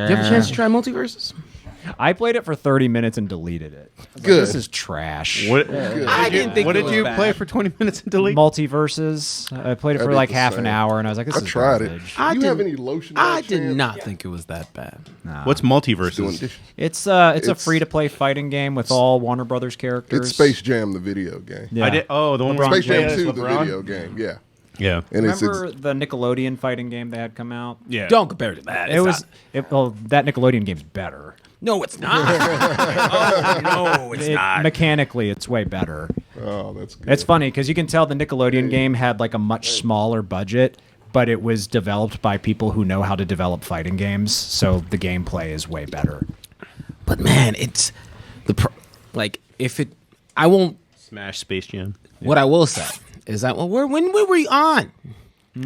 you have a chance to try multiverses? I played it for 30 minutes and deleted it. Good. This is trash. What, I didn't think what it did was you bad. play for 20 minutes and delete? Multiverses. I played it for did like the half an same. hour, and I was like, "This I is tried it. garbage." I Do you have didn't- any lotion? I by did chance? not think it was that bad. What's Doing multiverses? dishes. It's a It's- free to play fighting game with all Warner Brothers characters. It's Space Jam, the video game. Yeah. I did. Oh, the one where Space Jam yeah, 2, the LeBron? video game. Yeah. Yeah. And Remember the Nickelodeon fighting game they had come out? Yeah. Don't compare it to that. That Nickelodeon game's better. No, it's not. Oh, no, it's not. Mechanically, it's way better. oh, that's good. It's funny because you can tell the Nickelodeon game had like a much smaller budget, but it was developed by people who know how to develop fighting games, so the gameplay is way better. But man, it's like if it. I won't. Smash Space Jam. What I will say is that when were we on?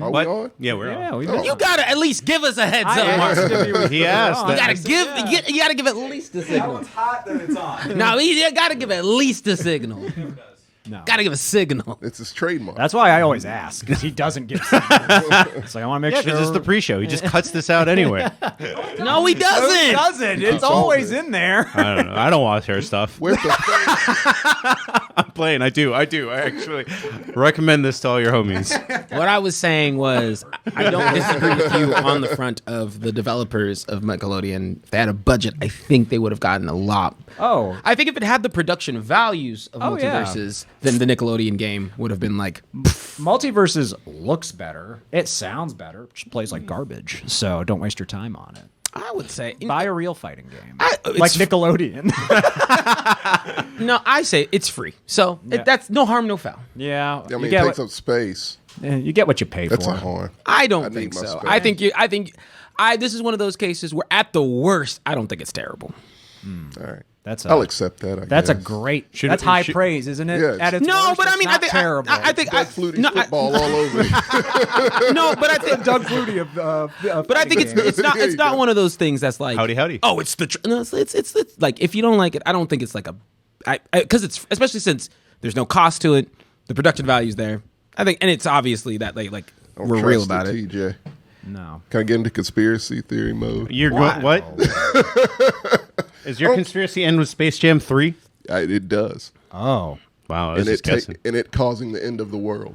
Are What? we on? Yeah, we're Yeah, on. we You gotta at least give us a heads up, Mark. He asked. You that. gotta give at least a signal. hot that it's on. No, you gotta give at least a signal. No. Gotta give a signal. It's his trademark. That's why I always ask, because he doesn't give signals. So I want to make Yeah, sure. because it's the pre-show. He just cuts this out anyway. No, he doesn't. doesn't. It's all always this. in there. I don't know. I don't watch hair stuff. Where's the I'm playing. I do. I actually recommend this to all your homies. What I was saying was, I don't disagree with you on the front of the developers of Nickelodeon. If they had a budget, I think they would have gotten a lot. Oh. I think if it had the production values of Oh, yeah. multiverses, then the Nickelodeon game would have been like, Multiverses looks better. It sounds better. It just plays like garbage. So don't waste your time on it. I would say, Buy a real fighting game. it's- Like Nickelodeon. no, I say it's free. So Yeah. that's no harm, no foul. yeah. I mean, you, it get takes what, up space. you get what you pay That's for. a harm. I don't I think need my so. space. This is one of those cases where at the worst, I don't think it's terrible. All right. I'll accept that. That's a guess. great. Should- that's high should- praise, isn't it? Yeah, At its No, worst, but I it's mean, I not think terrible. I think Doug Flutie's no, football all over you. no, but I think Doug Flutie of But I think it's not There you go. one of those things that's like Howdy. Oh, it's the no, it's like if you don't like it, I don't think it's like because it's especially since there's no cost to it, the production value's there. I think, and it's obviously that like Don't we're trust real about it. TJ. No. Can I get into conspiracy theory mode? You're going what? Is your conspiracy end with Space Jam 3? It does. Oh. Wow, I was And just guessing. and it causing the end of the world.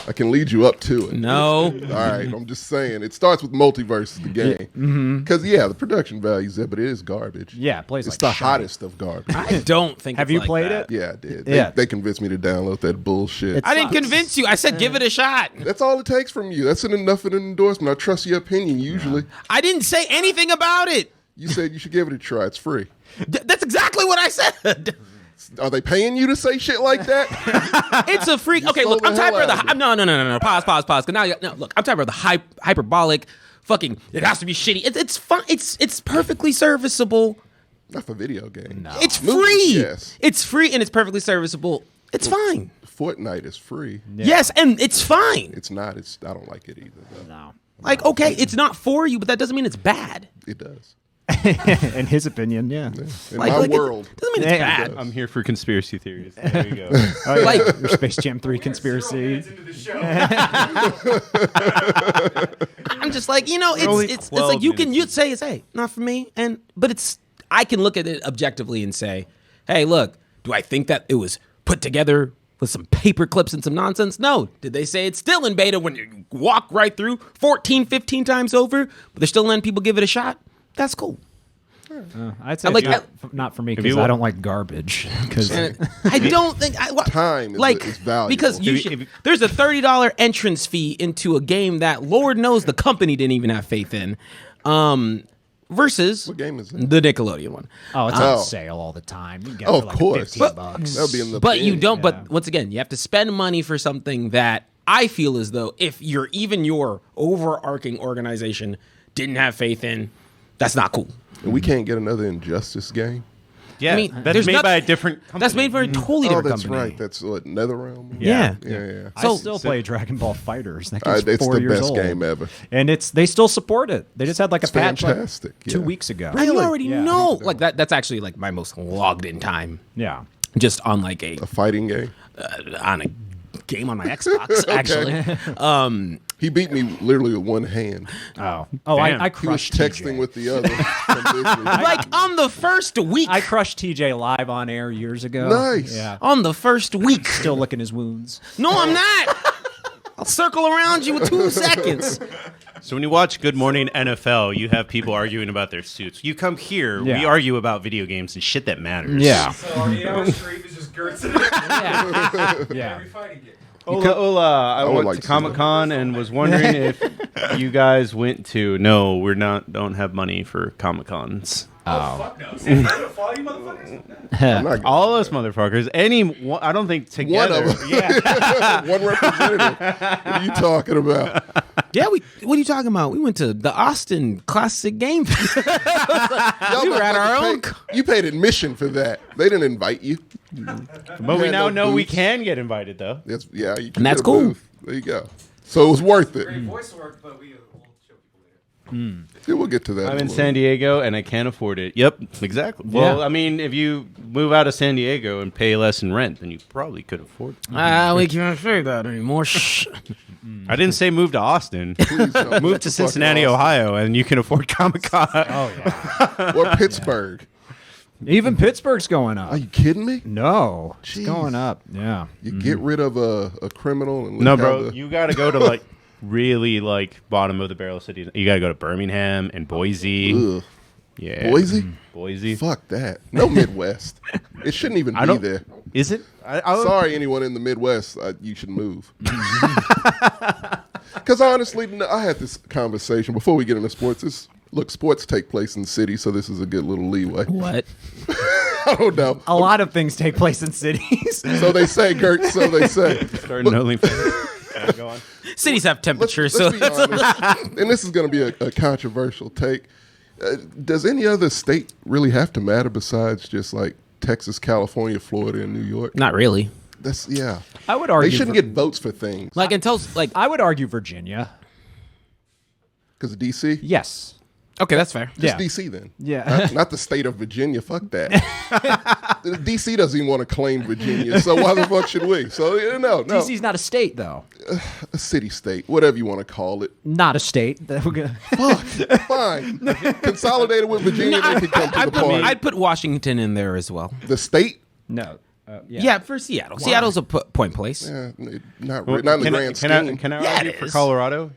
I can lead you up to it. No, All right, I'm just saying. It starts with multiverses, the game. Because, the production value's there, but it is garbage. Yeah, it plays It's like the shite. hottest of garbage. I don't think. Have it's you like played that. it? Yeah, I did. Yeah. They convinced me to download that bullshit. I didn't convince you. I said give it a shot. That's all it takes from you. That's enough of an endorsement. I trust your opinion usually. I didn't say anything about it. You said you should give it a try. It's free. That's exactly what I said. Are they paying you to say shit like that? It's a freak. Okay, stole look, the I'm tired hell of the out of it. no. Pause. 'Cause now, no, look, I'm tired of the hyperbolic. Fucking, it has to be shitty. It's fun. It's perfectly serviceable. Not for video game. No. It's Movies, free. yes. It's free and it's perfectly serviceable. It's fine. Fortnite is free. Yes, and it's fine. It's not. I don't like it either. Though. No. Like, okay, it's not for you, but that doesn't mean it's bad. It does. In his opinion, yeah. In Like, my like, world. it doesn't mean it's Yeah, bad. I'm here for conspiracy theories. There you go. Oh, yeah. Like- your Space Jam 3 conspiracy. Into the show. I'm just like, only it's 12 like you minutes. say it's hey, not for me, but I can look at it objectively and say, hey, look, do I think that it was put together with some paper clips and some nonsense? No. Did they say it's still in beta when you walk right through 14, 15 times over, but they're still letting people give it a shot? That's cool. I'd say like- not for me you because I wa- don't like garbage. Because And I don't think Time is valuable. because there's a $30 entrance fee into a game that Lord knows the company didn't even have faith in, versus What game is it? the Nickelodeon one. it's Oh. on sale all the time. You can get it Oh, for of like course. $15. That'll be in the But you bin. don't. Yeah. But once again, you have to spend money for something that I feel as though if your overarching organization didn't have faith in, that's not cool. And we can't get another Injustice game. Yeah, I mean, that's there's made not- by a different company. That's made for a totally Oh, different that's company. right. That's what, NetherRealm? Yeah. Yeah. I still play Dragon Ball Fighters. That game's It's 4 the years best old. game ever. And they still support it. They just had like a It's patch like fantastic, 2 yeah. weeks ago. And you already Yeah. know, like that's actually like my most logged in time, Yeah. just on like A fighting game. on a game on my Xbox, actually. He beat me literally with one hand. Oh, Damn. I He was crushed texting TJ. with the other. from Disney. Like on the first week. I crushed TJ live on air years ago. Nice. Yeah. On the first week. Still licking his wounds. No, I'm not. I'll circle around you in 2 seconds. So when you watch Good Morning NFL, you have people arguing about their suits. You come here, we Yeah. argue about video games and shit that matters. Yeah. So our 8-hour stream is just Gertz and Yeah. every fighting game. Ola, I would went like to to see Comic-Con and was wondering if you guys went to. No, don't have money for Comic-Cons. Fuck no. See, I'm gonna follow you motherfuckers. I'm not All us motherfuckers. I don't think one together. of them. One representative. What are you talking about? Yeah, what are you talking about? We went to the Austin Classic Game Fest. Y'all We were at our motherfuckers own You paid admission for that. They didn't invite you. But we had now no know we booths. can get invited, though. That's you can And that's get a cool. booth. There you go. So it was worth it. Great voice work, but we'll show people later. Yeah, we'll get to that. I'm in a San Diego and I can't afford it. Yep, exactly. Well, Yeah. I mean, if you move out of San Diego and pay less in rent, then you probably could afford it. We can't say that anymore. Shh. I didn't say move to Austin. Please don't Move to Cincinnati, Ohio, and you can afford Comic-Con. Oh, yeah. Or Pittsburgh. Even Pittsburgh's going up. Are you kidding me? No. It's Jeez. going up. Yeah. You get rid of a criminal and No, look how bro, you got to go to like really like bottom of the barrel cities. You got to go to Birmingham and Boise. Ugh. Yeah, Boise? Boise. Fuck that. No Midwest. It shouldn't even I be don't. there. Is it? I Sorry, anyone in the Midwest, you should move. Because honestly, I had this conversation before we get into sports. Look, sports take place in cities, so this is a good little leeway. What? I don't know. A lot of things take place in cities. So they say, Gert. So they say. Starting OnlyFans. Go on. Cities have Let's temperatures, be so honest. And this is going to be a controversial take. Does any other state really have to matter besides just like Texas, California, Florida, and New York? not really. That's yeah. I would argue. They shouldn't get votes for things. Like until like I would argue Virginia. Because of DC? Yes. okay, that's fair. Just Yeah. DC then. Yeah. Not the state of Virginia. Fuck that. DC doesn't even want to claim Virginia, so why the fuck should we? So no. DC's not a state, though. A city state, whatever you want to call it. Not a state. That we're gonna- Fuck. Fine. Consolidated with Virginia, they could come to the party. I'd put Washington in there as well. The state? No. Yeah, for Seattle. Seattle's a point place. Not in the Well, grand can I, scheme. can I Yeah, argue it for is. Colorado?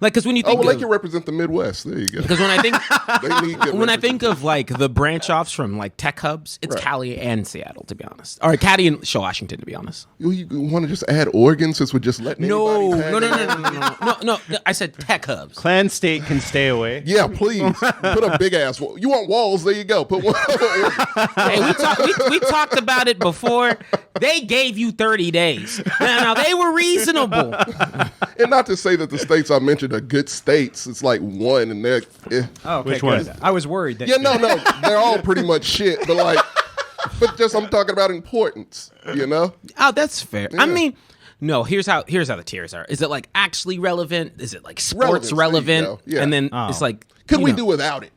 Like, because when you Oh, think well, they of, can represent the Midwest. There you go. because when I think They need good when I think of like the branch offs from like tech hubs, it's Right. Cali and Seattle, to be honest, or Cali and Washington, to be honest. You want to just add Oregon since we're just letting No, anybody no, tag no, in? no, no, no, no, no, no. I said tech hubs. Clan state can stay away. Yeah, please. Put a big ass wall. You want walls? There you go. Put one. Hey, we talked about it before. They gave you 30 days. Now they were reasonable. And not to say that the states I mentioned are good states. It's like one, and they're Oh, okay, Which one? good. I was worried that. yeah, no, they're all pretty much shit. But like, but just I'm talking about importance. You know, Oh, that's fair. I Yeah. mean, no. Here's how the tiers are. Is it like actually relevant? Is it like sports Relevance, there you relevant? go. Yeah. And then Oh. it's like, could you we know. do without it?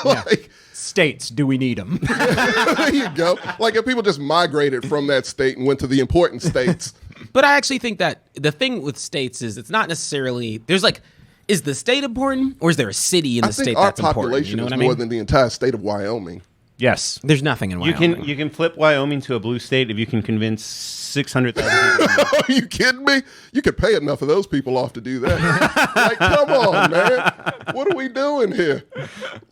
Like, States, do we need them? there you go. Like if people just migrated from that state and went to the important states. But I actually think that the thing with states is it's not necessarily there's like, is the state important or is there a city in the I think state our that's important? population You know is what I mean? more than the entire state of Wyoming. Yes. There's nothing in You Wyoming. can flip Wyoming to a blue state if you can convince 600,000 people. Are you kidding me? You could pay enough of those people off to do that. Like, come on, man. What are we doing here?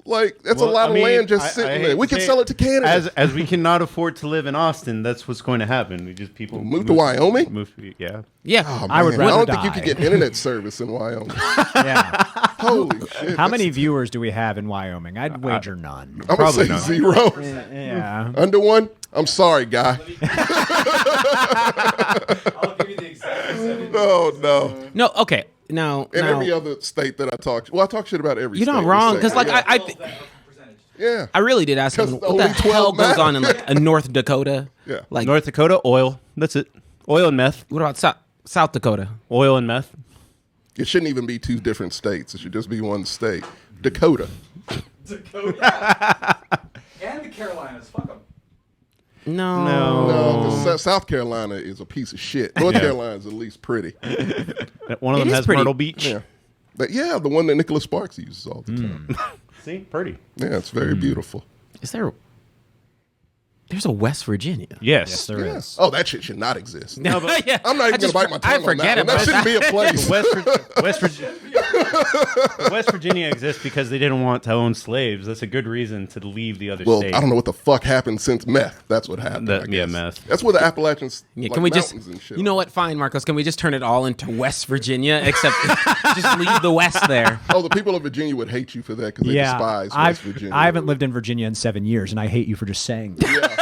Like, that's a lot of land just sitting there. We can sell it to Canada. As we cannot afford to live in Austin, that's what's going to happen. We just people Move to Wyoming? Yeah. Yeah. Oh, I would man, rather I don't think you die. could get internet service in Wyoming. Yeah. Holy shit. How many viewers do we have in Wyoming? I'd wager none. I'm going to Probably say not. 0. Yeah. Under one? I'm sorry, guy. I'll give you the exact percentage. No. No, okay. Now, In now every other state that I talk, well, I talk shit about every you're state. not in the wrong state. because like Yeah. I Percentage. Yeah. I really did ask him 'Cause what only the hell 12 goes on in matter. like a North Dakota. Yeah. Like North Dakota, oil. That's it. Oil and meth. what about South Dakota? Oil and meth. It shouldn't even be two different states. It should just be one state. Dakota. Dakota. And the Carolinas. Fuck them. No. No, 'cause South Carolina is a piece of shit. North Carolina is at least pretty. One of them is has pretty. Myrtle Beach. Yeah. But yeah, the one that Nicholas Sparks uses all the time. See, pretty. Yeah, it's very beautiful. Is there? There's a West Virginia. Yes. There Yeah. is. Oh, that shit should not exist. Yeah. I'm not even going to bite my tongue I on forget that one. That about shouldn't be a place. West Virginia exists because they didn't want to own slaves. That's a good reason to leave the other Well, state. I don't know what the fuck happened since meth. That's what happened. I Yeah, guess. meth. That's where the Appalachians. Yeah, like, can we just? mountains and shit You know are. what? Fine, Marcos. Can we just turn it all into West Virginia? Except just leave the West there. Oh, the people of Virginia would hate you for that because they despise West Virginia. I haven't lived in Virginia in 7 years, and I hate you for just saying that.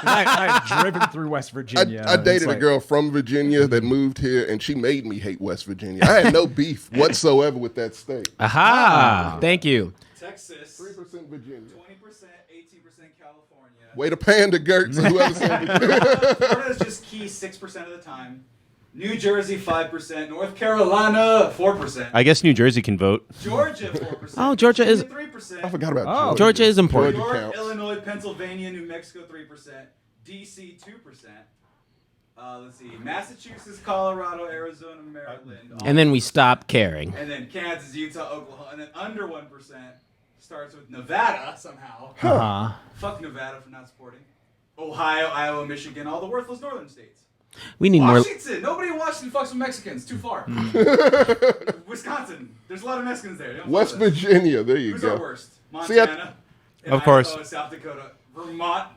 I've driven through West Virginia. I dated It's a girl from Virginia that moved here, and she made me hate West Virginia. I had no beef whatsoever with that state. Aha! Thank you. Texas, 3% Virginia. 20%, 18% California. Way to pander, Gertz. Whoever said Virginia. Florida is just key 6% of the time. New Jersey 5%. North Carolina 4%. I guess New Jersey can vote. Georgia 4%. Oh, Georgia is- 3%. I forgot about Georgia. Georgia is important. New York, counts. Illinois, Pennsylvania, New Mexico 3%. DC 2%. Let's see. Massachusetts, Colorado, Arizona, Maryland. And then we stop caring. And then Kansas, Utah, Oklahoma, and then under 1% starts with Nevada somehow. Fuck Nevada for not supporting. Ohio, Iowa, Michigan, all the worthless northern states. We need more. Washington, nobody in Washington fucks with Mexicans. Too far. Wisconsin, there's a lot of Mexicans there. They don't West fuck with us. Virginia. There you Who's go. our worst? See, I- Montana. and Of course. Idaho, and South Dakota, Vermont.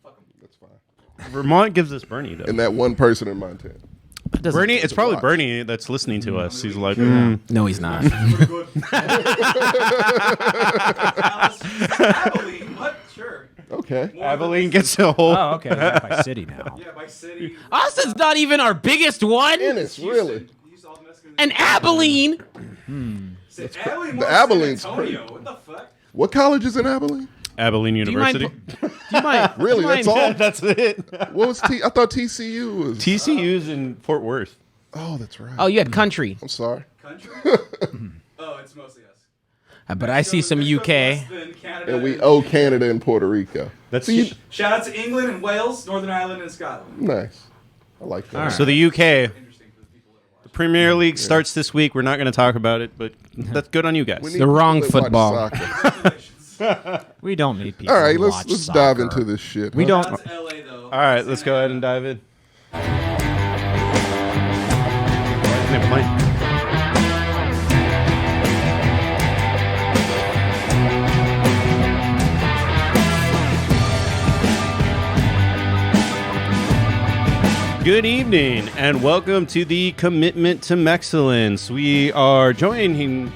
Fuck 'em. That's fine. Vermont gives us Bernie, though. And that one person in Montana. Bernie, it's probably watch. Bernie that's listening to us. He's like, No, he's not. Pretty good. Dallas, Abilene, what? Sure. Okay. More Abilene than- gets a whole. Oh, okay. It's by city now. Yeah, by city. Austin's not even our biggest one. Ennis, really. Houston, all the Mexicans- And Abilene. Say Abilene The more than Abilene's San Antonio. What the fuck? What college is in Abilene? Abilene Do you mind? University. Do you mind? Really? do you That's mind- all? That's it. What was I thought TCU was. TCU's in Fort Worth. Oh, that's right. Oh, you had country. I'm sorry. Country? Oh, it's mostly us. But I see some Mexico's UK. less than Canada And we owe Canada and Puerto Rico. That's So you- Shout out to England and Wales, Northern Ireland and Scotland. nice. I like that. so the UK. Interesting for the people that are watching. Premier League starts this week. We're not going to talk about it, but that's good on you guys. We need The wrong people that watch football. soccer. Congratulations. We don't need people. All right, who let's watch dive soccer. into this shit. We huh? don't. Shout out to LA though. All right, let's go ahead and dive in. Why isn't it playing? Good evening and welcome to the Commitment to Mexcellence. We are joining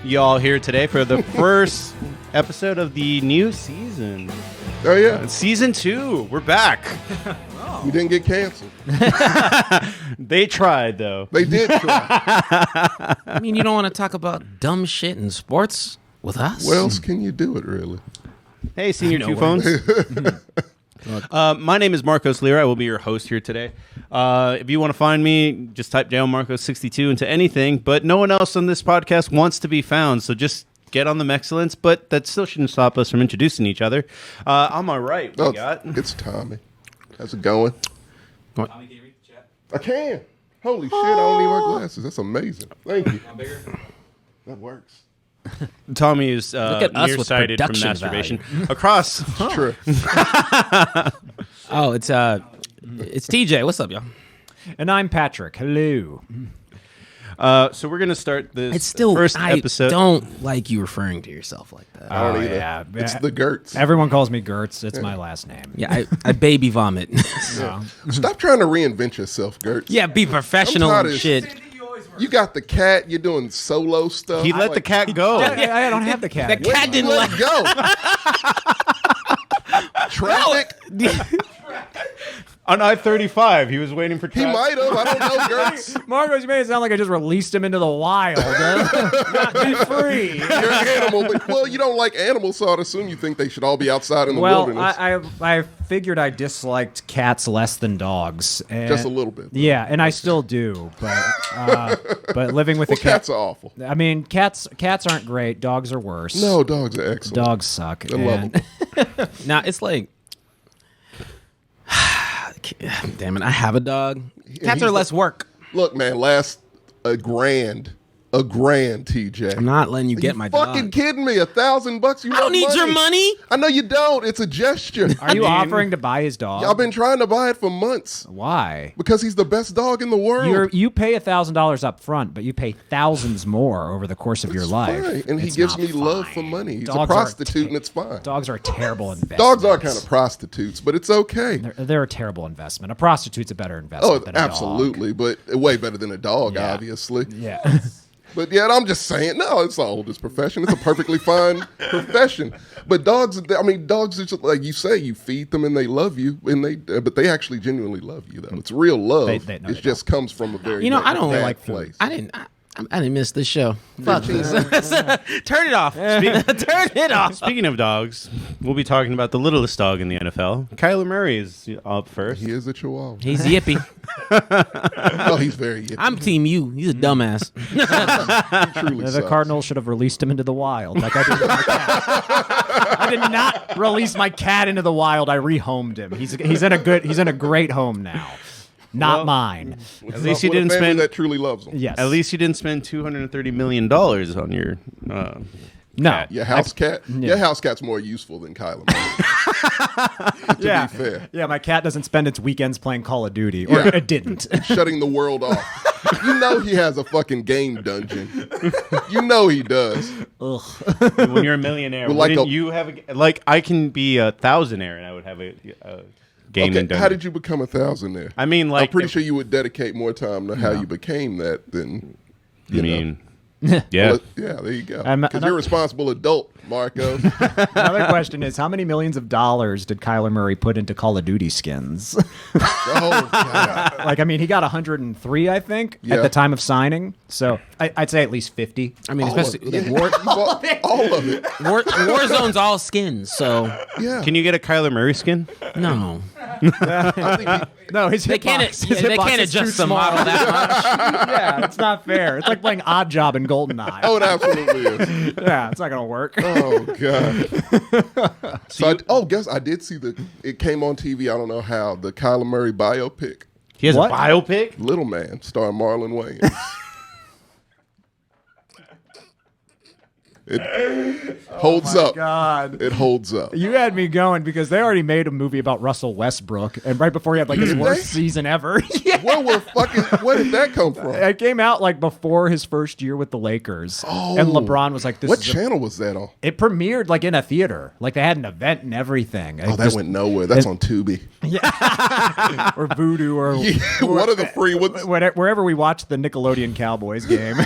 y'all here today for the first episode of the new season. Oh yeah, Season 2, we're back. we didn't get canceled. They tried though. They did try. I mean, you don't want to talk about dumb shit in sports with us? What else can you do it really? Hey, Senior Two Phones. My name is Marcos Lira. I will be your host here today. If you want to find me, just type down Marcos62 into anything. But no one else on this podcast wants to be found, so just get on the Mexcellence. But that still shouldn't stop us from introducing each other. On my right, we Oh, got... it's Tommy. How's it going? Tommy, can you read the chat? I can. Holy shit! I don't need my glasses. That's amazing. Thank you. I'm bigger. That works. Tommy is at us with nearsighted from production masturbation. Across... True. Oh, it's TJ. What's up, y'all? And I'm Patrick. Hello. So we're going to start this It's still. first I episode. don't like you referring to yourself like that. I don't either. yeah. It's the Gertz. Everyone calls me Gertz. It's my last name. Yeah, I baby vomit. Stop trying to reinvent yourself, Gertz. Yeah, be professional I'm tired and of- shit. Same thing you always were. You got the cat. You're doing solo stuff. He let the cat go. I don't have the cat. The cat didn't let let. it go. Traffic. On I-35, he was waiting for He traffic. might have. I don't know, Gertz. Marcos, you made it sound like I just released him into the wild. Not be free. You're an animal, but well, you don't like animals, so I'd assume you think they should all be outside in the Well, wilderness. I figured I disliked cats less than dogs. And, Just a little bit. Yeah, and I still do. But living with Well, a cat. cats are awful. I mean, cats aren't great. Dogs are worse. No, dogs are excellent. Dogs suck. They're lovable. Now it's like Damn it, I have a dog. Cats are less work. Look, man, a grand, TJ. I'm not letting you get my dog. Fucking kidding me? $1,000? You I don't need your money. I know you don't. It's a gesture. Are you offering to buy his dog? I've been trying to buy it for months. Why? Because he's the best dog in the world. You pay $1,000 up front, but you pay thousands more over the course of your life. Fine. And he It's gives not me love fine. for money. He's Dogs a are prostitute, and it's fine. Dogs are a terrible investment. Dogs are kind of prostitutes, but it's okay. They're a terrible investment. A prostitute's a better investment than a absolutely, but way better than a dog, obviously. dog. Yeah. But yeah, I'm just saying, no, it's the oldest profession. It's a perfectly fine profession. But dogs are just like you say, you feed them and they love you, but they actually genuinely love you, though. It's real love. It just comes from a very I don't bad like place. I didn't miss this show. Fuck this. Turn it off. Turn it off. Speaking of dogs, we'll be talking about the littlest dog in the NFL. Kyler Murray is up first. He is a chihuahua. He's yippy. Oh, he's very yippy. I'm Team U. He's a dumbass. Truly The sucks. Cardinals should have released him into the wild, like I did with my cat. I did not release my cat into the wild. I rehomed him. He's in a great home now. Not mine. At least you With a didn't family spend. that truly loves them. Yes. At least you didn't spend $230 million on your. no. cat. Your house cat. Your house cat's more useful than Kyler Murray. To be fair. Yeah, my cat doesn't spend its weekends playing Call of Duty. Or Yeah. it didn't. Shutting the world off. You know he has a fucking game dungeon. You know he does. When you're a millionaire, Well, like wouldn't a- you have I can be a thousandaire and I would have a gaming Okay, dungeon. how did you become a thousandaire? I mean, I'm pretty sure you would dedicate more time to how you became that than you know. Yeah. Well, yeah, there you go. I'm- Because you're a responsible adult, Marco. Another question is, how many millions of dollars did Kyler Murray put into Call of Duty skins? Oh God. He got 103, I think, Yeah. at the time of signing. So I'd say at least 50. I mean, especially Yeah, War, all of it. Warzone's all skins, so Yeah. Can you get a Kyler Murray skin? no. No, his They can't. They can't adjust the model that much. Yeah, it's not fair. It's like playing Odd Job in GoldenEye. Oh, it absolutely is. Yeah, it's not gonna work. Oh God. I did see it came on TV. I don't know how, the Kyler Murray biopic, He has What? a biopic? Little Man, starring Marlon Wayans. It holds up. God. It holds up. You had me going because they already made a movie about Russell Westbrook, and right before he had his worst season ever. Where did that come from? It came out before his first year with the Lakers, and LeBron was like, "This What is channel was that on? It premiered in a theater, they had an event and everything. Oh, that went nowhere. That's on Tubi. or Voodoo or One of the free ones. wherever we watched the Nickelodeon Cowboys game.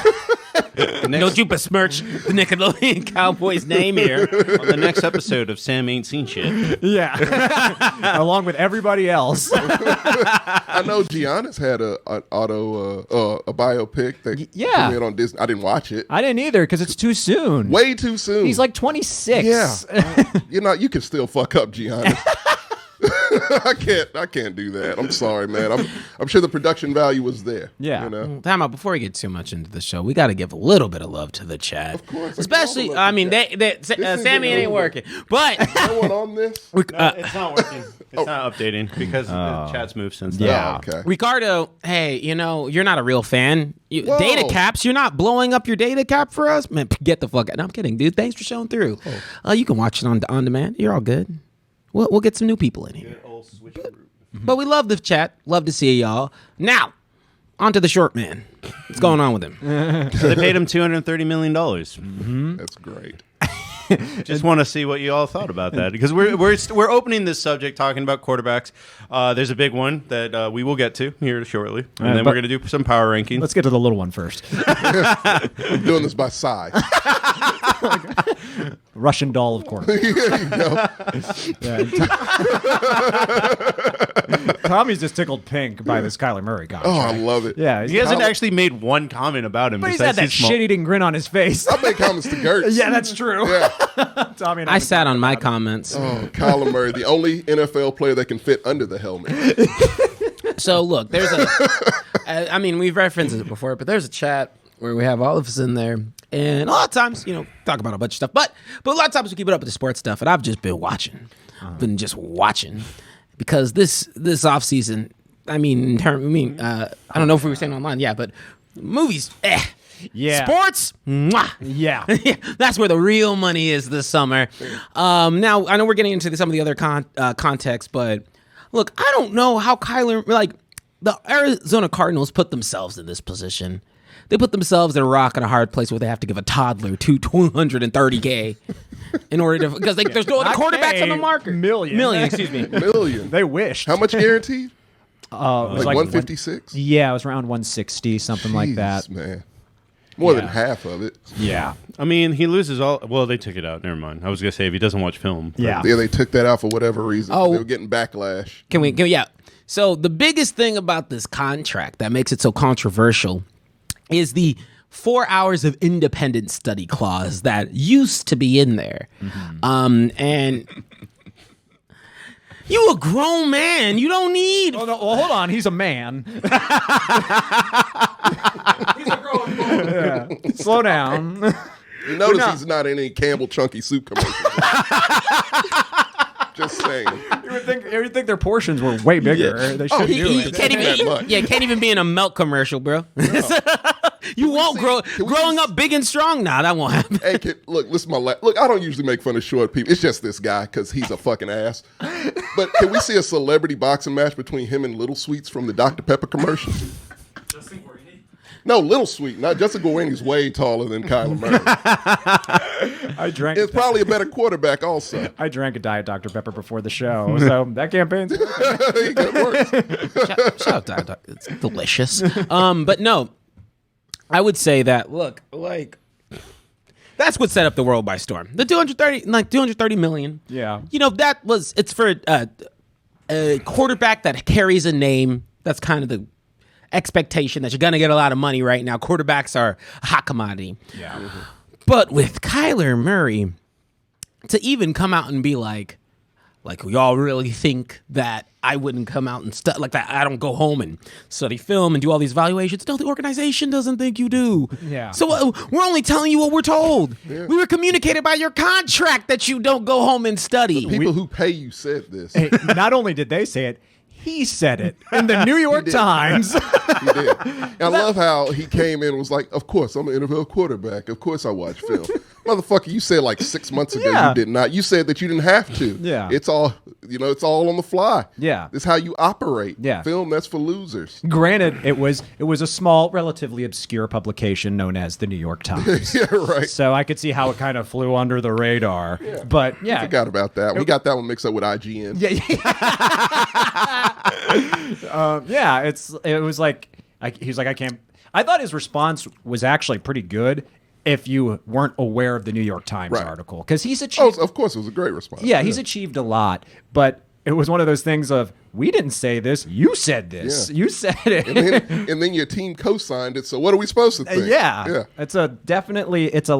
Don't you besmirch the Nickelodeon Cowboys name here. On the next episode of Sam Ain't Seen Shit. Yeah, along with everybody else. I know Giannis had a biopic that premiered on Disney. I didn't watch it. I didn't either because it's too soon. Way too soon. He's 26. Yeah. You can still fuck up Giannis. I can't do that. I'm sorry, man. I'm sure the production value was there. Yeah. You know? Time out. Before we get too much into the show, we got to give a little bit of love to the chat. Of course. Especially, Sammy ain't working. But No one on this? It's not working. It's not updating because the chat's moved since then. Yeah. Oh, okay. Ricardo, hey, you're not a real fan. Whoa. Data caps, you're not blowing up your data cap for us? Man, get the fuck out. No, I'm kidding, dude. Thanks for showing through. You can watch it on demand. You're all good. We'll get some new people in here. But we love the chat. Love to see y'all. Now, on to the short man. What's going on with him? So they paid him $230 million. That's great. Just want to see what you all thought about that because we're opening this subject talking about quarterbacks. There's a big one that we will get to here shortly, and then we're going to do some power rankings. Let's get to the little one first. I'm doing this by size. Russian doll, of course. There you go. Tommy's just tickled pink by this Kyler Murray guy. Oh, I love it. Yeah, He hasn't actually made one comment about him. but he's had that shit-eating grin on his face. I make comments to Gertz. Yeah, that's true. Yeah. Tommy and I sat on my comments. Oh, Kyler Murray, the only NFL player that can fit under the helmet. So look, there's we've referenced it before, but there's a chat where we have all of us in there, and a lot of times, talk about a bunch of stuff, but a lot of times we keep it up with the sports stuff, and I've just been watching, because this offseason, I don't know if we were saying online, yeah, but movies, Yeah. Sports, mwah. Yeah. That's where the real money is this summer. Now, I know we're getting into some of the other context, but look, I don't know how the Arizona Cardinals put themselves in this position. They put themselves in a rock and a hard place where they have to give a toddler $230K in order to, because there's no other quarterbacks on the market. Million, excuse me. Million. They wished. How much guaranteed? It was Like 156? Yeah, it was around 160, something like that. Man. More than half of it. Yeah. I mean, he loses all. Well, they took it out. Never mind. I was gonna say if he doesn't watch film. Yeah. Yeah, they took that out for whatever reason. Oh. They were getting backlash. Can we, yeah. So the biggest thing about this contract that makes it so controversial is the 4 hours of independent study clause that used to be in there. And you a grown man. You don't need. Oh, no, well, hold on. He's a man. He's a growing boy. Slow down. You notice he's not in any Campbell Chunky Soup commercial. Just saying. You would think their portions were way bigger. They should do He it. can't That even. much. Can't even be in a milk commercial, bro. You won't grow. Growing up big and strong, nah, that won't happen. Hey, kid, look, this is my look, I don't usually make fun of short people. It's just this guy because he's a fucking ass. But can we see a celebrity boxing match between him and Little Sweets from the Dr. Pepper commercial? Justin Guarini. No, Little Sweet. Not Justin Guarini's way taller than Kyler Murray. It's probably a better quarterback also. I drank a Diet Dr. Pepper before the show, so that campaign's Good work. Shout out, Doc. It's delicious. But no, I would say that. Look, that's what set up the world by storm. The 230 million. Yeah. It's for a quarterback that carries a name. That's kind of the expectation that you're going to get a lot of money right now. Quarterbacks are a hot commodity. Yeah. But with Kyler Murray, to even come out and be like we all really think that I wouldn't come out and like that. I don't go home and study film and do all these evaluations. No, the organization doesn't think you do. Yeah. So we're only telling you what we're told. Yeah. We were communicated by your contract that you don't go home and study. People who pay you said this. Hey, not only did they say it, he said it in the New York Times. He did. And I love how he came in and was like, of course, I'm an NFL quarterback. Of course I watch film. Motherfucker, you said like 6 months ago you did not. You said that you didn't have to. Yeah. It's all, it's all on the fly. Yeah. It's how you operate. Yeah. Film, that's for losers. Granted, it was a small, relatively obscure publication known as the New York Times. Yeah, right. So I could see how it kind of flew under the radar. Yeah. But yeah. Forgot about that. We got that one mixed up with IGN. Yeah. It was like, he's like, I can't. I thought his response was actually pretty good if you weren't aware of the New York Times article, because he's achieved. Oh, of course, it was a great response. Yeah, he's achieved a lot, but it was one of those things of, we didn't say this, you said this, you said it, and then your team co-signed it. So what are we supposed to think? Yeah,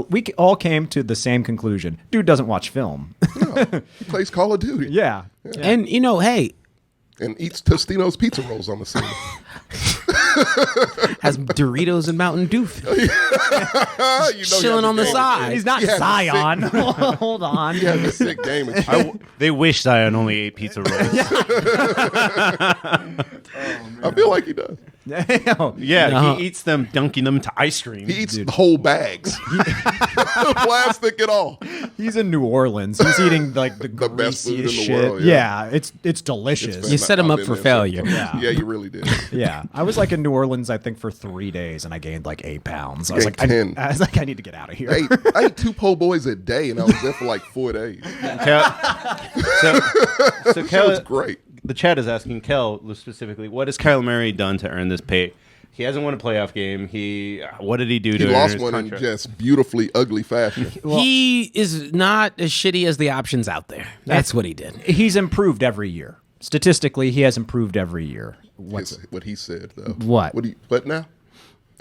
we all came to the same conclusion. Dude doesn't watch film. No, he plays Call of Duty. Yeah. And hey, and eats Tostino's pizza rolls, I'm assuming. has Doritos and Mountain Dew chilling on the side. He's not Zion. Hold on. He has a sick game. They wish Zion only ate pizza rolls. I feel like he does. Yeah, No. he eats them, dunking them to ice cream. He eats whole bags. Plastic and all. He's in New Orleans. He's eating like the best food in greasiest the shit. world, Yeah, it's delicious. You set him I've up been for there. failure. Yeah. Yeah, you really did. Yeah, I was like in New Orleans, I think, for 3 days, and I gained like 8 pounds. I was Gained like, 10. I was like, I need to get out of here. I ate 2 po' boys a day, and I was there for like 4 days. So That Kel, was great. the chat is asking Kel specifically, what has Kyler Murray done to earn this pay? He hasn't won a playoff game. What did he do to He earn lost his one in contract? just beautifully ugly fashion. He is not as shitty as the options out there. That's what he did. He's improved every year. Statistically, he has improved every year. That's what he said, though. What? What now?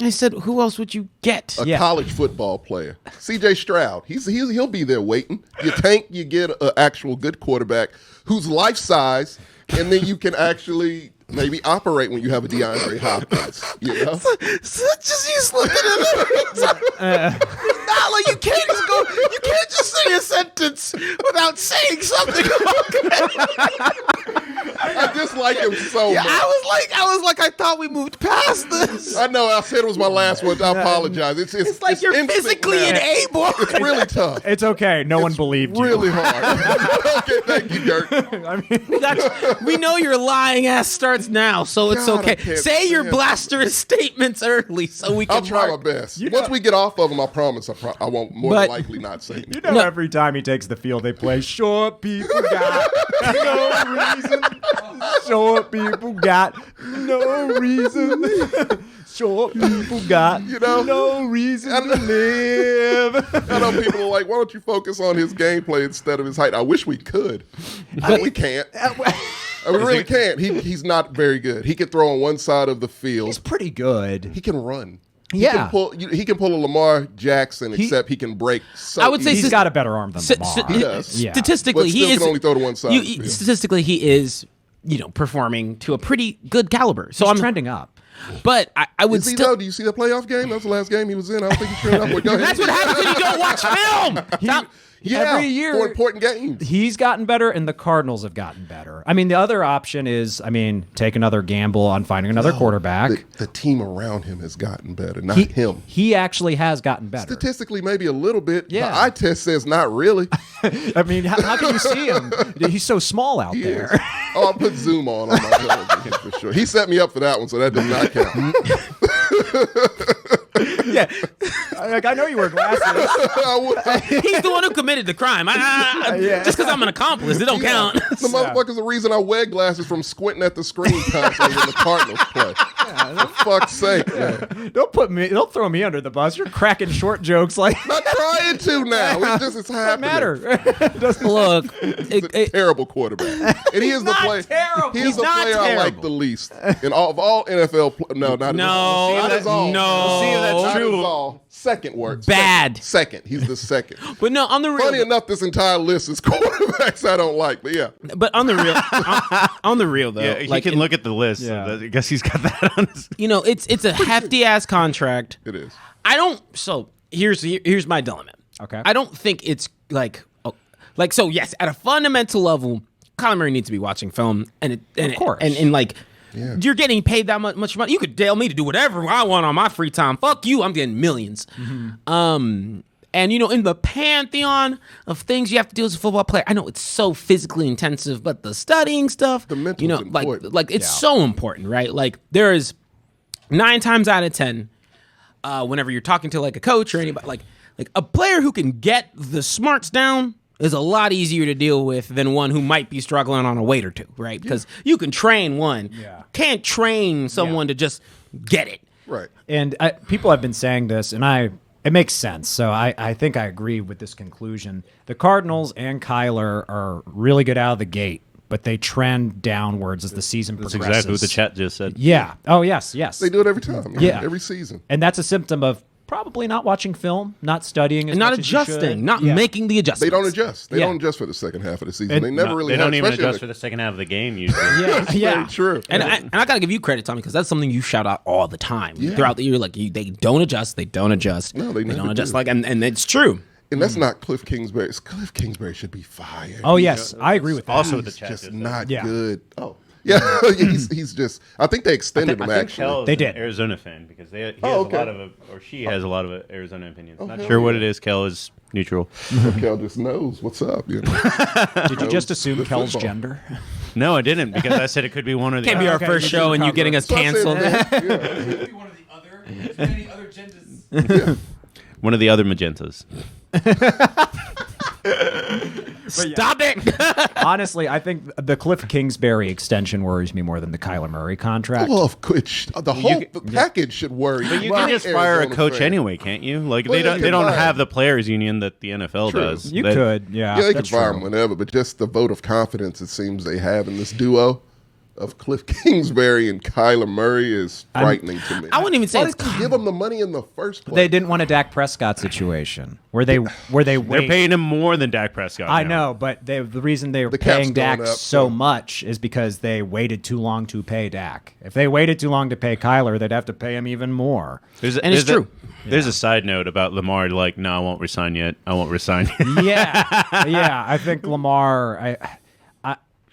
I said, who else would you get? A college football player. C.J. Stroud. He'll be there waiting. You get an actual good quarterback who's life size, and then you can actually maybe operate when you have a DeAndre Hopkins. You know? Just you slipping in not like you can't just say a sentence without saying something. I dislike him so much. I was like, I thought we moved past this. I know. I said it was my last one. I apologize. It's like you're instant physically now. unable. It's really tough. It's okay. No one believed you. Really hard. Okay, thank you, Dirk. I mean, We know your lying ass starts now, so it's God, I okay. can't Say your stand blasterous statements early so we can I'll try my mark. best. Once we get off of him, I promise I won't more than But- likely not say anything. you know, every time he takes the field, they play short people got no reason. Short people got no reason. Short people got no reason to live. I know people are like, why don't you focus on his gameplay instead of his height? I wish we could, but we can't. We really can't. He's not very good. He can throw on one side of the field. He's pretty good. He can run. Yeah. He can pull a Lamar Jackson, except he can break. So I would say easy. He's got a better arm than Lamar. He does. Yeah. Statistically, But still he is can only throw to one side of the field. Statistically, he is performing to a pretty good caliber. So He's I'm trending up. But I would Is he still. though? Do you see the playoff game? That was the last game he was in. I don't think he's trending upward. Go ahead. That's what happens when you don't watch film. Stop. Yeah, Every year- for important games. He's gotten better, and the Cardinals have gotten better. I mean, the other option is, take another gamble on finding another quarterback. The team around him has gotten better, not He, him. he actually has gotten better. Statistically, maybe a little bit. Yeah. The eye test says not really. I mean, how can you see him? He's so small out He is. there. Oh, I put zoom on my television for sure. He set me up for that one, so that does not count. Yeah. I know you wear glasses. He's the one who committed the crime. Just because I'm an accomplice, it don't count. The motherfucker's the reason I wear glasses from squinting at the screen constantly when the Cardinals play. For fuck's sake, man. Don't throw me under the bus. You're cracking short jokes like Not trying to now. It's doesn't happening. matter. Look, He's a terrible quarterback. And he is the not player. terrible. He is He's the not player I like terrible. the least. In all of all NFL no, not No, not as all. no. See if that's Not true. as all. Second word. Bad. Second. He's the second. but no, on the real. Funny enough, this entire list is quarterbacks I don't like. But yeah. But on the real, on the real though, Yeah, he like can look at the list. Yeah. So I guess he's got that on his. it's a hefty ass contract. It is. I don't. So here's my dilemma. Okay. I don't think it's so. Yes, at a fundamental level, Kyler Murray needs to be watching film, and Of course. and you're getting paid that much money. You could tell me to do whatever I want on my free time. Fuck you. I'm getting millions. And in the pantheon of things you have to do as a football player, I know it's so physically intensive, but the studying stuff, The mental's important. like it's so important, right? Like there is 9 times out of 10, whenever you're talking to like a coach or anybody, like a player who can get the smarts down is a lot easier to deal with than one who might be struggling on a weight or two, right? Because you can train one, can't train someone to just get it. Right. And people have been saying this, and it makes sense. So I think I agree with this conclusion. The Cardinals and Kyler are really good out of the gate, but they trend downwards as the season That's progresses. exactly what the chat just said. Yeah. Oh, yes. They do it every time. Yeah. Every season. And that's a symptom of probably not watching film, not studying as And not much as you adjusting, should. not Yeah. making the adjustments. They don't adjust. They Yeah. don't adjust for the second half of the season. And- They never No, really they don't have, even especially adjust for the second half of the game usually. Yeah. Yeah. Very true. And I got to give you credit, Tommy, because that's something you shout out all the time throughout the year. Like they don't adjust, they don't adjust. No, they never don't adjust. do. Like, and it's true. And that's not Cliff Kingsbury. Cliff Kingsbury should be fired. Oh, yes. I agree with that. Also with the He's chat just just not Yeah. good. Oh. Yeah, he's just. I think they extended him I think actually. Kel is They an did. Arizona fan because he has okay. a lot of she has a lot of Arizona opinions. Not hell sure what yeah. it is. Kel is neutral. Kel just knows what's up. You know? Did you just assume Good Kel's football. gender? No, I didn't because I said it could be one or the Can't be other. our Okay, first you show did and you cover getting it. us So I said canceled. that, yeah. Maybe one of the other. There's many other genders. One of the other magentas. Stop it. Honestly, I think the Cliff Kingsbury extension worries me more than the Kyler Murray contract. Well, of course, the whole package should worry. But you can just fire a coach anyway, can't you? Like Well, they don't you they can don't fire have him. the players union that the NFL True. does. You They- could, yeah. Yeah, they can that's fire true. him whenever, but just the vote of confidence it seems they have in this duo of Cliff Kingsbury and Kyler Murray is frightening to me. I wouldn't even say Why it's did you give him the money in the first place? They didn't want a Dak Prescott situation where they They're wait. paying him more than Dak Prescott. I now. know, but the reason they were The cap's paying Dak going up, so so- much is because they waited too long to pay Dak. If they waited too long to pay Kyler, they'd have to pay him even more. And it's true. There's a side note about Lamar. Like, no, I won't resign yet. I won't resign yet. Yeah, yeah. I think Lamar.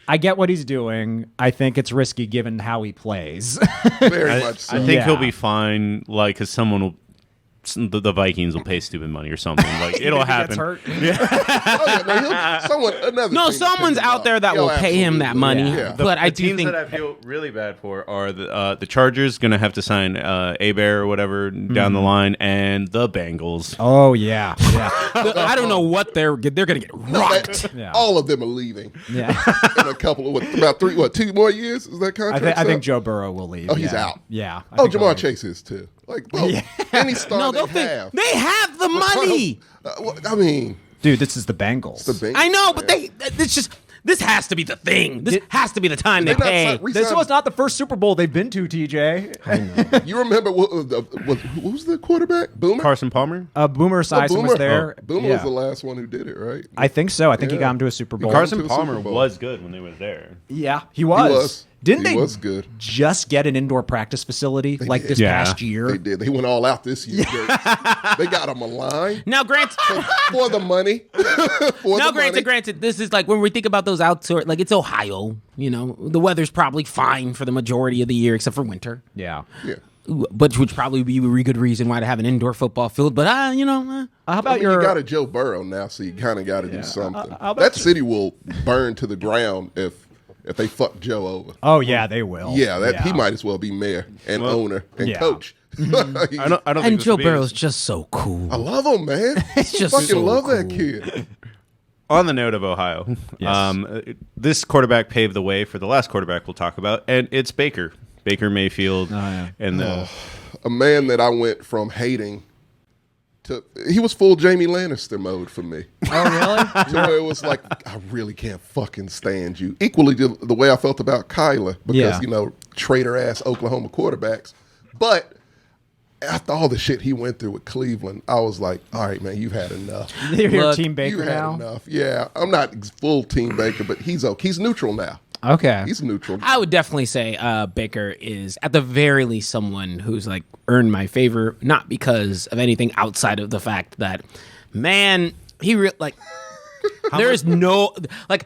I get what he's doing. I think it's risky given how he plays. Very much so. I think he'll Yeah. be fine, like, because someone will. The Vikings will pay stupid money or something. Like it'll happen. Oh, yeah, no, someone's out there that will pay him that money. Yeah. But I The do teams think that I feel really bad for are the Chargers going to have to sign Bear or whatever down the line, and the Bengals. Oh yeah. I don't know what they're going to get rocked. Yeah. All of them are leaving Yeah. in a couple of about 2 more years. Is that contract? I think up? Joe Burrow will leave. Oh, he's out. Yeah. I Oh, think Jamar he'll- Chase is too. Like, bro, any star No, they have. they have the money. I mean, Dude, this is the Bengals. the Bengals, I know, but man. this has to be the thing. This has to be the time they They're not pay. sign- This was not the first Super Bowl they've been to, TJ. You remember who was the quarterback? Boomer. Carson Palmer. Boomer Esiason was there. Boomer Yeah. was the last one who did it, right? I think so. I think he Yeah. got him to a Super Bowl. Carson to the Palmer Super Bowl. was good when they were there. Yeah, he was. Didn't He they was good. just get an indoor practice facility like this Yeah. past year? They did. They went all out this year. They got him a line Now, granted, for the money. granted, this is like when we think about those outdoor, like it's Ohio. You know, the weather's probably fine for the majority of the year except for winter. Yeah. Yeah. But which probably be a really good reason why to have an indoor football field. But How about I mean, your? you got a Joe Burrow now, so you kind of got to do something. how about That city will burn to the ground if they fuck Joe over. Oh yeah, they will. Yeah, he might as well be mayor and owner and yeah. coach. I don't think and this Joe will be- Burrow's just so cool. I love him, man. It's just fucking so love that cool. kid. On the note of Ohio, this quarterback paved the way for the last quarterback we'll talk about, and it's Baker Mayfield, and the A man that I went from hating to he was full Jamie Lannister mode for me. Oh really? To where it was like, I really can't fucking stand you. Equally to the way I felt about Kyler because, Yeah. traitor ass Oklahoma quarterbacks. But after all the shit he went through with Cleveland, I was like, all right, man, you've had enough. You're Look, Team You Baker had now. enough. Yeah, I'm not full Team Baker, but he's okay. He's neutral now. Okay. He's neutral. I would definitely say Baker is at the very least someone who's like earned my favor, not because of anything outside of the fact that, man, there is no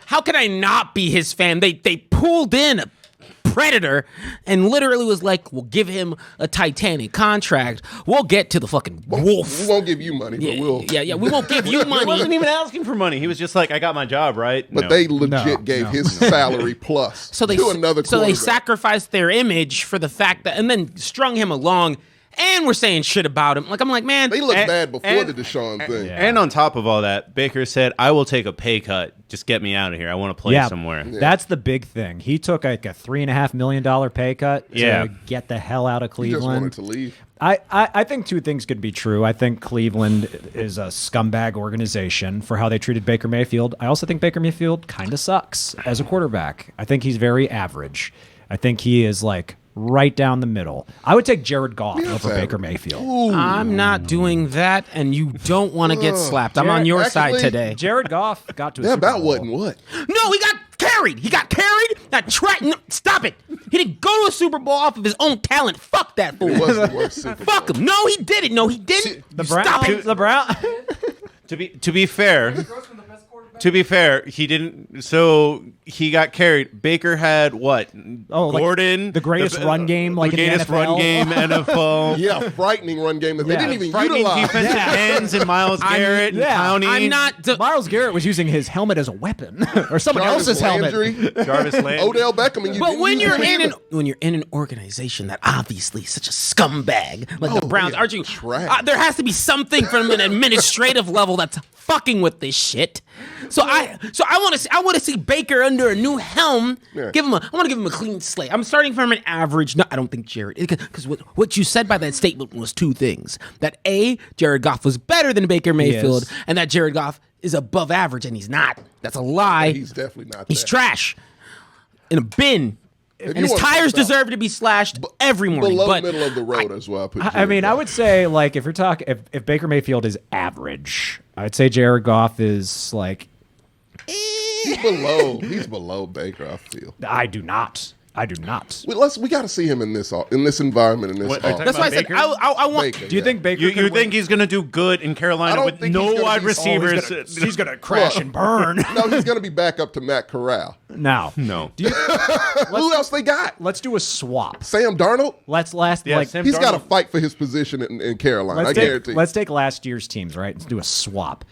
how can I not be his fan? They pulled in a predator and literally was like, we'll give him a Titanic contract. We'll get to the fucking wolf. We won't give you money, but we'll. Yeah, we won't give you he wasn't money. even asking for money. He was just like, I got my job, right? But No. they legit gave his salary plus So they to another so they quarterback. sacrificed their image for the fact that, and then strung him along, and we're saying shit about him. Like I'm like, man, They looked And- bad before and- the Deshaun thing. And on top of all that, Baker said, I will take a pay cut. Just get me out of here. I want to play somewhere. That's the big thing. He took like a $3.5 million pay cut Yeah. to get the hell out of He just wanted Cleveland. to leave. I think two things could be true. I think Cleveland is a scumbag organization for how they treated Baker Mayfield. I also think Baker Mayfield kind of sucks as a quarterback. I think he's very average. I think he is like right down the middle. I would take Jared Goff over average. Baker Mayfield. I'm not doing that, and you don't want to get slapped. I'm on your side actually- today. Jared Goff got to a That Super about Bowl. wasn't what? No, he got carried. He got carried. No, stop it. He didn't go to a Super Bowl off of his own talent. Fuck that fool. It was the worst Super Bowl. Fuck him. No, he didn't. No, he didn't. The Stop Browns. it. The Brown. To be fair, he didn't. So he got carried. Baker had what? Oh, like Gordon, the greatest run game, like the in the greatest run NFL. game, NFL. Yeah, frightening run game that they Yeah, didn't even Frightening utilize. defensive ends and Miles Garrett and yeah, Clowney. I'm not. Miles Garrett was using his helmet as a weapon, or someone Jarvis else's Landry, helmet. Jarvis Landry. Odell Beckham, and you But didn't when use you're him either. when you're in an organization that obviously is such a scumbag like the Oh, Browns, yeah, aren't you? trash. There has to be something from an administrative level that's fucking with this shit. So I want to see Baker under a new helm. Yeah. I want to give him a clean slate. I'm starting from an average. No, I don't think Jared, because what you said by that statement was two things: that A, Jared Goff was better than Baker Mayfield, is. and that Jared Goff is above average, and he's not. That's a lie. He's definitely not. He's that. trash in a bin. If And you his wanna tires talk about deserve to be slashed every morning. Below But middle of the road is why I put. I mean, I would say like if you're talking, if Baker Mayfield is average, I'd say Jared Goff is like he's below. He's below Baker. I feel. I do not. I do not. We got to see him in this environment in this. What, are you talking That's why I about said Baker? I want. Baker, Do you yeah. think Baker? You think he's going to do good in I Carolina don't with think he's no gonna wide be- receivers? he's gonna crash and burn? No, he's going to be back up to Matt Corral. No. No. Who else they got? Let's do a swap. Sam Darnold. Let's last Yeah, like Sam He's got to Darnold. fight for his position in Carolina. I guarantee. let's take last year's teams, right? Let's do a swap.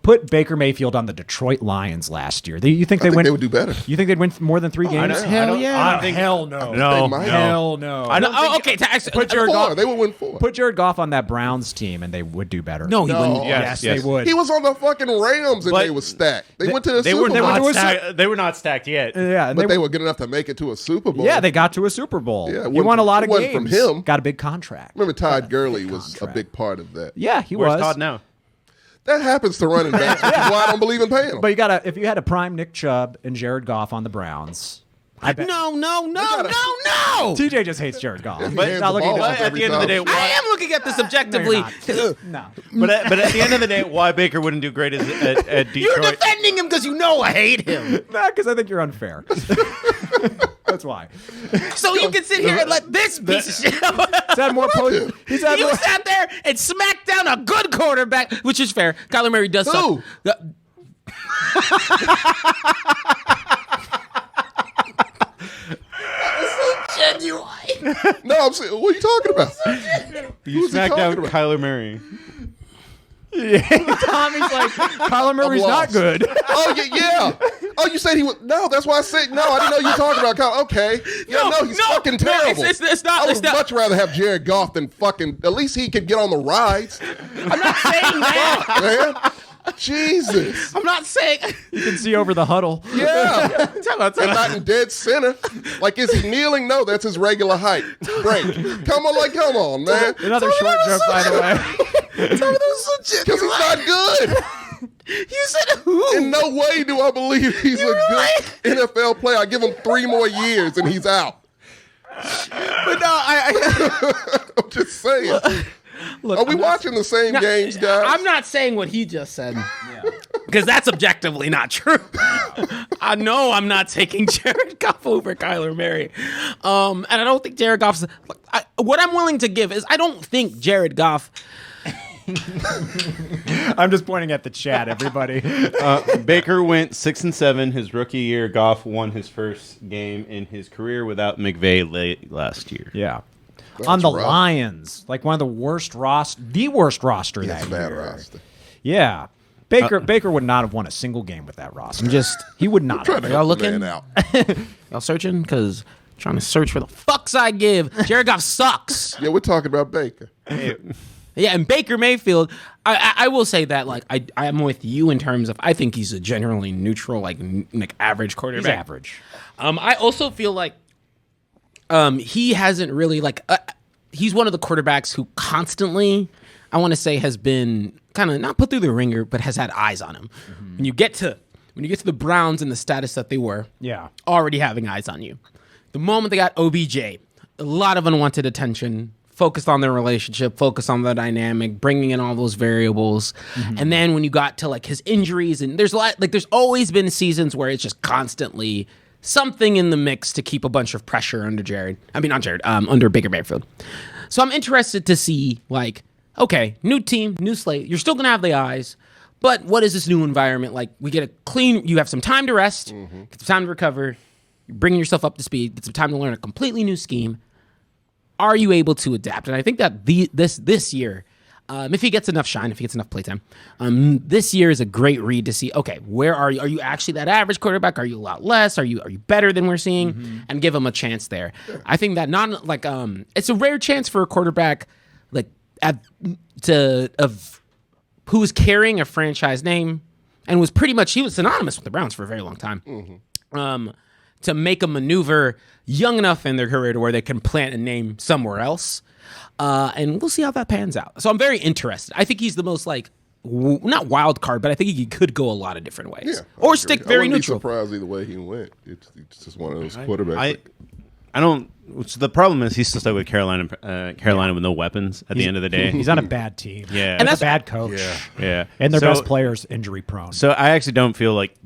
Put Baker Mayfield on the Detroit Lions last year. You think I think they would do better. You think they'd win more than 3 games? Hell yeah. I don't think, hell no. No. They might. Hell no. Okay. Put Jared 4. Goff. They would win 4. Put Jared Goff on that Browns team, and they would do better. No, he No. wouldn't. Yes, Yes. they would. He was on the fucking Rams and But they were stacked. They went to the They Super were Bowl. they were not stacked yet. Yeah, and But they were good enough to make it to a Super Bowl. Yeah, they got to a Super Bowl. Yeah, it he won a wasn't- lot it of wasn't games. from him. Got a big contract. Remember Todd Gurley was a contract. big part of that. Yeah, he Where's was. Todd now? That happens to running backs, which is why I don't believe in paying them. But if you had a prime Nick Chubb and Jared Goff on the Browns, I bet. No. TJ just hates Jared Goff. He But hands not the looking ball at off But at every the end of the time. day, I am looking at this objectively. No. but at the end of the day, why Baker wouldn't do great is at You're Detroit. defending him because you know I hate him. Nah, because I think you're unfair. That's why. So you can sit here and let this piece of shit. He's had more post. He's had You more. sat there and smacked down a good quarterback, which is fair. Kyler Murray does Who? suck. Genuine. No, I'm saying, what are you talking about? You Who's he smacked down talking about? Kyler Murray. Tommy's like, Kyler Murray's not lost. good. Oh, yeah. Oh, you said he was. No, that's why I said, no, I didn't know you were talking about Kyle. Okay. Yeah, no, he's fucking terrible. It's not. I It's would not. much rather have Jared Goff than fucking. At least he could get on the rides. I'm not saying that. Man. Jesus. I'm not saying. You can see over the huddle. Yeah. Tell me. And not in dead center. Like, is he kneeling? No, that's his regular height. Break. Come on, man. Another short joke, by the way. Because he's not good. You said who? In no way do I believe he's a good NFL player. I give him 3 more years and he's out. But no, I'm just saying. look, Are we watching the same games, guys? I'm not saying what he just said. Because that's objectively not true. I know I'm not taking Jared Goff over Kyler Murray. And I don't think Jared Goff's... what I'm willing to give is I don't think Jared Goff... I'm just pointing at the chat, everybody. Baker went 6-7 his rookie year. Goff won his first game in his career without McVay late last year. Yeah. That's On the rough. Lions, like one of the worst roster Yeah, that it's a bad year. roster. Yeah. Baker would not have won a single game with that roster. He would not Trying have. to Y'all help the looking? man out. Y'all searching? Because trying to search for the fucks I give. Jared Goff sucks. Yeah, we're talking about Baker. Yeah, and Baker Mayfield, I will say that like I'm with you in terms of I think he's a generally neutral, like average quarterback. He's average. I also feel like he hasn't really like he's one of the quarterbacks who constantly, I want to say, has been kind of not put through the ringer, but has had eyes on him. When you get to the Browns and the status that they were, Yeah. already having eyes on you. The moment they got OBJ, a lot of unwanted attention, focused on their relationship, focused on the dynamic, bringing in all those variables. And then when you got to like his injuries, and there's a lot, like there's always been seasons where it's just constantly something in the mix to keep a bunch of pressure under under Baker Mayfield. So I'm interested to see like, okay, new team, new slate. You're still gonna have the eyes, but what is this new environment like? We get you have some time to rest, get some time to recover, you're bringing yourself up to speed, get some time to learn a completely new scheme. Are you able to adapt? And I think that this year, if he gets enough shine, if he gets enough playtime, this year is a great read to see, okay, where are you? Are you actually that average quarterback? Are you a lot less? Are you better than we're seeing? And give him a chance there. I think that it's a rare chance for a quarterback like who was carrying a franchise name and he was synonymous with the Browns for a very long time. To make a maneuver young enough in their career to where they can plant a name somewhere else. And we'll see how that pans out. So I'm very interested. I think he's the most not wild card, but I think he could go a lot of different ways. Yeah, or stick very I neutral. wouldn't be surprised either way he went. It's just one of those quarterbacks. I don't. So the problem is he's still stuck with Carolina with no weapons at the end of the day. He's on a bad team. Yeah. And that's a bad coach. Yeah. And their So- best players injury prone. So I actually don't feel like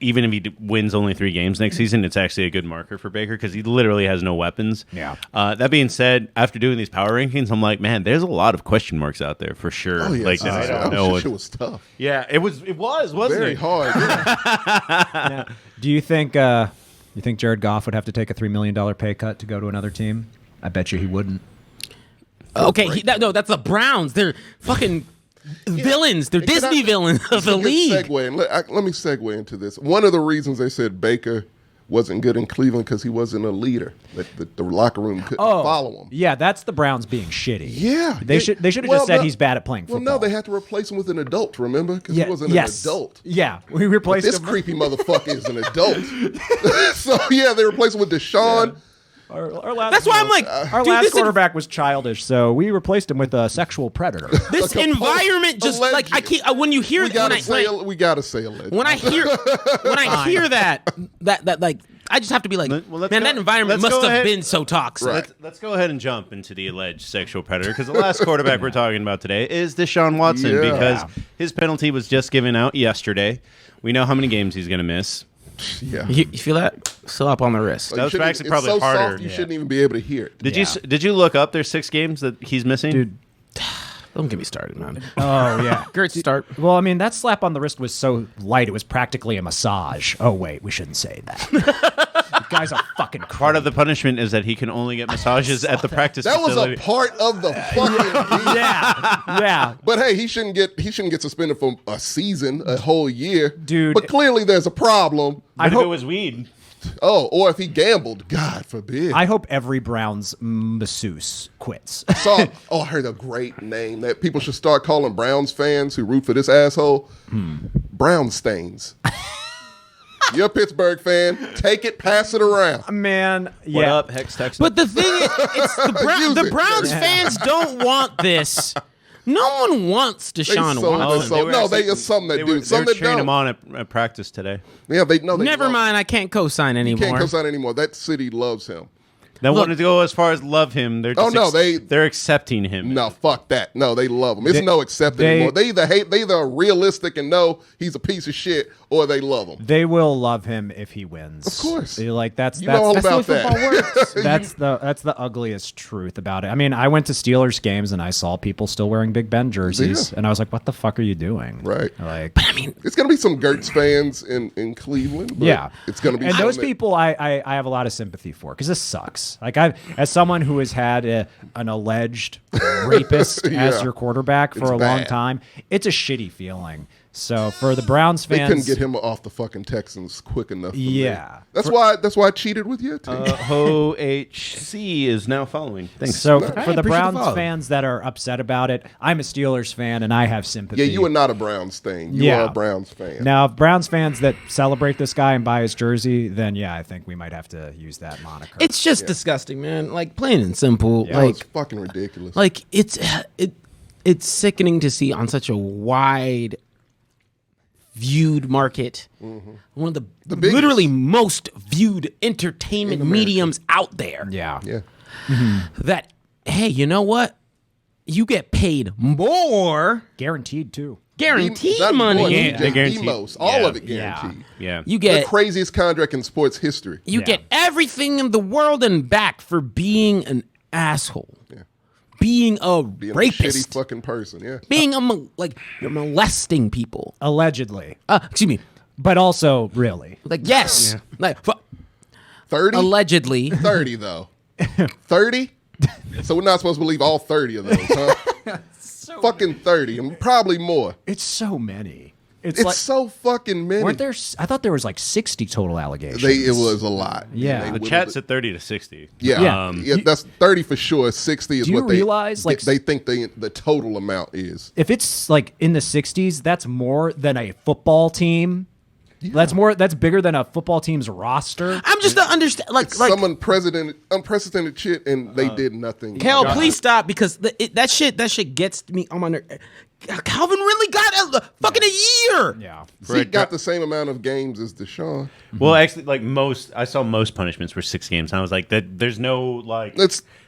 even if he wins only 3 games next season, it's actually a good marker for Baker because he literally has no weapons. Yeah. That being said, after doing these power rankings, I'm like, man, there's a lot of question marks out there for sure. Oh, yeah. Like, I don't know. Shit was tough. Yeah, it was, wasn't Very it? hard. Yeah. Now, do you think Jared Goff would have to take a $3 million pay cut to go to another team? I bet you he wouldn't. Okay, that's the Browns. They're fucking villains. They're Disney villains of the league. Segue, and let me segue into this. One of the reasons they said Baker wasn't good in Cleveland because he wasn't a leader. That the locker room couldn't follow him. Yeah, that's the Browns being shitty. Yeah, they should have just said he's bad at playing football. Well, no, they had to replace him with an adult. Remember, because he wasn't an adult. Yeah, we replaced This him. creepy motherfucker is an adult. So yeah, they replaced him with Deshaun. Our last That's why I'm like, our dude, last this quarterback was childish, so we replaced him with a sexual predator. This Like a environment just alleged. like I can't. When you hear We gotta say alleged. when I hear that like I just have to be like, Well, man, that environment let's must go have ahead. been so toxic. Right. Let's go ahead and jump into the alleged sexual predator because the last quarterback we're talking about today is Deshaun Watson Yeah. because his penalty was just given out yesterday. We know how many games he's going to miss. Yeah. You feel that? Still up on the wrist. That was shouldn't- actually it's probably so harder. Soft, you shouldn't even be able to hear it. Did you look up their 6 games that he's missing? Dude. Don't get me started, man. Oh yeah. Great start. Well, I mean, that slap on the wrist was so light; it was practically a massage. Oh wait, we shouldn't say that. The guy's a fucking creep. Part of the punishment is that he can only get massages at the practice That was facility. a part of the fucking game. yeah. But hey, he shouldn't get suspended for a season, a whole year, Dude. But clearly there's a problem. But if hope- it was weed. Oh, or if he gambled, God forbid. I hope every Browns masseuse quits. I heard a great name that people should start calling Browns fans who root for this asshole. Brown stains. You're a Pittsburgh fan. Take it, pass it around. Man, yeah. What up, Hex Texas? But the thing is, it's Use the it. Browns Yeah. fans don't want this. No one wants Deshaun sold Watson. us so- no, there's some that do, some that cheering don't. him on at practice today. Yeah, they Never love mind, I can't co-sign him. He anymore. can't co-sign anymore. That city loves him. They wanted to go as far as love him. They're just they're accepting him. No, fuck that. No, they love him. It's no accept they- anymore. They either are realistic and know he's a piece of shit, or they love him. They will love him if he wins. Of course. They're like that's You know all that's the way about that. football works. that's the ugliest truth about it. I mean, I went to Steelers games and I saw people still wearing Big Ben jerseys, Yeah. and I was like, "What the fuck are you doing?" Right. Like, I mean, It's gonna be some Gertz fans in Cleveland. But yeah, it's gonna be. and some those that- people I have a lot of sympathy for because this sucks. Like as someone who has had an alleged rapist as Yeah. your quarterback for It's a long bad. time, it's a shitty feeling. So for the Browns They fans, couldn't get him off the fucking Texans quick enough. For me. Yeah. That's why I cheated with you. Ho HC is now following. Thanks. So Nice. for the appreciate the Browns follow. fans that are upset about it, I'm a Steelers fan and I have sympathy. Yeah, you are not a Browns thing. You Yeah. are a Browns fan. Now, if Browns fans that celebrate this guy and buy his jersey, then yeah, I think we might have to use that moniker. it's just disgusting, man. Like plain and simple. Yeah. That was Like fucking ridiculous. it's sickening to see on such a wide viewed market. One of the biggest. literally most viewed entertainment In America. mediums out there. yeah. yeah. That hey, you know what? You get paid more, Guaranteed too. guaranteed Not money. more, Yeah, just they guaranteed. the most. All Yeah. of it guaranteed. Yeah. You The get craziest contract in sports history. you Yeah. get everything in the world and back for being an asshole. Being a Being a shitty rapist. fucking person. Yeah. Being like you're molesting people. Allegedly. Excuse me. But also, really. Like yes. Like 30? allegedly. 30 though. 30? So we're not supposed to believe all 30 of those, huh? Fucking 30 and probably more. It's so many. It's It's like, so fucking many. weren't there? I thought there was like 60 total allegations. It was a lot. Yeah. They The The whittled chat it. said 30 to 60. Yeah, Yeah. that's 30 for sure. 60 is Do you what they realize, like- they think the total amount is. If it's like in the 60s, that's more than a football team. That's bigger than a football team's roster. I'm just to understand like Some unprecedented shit, and they did nothing. Kel, please stop because that shit gets me on my nerve. Calvin Ridley got a fucking a year. Yeah. Zeke got the same amount of games as Deshaun. Well, actually, like I saw most punishments were 6 games. And I was like, there's no like,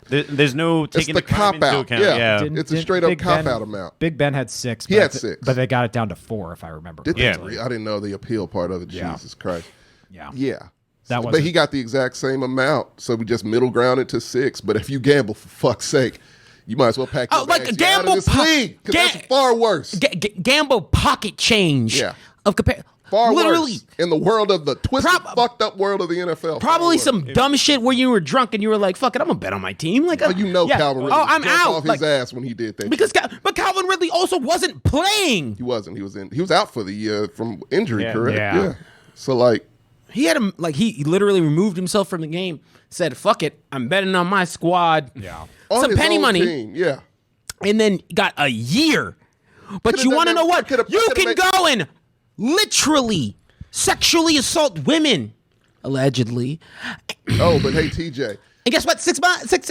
there's no taking the the crime cop into out. account. Yeah. Yeah. It's a straight up cop out amount. Big Ben had 6. He had 6. But they got it down to 4, if I remember. Did Yeah. they? I didn't know the appeal part of it. Yeah. Jesus Christ. Yeah. Yeah. That But he got the exact same amount, so we just middle grounded to 6. But if you gamble, for fuck's sake, you might as well pack your bags. You're out of this league, because that's far worse. Gamble pocket change. Yeah. Of compare. Far Literally, worse. In the world of the twisted, fucked up world of the NFL. probably some dumb shit where you were drunk and you were like, "Fuck it, I'm gonna bet on my team." Like, Calvin Ridley I'm jumped out. off his ass when he did that. But Calvin Ridley also wasn't playing. He wasn't. He was out for the year from injury. Yeah. Correct. Yeah. So like. He had him like he literally removed himself from the game. Said, "Fuck it, I'm betting on my squad." Yeah. On Some his penny own money. team, yeah. And then got a year. But Could've you done want to that- know what? could've- You could've can made- go and literally sexually assault women, allegedly. Oh, but hey, TJ. And guess what? 6 months. Six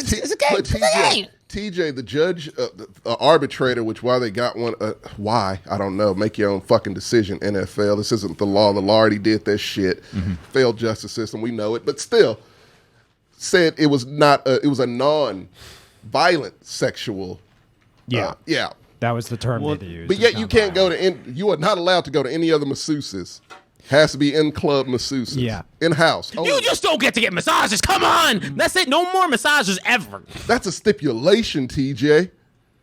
But games. TJ, the judge, the arbitrator, which why they got one, why, I don't know. Make your own fucking decision, NFL. This isn't the law. The law already did that shit. Failed justice system, we know it. But still, said it was not, it was a non-violent sexual. Yeah. Yeah. That was the term they used. But yet you can't go to, you are not allowed to go to any other masseuses. Has to be in-club masseuses. Yeah. In-house. You just don't get to get massages. Come on. That's it. No more massages ever. That's a stipulation, TJ.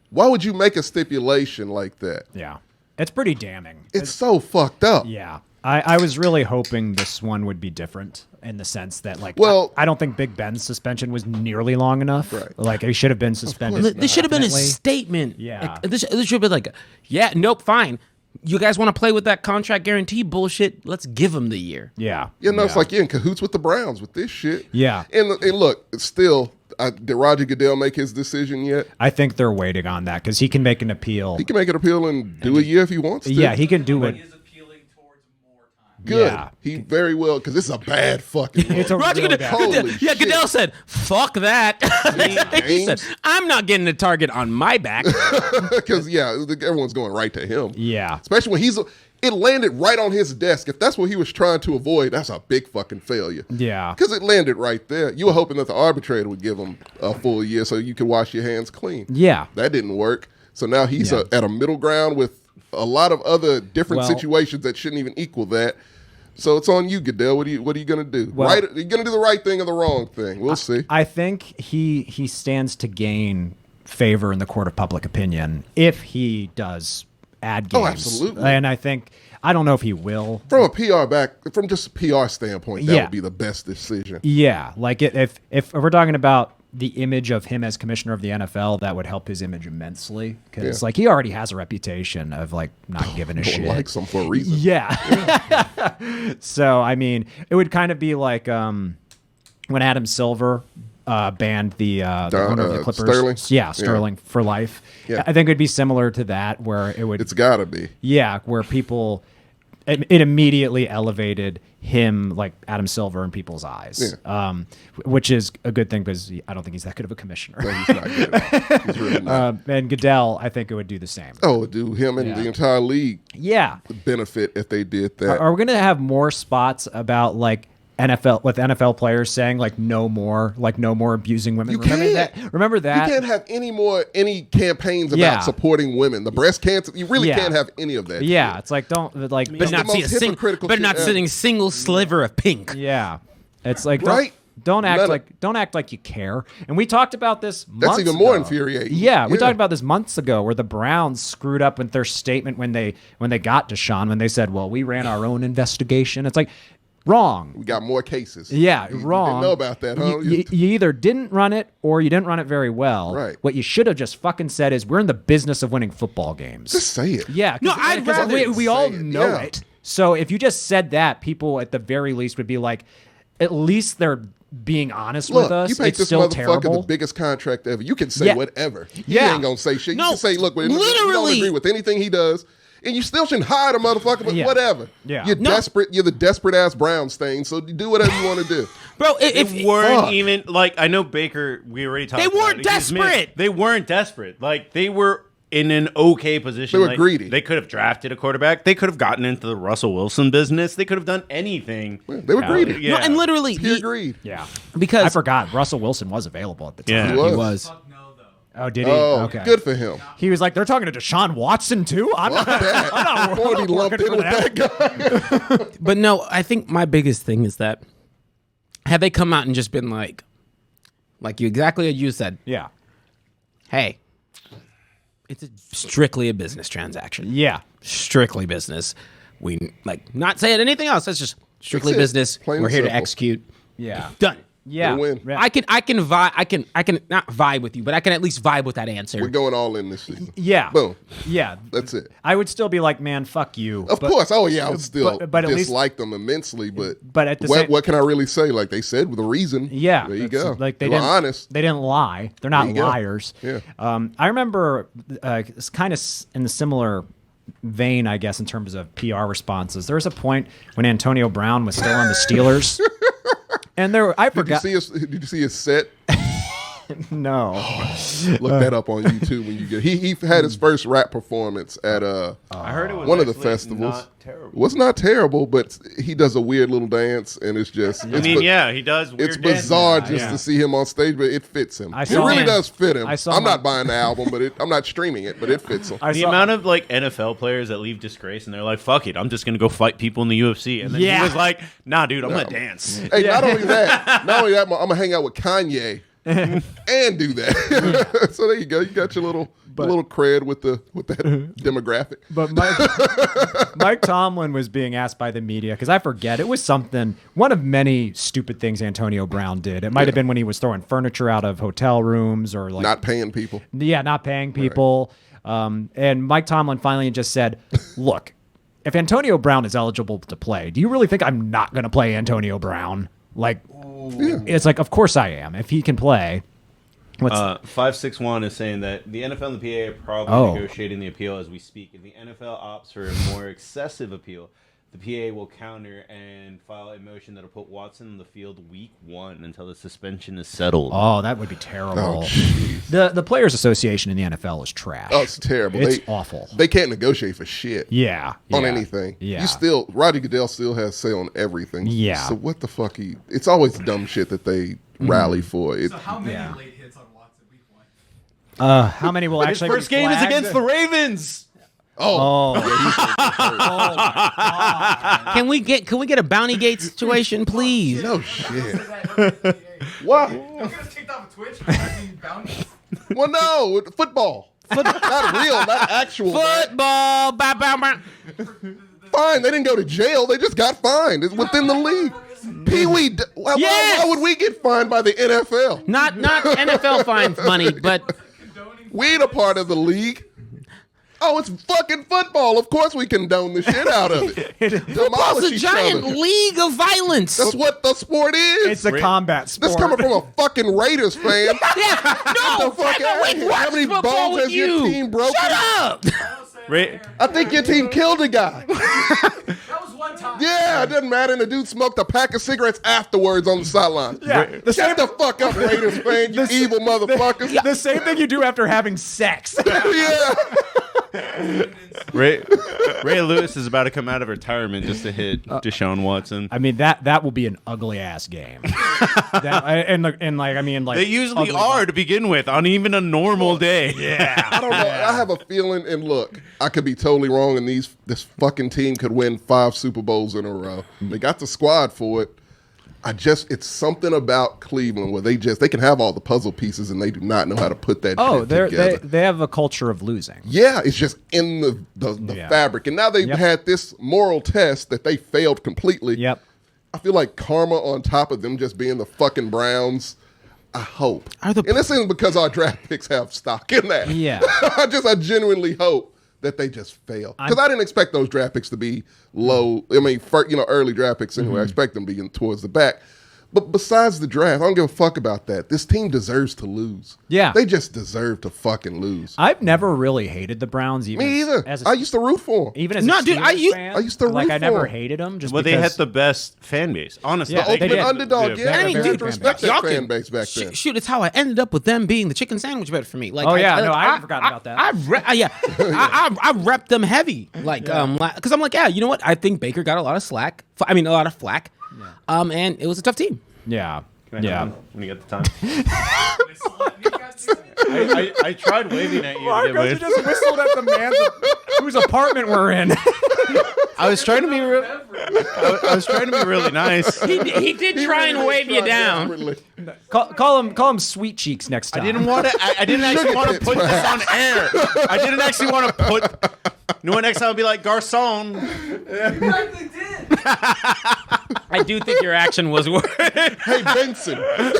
Why would you make a stipulation like that? Yeah. It's pretty damning. It's so fucked up. Yeah. I was really hoping this one would be different in the sense that, like, Well- I don't think Big Ben's suspension was nearly long enough. Right. Like, he should have been suspended. This should have been a indefinitely. statement. Yeah. Like, this should have been like, yeah, nope, fine. You guys want to play with that contract guarantee bullshit? Let's give him the year. Yeah. You know, it's like you're in cahoots with the Browns with this shit. Yeah. And look, it's still, did Roger Goodell make his decision yet? I think they're waiting on that because he can make an appeal. He can make an appeal and do a year if he wants to. Yeah, he can do it. He is appealing towards more time. Good. Yeah. He very well, because this is a bad fucking It's a Roger real Goodell, bad- Holy shit. Goodell said, "Fuck that." He said, James. "I'm not getting a target on my back." Because, yeah, everyone's going right to him. Yeah. Especially when it landed right on his desk. If that's what he was trying to avoid, that's a big fucking failure. Yeah. Because it landed right there. You were hoping that the arbitrator would give him a full year so you could wash your hands clean. Yeah. That didn't work. So now he's Yeah. at a middle ground with a lot of other different Well- situations that shouldn't even equal that. So it's on you, Goodell. What are you going to do? Well- Are you going to do the right thing or the wrong thing? We'll see. I think he stands to gain favor in the court of public opinion if he does add games. Oh, absolutely. And I don't know if he will. From just a PR standpoint, that would be the best decision. Yeah, like if we're talking about the image of him as commissioner of the NFL, that would help his image immensely because like he already has a reputation of like not giving a No one shit. likes him for a reason. Yeah. So I mean, it would kind of be like when Adam Silver banned the owner of the Clippers. Sterling? Yeah, Sterling for life. Yeah. I think it'd be similar to that, where it would. It's got to be. Yeah, where people, it immediately elevated him, like Adam Silver, in people's eyes, which is a good thing because I don't think he's that good of a commissioner. No, he's not good. He's really not. And Goodell, I think it would do the same. Oh, do him and the entire league Yeah. benefit if they did that. Are we going to have more spots about like NFL players saying like no more abusing women? Remember that? You can't have any campaigns about Yeah. supporting women. The breast cancer, you really Yeah. can't have any of that. Yeah, shit. it's like don't like But It's not the see most a hypocritical shit ever. single sliver of pink. yeah. It's like Right? don't None of- don't act like you care. And we talked about this That's months even more ago. infuriating. Yeah, we talked about this months ago where the Browns screwed up with their statement when they got Deshaun, when they said, "Well, we ran our own investigation." It's like wrong. We got more cases. Yeah, You wrong. didn't know about that, huh? You either didn't run it or you didn't run it very well. Right. What you should have just fucking said is, "We're in the business of winning football games." Just say it. Yeah, No, I'd rather we all say it, know yeah. it. So if you just said that, people at the very least would be like, at least they're being honest Look, with us. you make It's this still motherfucker terrible. the biggest contract ever. You can say Yeah. whatever. Yeah. He ain't gonna say shit. No, You can say, look, we don't literally. agree with anything he does. And you still shouldn't hire the motherfucker, but Yeah. whatever. Yeah. You're No. desperate. You're the desperate ass Brown stain. So you do whatever you want to do. Bro, if They weren't Fuck. even like I know Baker. We already talked. They about weren't it. He's mid- desperate. They weren't desperate. Like they were in an okay position. They were greedy. They could have drafted a quarterback. They could have gotten into the Russell Wilson business. They could have done anything. They were greedy. Yeah. No, and literally, Pure greed. Yeah. because I forgot Russell Wilson was available at the time. Yeah. He he was. was. Fuck no, though. Oh, did he? Oh, Okay. good for him. He was like, they're talking to Deshaun Watson too. I'm Fuck not. that. I'm Before he not lumped working in for with that guy. But no, I think my biggest thing is that had they come out and just been like you exactly what you said, Yeah. hey, it's strictly a business transaction. Yeah. Strictly business. We not saying anything else. That's just strictly That's it. business. Plain We're and here to simple. execute. Yeah. Done. Yeah. We'll win. Yeah. I can vibe. I can not vibe with you, but I can at least vibe with that answer. We're going all in this season. Yeah. Boom. Yeah. That's it. I would still be like, man, fuck you. Of course. Oh, yeah. I would still but at least- dislike them immensely. But at the what, same- what can I really say? Like they said, the reason. Yeah, There you that's- go. Like they they were didn't honest. They didn't lie. They're not There you go. liars. Yeah. I remember it's kind of in the similar vein, I guess, in terms of PR responses. There was a point when Antonio Brown was still on the Steelers, and I forgot. Did you see his set? No. Look that up on YouTube when you get. He had his first rap performance at I heard it was one of the actually festivals. Not terrible. Well, it's not terrible, but he does a weird little dance, and it's just. I mean, yeah, he does. Weird It's bizarre dances. just to see him on stage, but it fits him. I It saw really him. does fit him. I saw I'm him. not buying the album, but I'm not streaming it, but it fits him. The amount of NFL players that leave disgrace and they're like, "Fuck it, I'm just gonna go fight people in the UFC," and then Yeah. he was like, "Nah, dude, I'm gonna dance." Hey, not only that, I'm gonna hang out with Kanye and do that. So there you go. You got your little cred with that demographic. But Mike Tomlin was being asked by the media, because I forget, it was one of many stupid things Antonio Brown did. It might have been when he was throwing furniture out of hotel rooms or like Not paying people. Yeah, not paying people. And Mike Tomlin finally just said, look, if Antonio Brown is eligible to play, do you really think I'm not going to play Antonio Brown? Like, it's like, of course I am. If he can play. 561 is saying that the NFL and the PA are probably negotiating the appeal as we speak. If the NFL opts for a more excessive appeal, the PA will counter and file a motion that'll put Watson on the field week 1 until the suspension is settled. Oh, that would be terrible. Oh, The Players Association in the NFL is trash. Oh, it's terrible. It's awful. They can't negotiate for shit. Yeah. On yeah, anything. Yeah. Roger Goodell still has say on everything. Yeah. So what the fuck it's always dumb shit that they rally for. So how many late hits on Watson week 1? How many will His actually first be game is flagged? against the Ravens. Oh. Can we get a bounty gate situation, please? No shit. Why? You guys kicked off of Twitch for having bounties? Well, no. Football. Not real, not actual. man. Football. Bow, bow, bow. Fine. They didn't go to jail. They just got fined. It's within the league. Pee-wee. Why would we get fined by the NFL? Not NFL fine money, but We ain't a part of the league. Oh, it's fucking football. Of course we condone the shit out of it. it's Demolish a each giant other. league of violence. That's what the sport is. It's a combat sport. That's coming from a fucking Raiders fan. yeah, no, Get the fuck I out of wait, here. watch How many football bones with has your you. team broken? Shut up. I think your team killed a guy. That was one time. Yeah, it doesn't matter. And the dude smoked a pack of cigarettes afterwards on the sideline. Yeah, Shut the fuck up, Raiders fan, you evil motherfuckers. The same thing you do after having sex. Yeah. Ray Lewis is about to come out of retirement just to hit Deshaun Watson. I mean, that will be an ugly ass game. They usually are to begin with on even a normal day. Yeah. I don't know. I have a feeling, and look, I could be totally wrong, and this fucking team could win 5 Super Bowls in a row. They got the squad for it. It's something about Cleveland where they can have all the puzzle pieces and they do not know how to put that shit together. they have a culture of losing. Yeah, it's just in the fabric. And now they've had this moral test that they failed completely. Yep. I feel like karma on top of them just being the fucking Browns. I hope. And this isn't because our draft picks have stock in that. Yeah. I genuinely hope that they just fail. Because I didn't expect those draft picks to be low. I mean, early draft picks anyway. I expect them being towards the back. But besides the draft, I don't give a fuck about that. This team deserves to lose. Yeah. They just deserve to fucking lose. I've never really hated the Browns. Even Me either. As a, I used to root for them. even as No, a dude, Steelers fan, I used to like root I for never 'em. hated them. Just Well, they because had the best fan base, honestly. Yeah, The they ultimate did. underdog, Yeah. yeah. I mean, they dude, had to respect y'all that fan can- base back then. Shoot, it's how I ended up with them being the chicken sandwich bet for me. Like, Oh, yeah, no, I hadn't forgotten about that. I rep them heavy, because I'm like, yeah, you know what? I think Baker got a lot of slack. A lot of flack. And it was a tough team. yeah, Can I have yeah. one when you get the time. I tried waving at you. to get Marcos, you waved. just whistled at the man whose apartment we're in. I was trying to be I was trying to be really nice. He did try and wave you down. Desperately. call him Sweet Cheeks next time. I didn't want to. I didn't actually want to put this on air. I didn't actually want to put. You know what? Next time I'll be like Garcon. You actually did. I do think your action was worth. Hey, Benson. Thank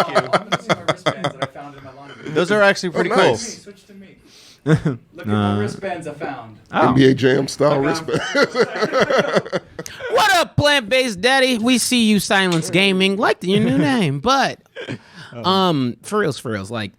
you. I'm gonna see my wristbands that I found in my laundry. Those are actually pretty Oh, cool. nice. Switch to me. Look at my wristbands I found. NBA Jam style wristband. What up, plant-based daddy? We see you, Silence Gaming. Like your new name, but for reals, like.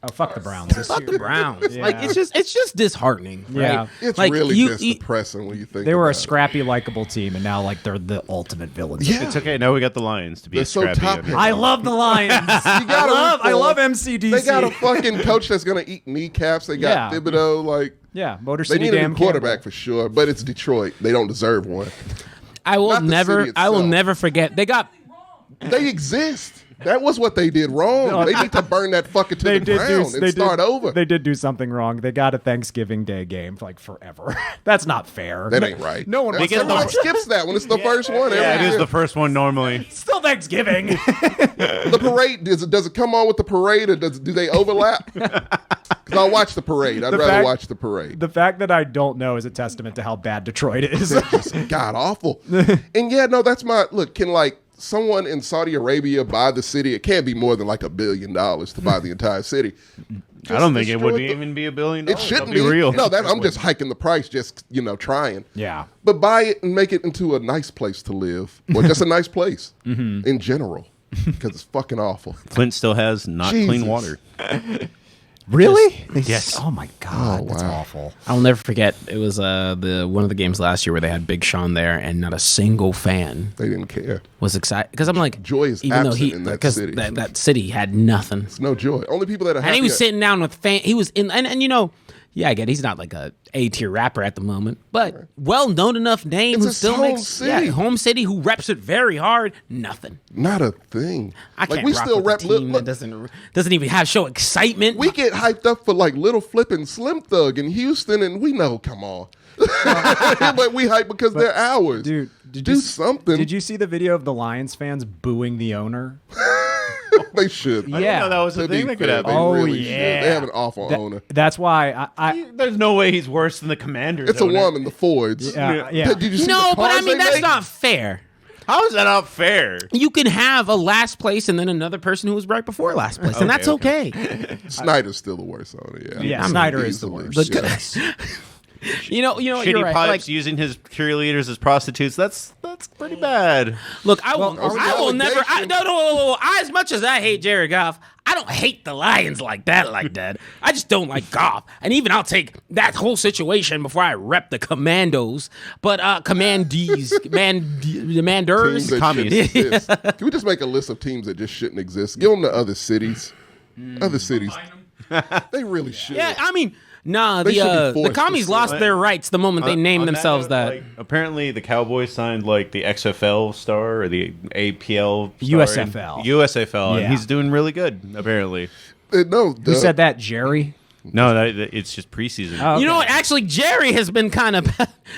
Oh, fuck the Browns. This Fuck year. the Browns. Yeah. Like it's just disheartening. Yeah. Right? It's like, really you- just you- depressing when you think They were a about it. scrappy, likable team, and now like they're the ultimate villains. Yeah. It's okay. Now we got the Lions to be They're so scrappy. top-heavy. I love the Lions. I love MCDC. They got a fucking coach that's going to eat kneecaps. They got Yeah. Thibodeau. Like, yeah, Motor they City need a damn new quarterback Campbell. for sure, but it's Detroit. They don't deserve one. I will Not the never. city I will itself. never forget. They got. They exist. That was what they did wrong. They need to burn that fucker to the ground and start over. They did do something wrong. They got a Thanksgiving Day game for like forever. That's not fair. That ain't right. No one That's- wants everyone to- skips that when it's the first one. Yeah, every it is year. the first one normally. Still Thanksgiving. The parade, does it come on with the parade or do they overlap? Because I'll watch the parade. I'd The rather fact- watch the parade. The fact that I don't know is a testament to how bad Detroit is. God awful. And yeah, no, that's my look. Can like someone in Saudi Arabia buy the city? It can't be more than like $1 billion to buy the entire city. I don't think it would destroy the- even be $1 billion. It shouldn't be real. No, I'm just hiking the price, just trying. Yeah. But buy it and make it into a nice place to live, or just a nice place in general, because it's fucking awful. Flint still has not clean Jesus. water. Really? Yes. Oh my God, that's wow. awful. I'll never forget. It was the one of the games last year where they had Big Sean there, and not a single fan They didn't care. was excited because I'm like, Joy is even though absent he in that because city. that city had nothing, It's no joy. Only people that are happy. and he was sitting down with fan. He was in, and yeah, I get it. He's not like a A-tier rapper at the moment, but well-known enough name It's who his still home makes city. home city who reps it very hard. Nothing. Not a thing. I can't we rock still with rep. a team Look, that doesn't even have show excitement. we get hyped up for like Little Flip and Slim Thug in Houston, and we know, come on. But we hype because they're ours. Dude, do something. Did you see the video of the Lions fans booing the owner? They should. I didn't know that was a To be thing that could fair, happen. they Oh, really should. yeah. They have an awful owner. That's why I There's no way he's worse than the Commanders. It's a owner. woman, the Fords. yeah. Did you see no, the but I cars mean they that's make? not fair. How is that not fair? You can have a last place and then another person who was right before last place, and that's okay. Snyder's still the worst owner. Yeah, Yeah, Snyder is the easily. worst. Yeah. You know, Shitty you're right. pipes Like, using his cheerleaders as prostitutes. That's pretty bad. look, I will allegations. never. No. As much as I hate Jared Goff, I don't hate the Lions like that. I just don't like Goff, and even I'll take that whole situation before I rep the Commandos. But Commanders, Teams that Commies. shouldn't exist. Can we just make a list of teams that just shouldn't exist? Give them to other cities. Other cities. They really should. yeah. I mean, nah, They should be the forced to commies say lost that. their rights the moment they named On themselves note, that. like, apparently, the Cowboys signed like the XFL star or the APL star USFL. USFL, Yeah. and he's doing really good. Apparently, No, Who said that, Jerry? no, it's just preseason. Oh, You know okay. what? Actually, Jerry has been kind of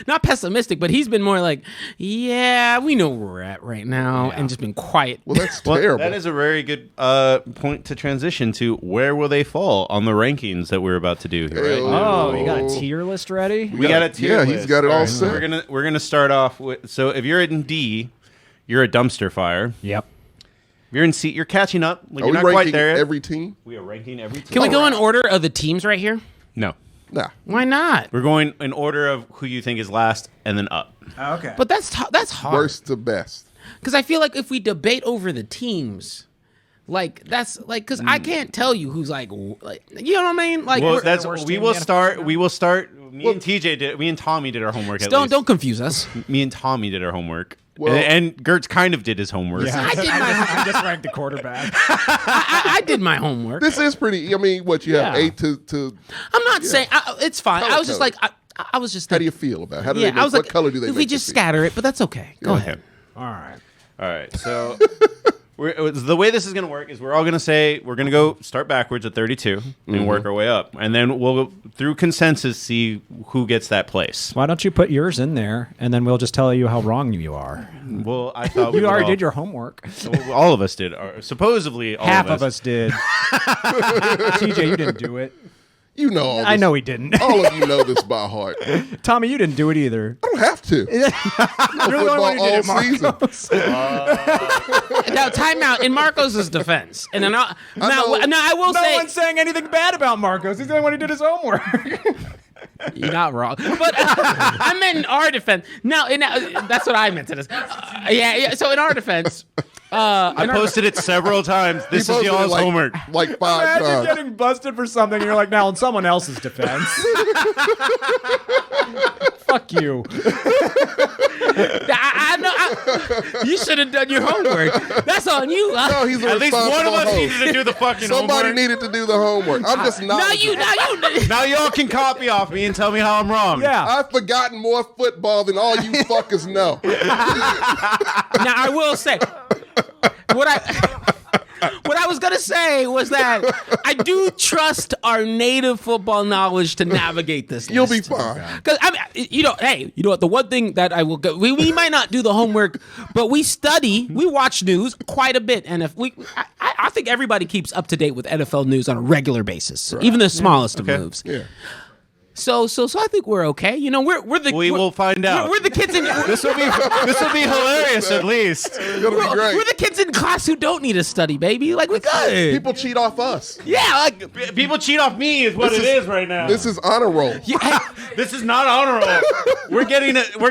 not pessimistic, but he's been more like, "Yeah, we know where we're at right now," and just been quiet. Well, that's Well, terrible. that is a very good point to transition to. Where will they fall on the rankings that we're about to do here? Right? Oh, you got a tier list ready? We got a tier Yeah, list. he's got it all right, set. We're gonna start off with. So if you're in D, you're a dumpster fire. Yep. If you're in C, you're catching up. Like, Are you're we not quite ranking there yet. every team? We are ranking every team. Can we go in order of the teams right here? No. Nah. Why not? We're going in order of who you think is last and then up. Okay. But that's hard. Worst to best. Because I feel like if we debate over the teams, like that's like because I can't tell you who's like you know what I mean. Like Well, we're- we will start. Me and Tommy did our homework. At least. don't confuse us. Me and Tommy did our homework. Well- and Gertz kind of did his homework. I did my I just ranked the quarterback. I did my homework. This is pretty. I mean, what you have Yeah. 8 to. I'm not saying it's fine. I was just Color like I was just. How do you feel about it? How do Yeah, they make, I was what like, color do they if make we the just field? scatter it, but that's okay. Go Okay. ahead. All right. All right. So the way this is going to work is we're all going to say we're going to go start backwards at 32 and work our way up, and then we'll through consensus see who gets that place. Why don't you put yours in there, and then we'll just tell you how wrong you are. Well, I thought we You would already all- did your homework. All of us did. Or supposedly, all Half of us. did. TJ, you didn't do it. You know all this. I know he didn't. All of you know this by heart. I Tommy, you didn't do it either. don't have to. You're the only one who did it, all season. Now, time out. In Marcos' defense, and now I will No say one's saying anything bad about Marcos. He's the only one who did his homework. you're not wrong, but I meant in our defense. Now, that's what I meant to this. Yeah. So in our defense, I posted it several times. This is Posted it y'all's like, homework. Like 5 Imagine times. getting busted for something, and you're like, now in someone else's defense. Fuck you. I know you should have done your homework. That's on you. No, he's a At least one of responsible us host. needed to do the fucking Somebody homework. needed to do the homework. I'm just not. Now you. Now y'all can copy off me and tell me how I'm wrong. Yeah. I've forgotten more football than all you fuckers know. Now I will say what I was gonna say was that I do trust our native football knowledge to navigate this. You'll be list. fine. Because I mean, hey, you know what? The one thing that I will go, we might not do the homework, but we watch news quite a bit, and if I think everybody keeps up to date with NFL news on a regular basis, even the smallest of moves. Yeah. So I think we're okay. You know, We will find out. We're the kids in This will be hilarious at least. It's gonna be great. we're the kids in class who don't need to study, baby. Like we good. People cheat off us. Yeah, like People cheat off me is what This it is right now. This is honor roll. This is not honor roll. We're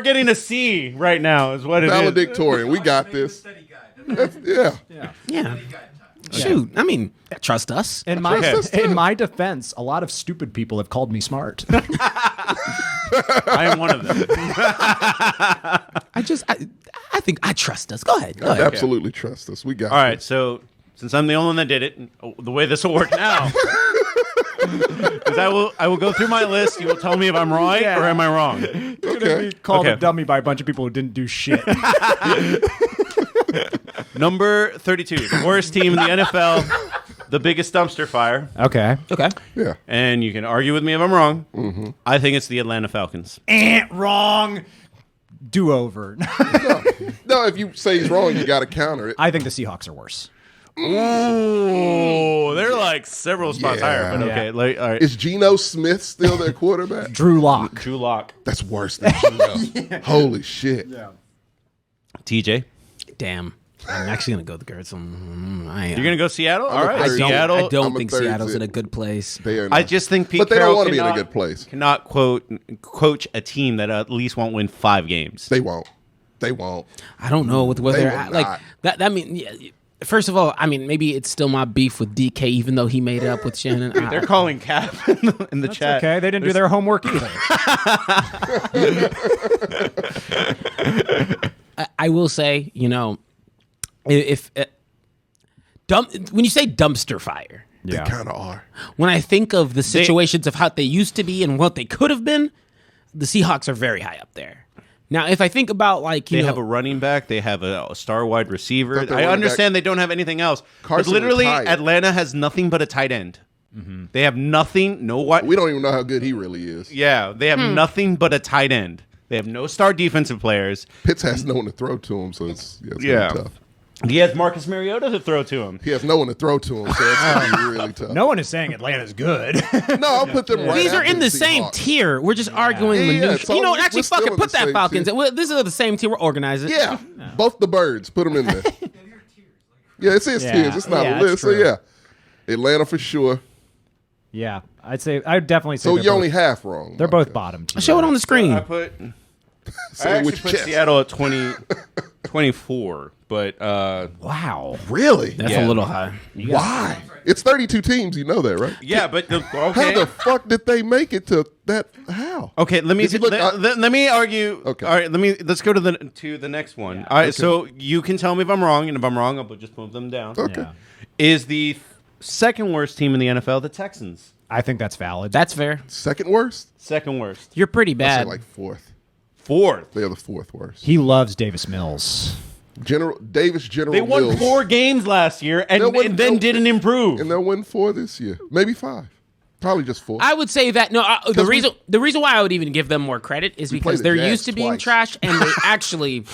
getting a C right now is what it is. Valedictorian. We got this. Study guide. That's, yeah. yeah. Shoot, I mean, trust us. In my defense, a lot of stupid people have called me smart. I am one of them. I think I trust us. Go ahead. Go ahead. Absolutely trust us. We got All right, so since I'm the only one that did it, the way this will work now is I will go through my list. You will tell me if I'm right or am I wrong. Okay. Called Okay. a dummy by a bunch of people who didn't do shit. Number 32, the worst team in the NFL, the biggest dumpster fire. Okay. Okay. Yeah. And you can argue with me if I'm wrong. I think it's the Atlanta Falcons. Wrong. Do over. No, if you say he's wrong, you got to counter it. I think the Seahawks are worse. Oh, they're like several spots Yeah. higher, but okay. Like, all right. Is Geno Smith still their quarterback? Drew Lock. Drew Lock. That's worse than Geno. Holy shit. Yeah. TJ. Damn. I'm actually gonna go the Gertz. You're going to go Seattle? All right. I don't- Seattle. I don't I'm a think third Seattle's seed. in a good place. They are I not. just think Pete But they don't Carroll want to be in a cannot- good place. Cannot coach a team that at least won't win 5 games. They won't. They won't. I don't know where They they're will at. Like not. that. I mean, yeah, first of all, I mean, maybe it's still my beef with DK, even though he made it up with Shannon. They're calling Cap in the chat. Okay, they didn't do their homework either. I will say, you know, if when you say dumpster fire, They kind of are. when I think of the situations of how they used to be and what they could have been, the Seahawks are very high up there. Now, if I think about like They have a running back. They have a star wide receiver. Don't they I running understand they don't have anything else. Carson but literally, retired. Atlanta has nothing but a tight end. They have nothing. No what? We don't even know how good he really is. Yeah, they have nothing but a tight end. They have no star defensive players. Pitts has no one to throw to him, so it's gonna be tough. He has Marcus Mariota to throw to him. He has no one to throw to him, so it's going to be really tough. No one is saying Atlanta's good. No, I'll put them right These are after in the same Seahawks. tier. We're just arguing Yeah, minutia. it's all- You know, we're actually, still fucking in put the that same Falcons. tier. Well, this is the same tier. We're organizing. Yeah, both the birds. Put them in there. Yeah, it says Yeah. tiers. It's not Yeah, a list. it's So true. yeah, Atlanta for sure. Yeah, I'd definitely say So they're you're both- only half wrong. They're both bottom tier. Show it on the screen. I put. Say I actually which put chest. Seattle at 20, 24, but Wow. Really? That's Yeah. a little high. Why? It's 32 teams. You know that, right? yeah, but How okay. the fuck did they make it to that? How? Okay, let me If you look- let me argue. Okay. All right, let's go to the next one. All right, so you can tell me if I'm wrong, and if I'm wrong, I'll just move them down. Okay. Yeah. Is the second worst team in the NFL the Texans? I think that's valid. That's fair. Second worst? Second worst. You're pretty I'd say bad. like fourth. Fourth. They're the fourth worst. He loves Davis Mills. Davis General They won Mills. 4 games last year and, They'll win- and then they'll- didn't improve. And they'll win 4 this year. Maybe 5. Probably just 4. I would say that the we- reason why I would even give them more credit is played because the they're Jazz used to being twice. trash and they actually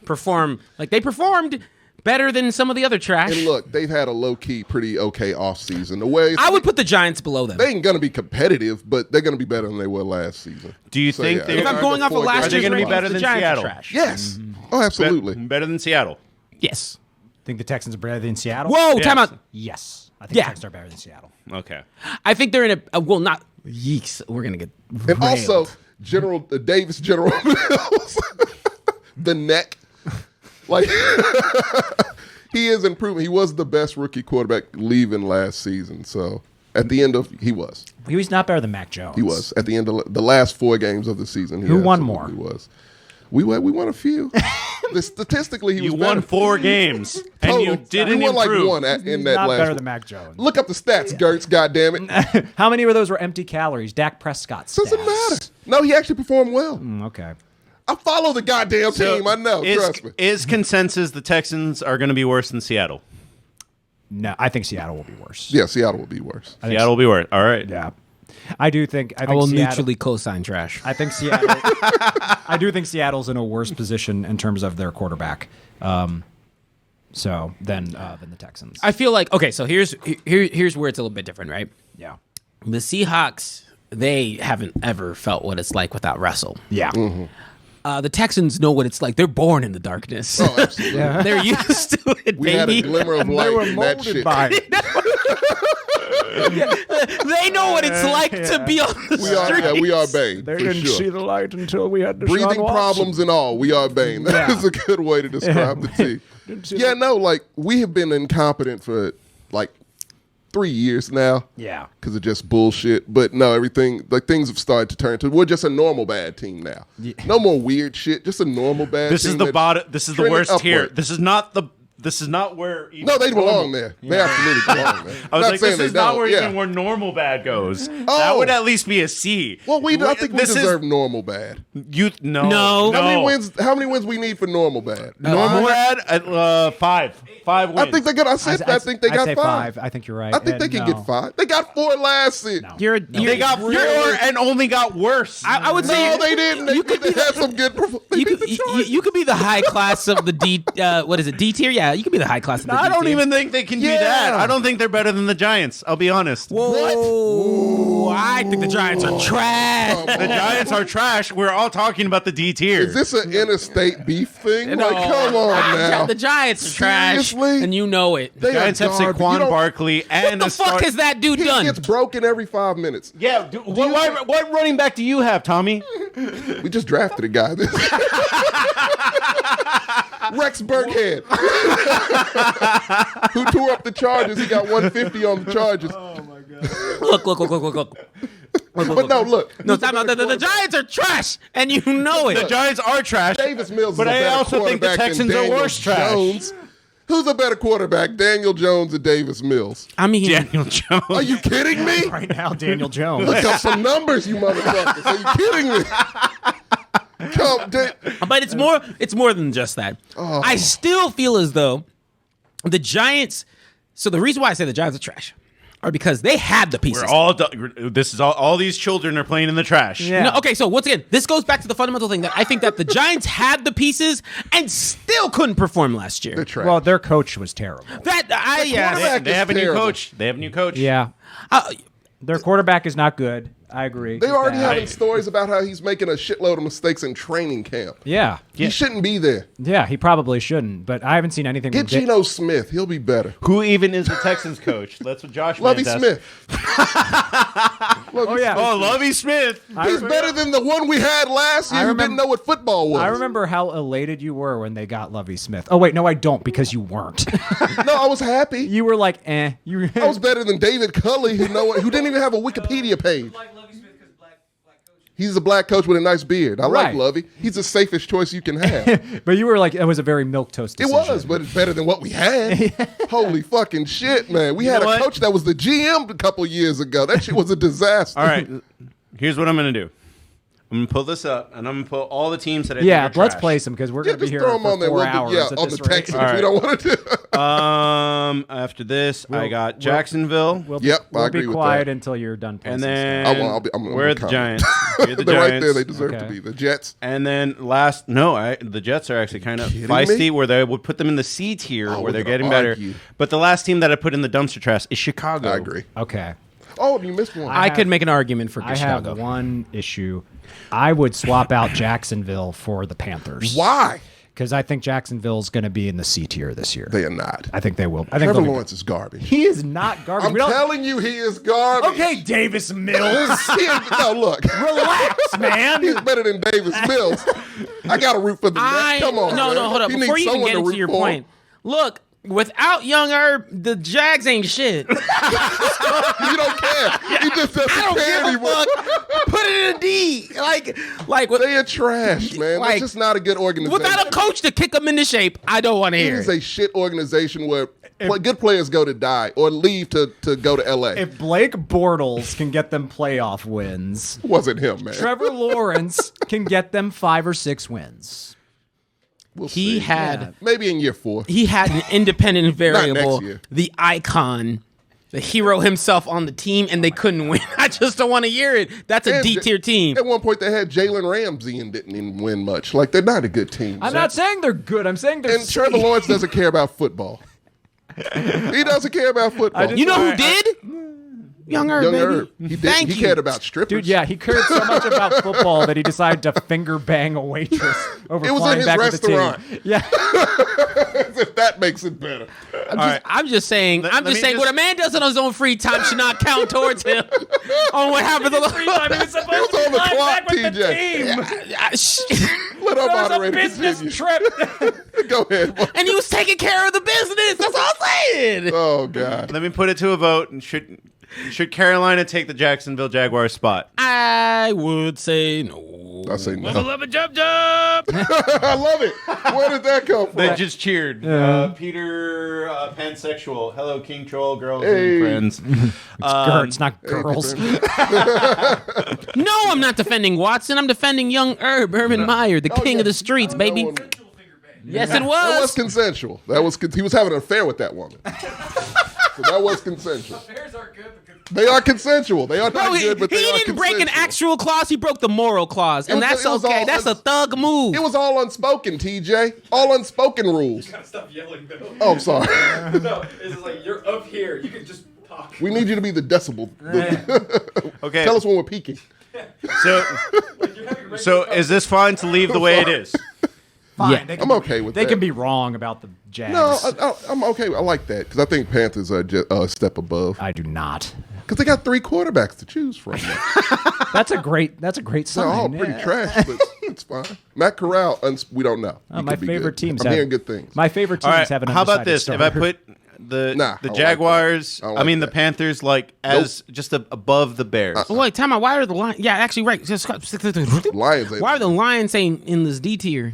perform like they performed better than some of the other trash. And look, they've had a low-key, pretty okay offseason. The way I would put the Giants below them. they ain't going to be competitive, but they're going to be better than they were last season. Do you So, think yeah. they if I'm are going the off of fourth- last are they year's gonna be rankings, better the than Giants are Seattle? trash. Yes. Oh, absolutely. Better than Seattle. Yes. Think the Texans are better than Seattle? Whoa, Yes. time out. Yes. I think Yeah. the Texans are better than Seattle. Okay. I think they're in a well, not yeeks. We're gonna get And also, railed. Davis General Mills, the neck. Like, he is improving. He was the best rookie quarterback leaving last season. So, at the end of, he was. He was not better than Mac Jones. He was. At the end of the last 4 games of the season. He Who won absolutely more? was. We won a few. Statistically, he You was won better. 4 games and Total. you didn't We won like improve. 1 in He's that not last better one. than Mac Jones. Look up the stats, Gertz, goddammit. How many of those were empty calories? Dak Prescott's Doesn't stats. matter. No, he actually performed well. Okay. I follow the goddamn team. I know. Trust me. Is consensus the Texans are going to be worse than Seattle? No, I think Seattle will be worse. Yeah, Seattle will be worse. I think Seattle will be worse. All right. Yeah. I think I will Seattle, neutrally co-sign trash. I think Seattle. I do think Seattle's in a worse position in terms of their quarterback. Than the Texans. I feel like okay. So here's where it's a little bit different, right? Yeah. The Seahawks, they haven't ever felt what it's like without Russell. Yeah. The Texans know what it's like. They're born in the darkness. Oh, absolutely. They're used to it, We had a baby. glimmer of light in that shit. They know what it's like to be on the streets. We are Bane. They for didn't sure. see the light until we had Deshaun Breathing Watson. problems and all. We are Bane. That is a good way to describe the team. Yeah, no, like we have been incompetent for like 3 years now. Yeah. Because of just bullshit. But no, everything, like things have started to turn to, we're just a normal bad team now. No more weird shit, just a normal bad This team. is the that's bottom. This is the trending worst tier. upward. This is not where. Even No, they belong normal- there. They absolutely belong there. I was Not like, saying this they is not don't. where Yeah. even where normal bad goes. That Oh. would at least be a C. Well, I think we This is- deserve normal bad. No. How many wins we need for normal bad? Normal bad at 5. 5 wins. I think they got. I think they I'd got say 5. I think you're right. I think they can get 5. They got 4 last season. They got 4 and only got worse. I would say No, they didn't. You could be They had some good. you could be the high class of the D. What is it? D tier? Yeah, you could be the high class of the D I don't tier. even think they can be that. I don't think they're better than the Giants. I'll be honest. Whoa! I think the Giants are trash. The Giants are trash. We're all talking about the D tier. Is this an interstate beef thing? No. Like, come on now. The Giants are trash, Seriously? and you know it. They Giants are have garbage. You Saquon don't- Barkley and What the fuck has that dude He done? gets broken every 5 minutes. Yeah. What running back do you have, Tommy? We just drafted a guy. Rex Burkhead, who tore up the Chargers. He got 150 on the Chargers. Look. But no, look. No, time out. The Giants are trash, and you know The it. Giants are trash. Davis Mills is But a I better also think the quarterback than Texans are Daniel worse trash. Jones. Who's a better quarterback, Daniel Jones or Davis Mills? I mean, Daniel Jones. Are you kidding me? right now, Daniel Jones. Look up some numbers, you motherfuckers. Are you kidding me? but it's more than just that. Oh. I still feel as though the Giants. So the reason why I say the Giants are trash are because they had the pieces. We're all. This is all these children are playing in the trash. Yeah. No, okay, so once again, this goes back to the fundamental thing that I think that the Giants had the pieces and still couldn't perform last year. They're trash. Well, their coach was terrible. Yes. quarterback They have a new terrible. coach. They have a new coach. Yeah. Their quarterback is not good. I agree. They're already Yeah. having stories about how he's making a shitload of mistakes in training camp. Yeah. He shouldn't be there. Yeah, he probably shouldn't, but I haven't seen anything Get from Dick. Geno Smith. He'll be better. Who even is the Texans coach? That's what Josh Lovey Mann's Smith. Oh, yeah. Oh, Lovey Smith. He's better than the one we had last year who didn't know what football was. I remember how elated you were when they got Lovey Smith. Oh, wait, no, I don't, because you weren't. No, I was happy. You were like, eh. I was better than David Culley, who didn't even have a Wikipedia page. Like Lovey Smith because black coach. He's a black coach with a nice beard. I like Right. Lovey. He's the safest choice you can have. But you were like, it was a very milquetoast It decision. was, but it's better than what we had. Holy fucking shit, man. We had know a what? coach that was the GM a couple years ago. That shit was a disaster. All right, here's what I'm going to do. I'm going to pull this up, and I'm going to pull all the teams that I Yeah, think are let's trash. place them because we're Yeah, going to be just here throw for them on there. 4 We'll hours do, at on this the rate. Texans. All right. We don't want to do. After this, I got Jacksonville, Yep, I we'll agree be with quiet that. until you're done placing and stuff. then I'm we're at the comment. Giants. We're the They're Giants. right there. They deserve Okay. to be. The Jets. And then the Jets are actually kind of Kidding feisty, me? where they would put them in the C tier, Oh, where they're we're gonna getting better. argue. But the last team that I put in the dumpster trash is Chicago. I agree. Okay. Oh, you missed one. I could make an argument for I Chicago. have one issue. I would swap out Jacksonville for the Panthers. Why? Because I think Jacksonville's going to be in the C tier this year. They are not. I think they will. I think Trevor they'll be- Lawrence is garbage. He is not garbage. I'm We don't- telling you, he is garbage. Okay, Davis Mills. No, look. Relax, man. He's better than Davis Mills. I got to root for the Jets. Come on. No, man. hold up. He Before needs you even someone get to into root your for. point, look, without Young Herb, the Jags ain't shit. You don't care. He just doesn't I don't care give a anymore. fuck. Put it in a D. Like They are trash, man. Like, That's just not a good organization. without a coach to kick them into shape, I don't want to It hear is it. a shit organization where good players go to die or leave to go to L.A. If Blake Bortles can get them playoff wins, It wasn't him, man. Trevor Lawrence can get them 5 or 6 wins. We'll He see. had Maybe in year 4. he had an independent variable, year. the icon, the hero himself on the team, and they couldn't win. I just don't want to hear it. That's a And D tier team. At one point, they had Jalen Ramsey and didn't even win much. Like, they're not a good team. I'm not saying they're good. I'm saying they're And Trevor Lawrence doesn't care about football. He doesn't care about football. You know who did? Young Herb, Young baby. Herb. He did. Thank He you. cared about strippers. Dude, yeah, he cared so much about football that he decided to finger bang a waitress over It was in flying his back with the restaurant. team. Yeah. If that makes it better. I'm just saying. Let me just- what a man does on his own free time should not count towards him on what happened to the Free time, he was supposed It was to on the fly clock, back with the TJ. team. Let our That was a moderator business continue. trip. Go ahead. boy. And he was taking care of the business. That's all I'm saying. Oh, God. Let me put it to a vote. And should Carolina take the Jacksonville Jaguars spot? I would say no. I say no. Love a jump. I love it. Where did that come from? They just cheered. Peter pansexual. Hello, King Troll, girls Hey. and friends. It's not girls. No, I'm not defending Watson. I'm defending young Urban Meyer, the king yeah. of the streets, baby. No one- Yes, it That was was. consensual. He was having an affair with that woman. So that was consensual. Affairs are good, but good. They are consensual. They are Bro, not he good, but they are didn't break an consensual. actual clause. He broke the moral clause, and It was- that's it was okay. all- That's a thug move. It was all unspoken, TJ. All unspoken rules. Gotta stop yelling though. Oh, I'm sorry. No, it's just like you're up here. You can just talk. We need you to be the decibel. Okay. Tell us when we're peaking. So, Like, you're having so is this fine to leave the way it is? Fine. Yeah. They I'm okay with They that. can be wrong about the Jags. No, I'm okay. I like that because I think Panthers are just a step above I do not. because they got 3 quarterbacks to choose from. That's a great They're sign. all pretty yeah. trash, but it's fine. Matt Corral, we don't know. He My could be favorite good. teams. I'm have, hearing good things. My favorite All teams right. have an How about undecided this? If I starter. put the Nah, I don't like Jaguars, that. I don't like mean the that. Panthers, like as just above the Bears. Oh, wait, time out. Why are the Lions? Yeah, actually, right. Lions. Why are the Lions saying in this D tier?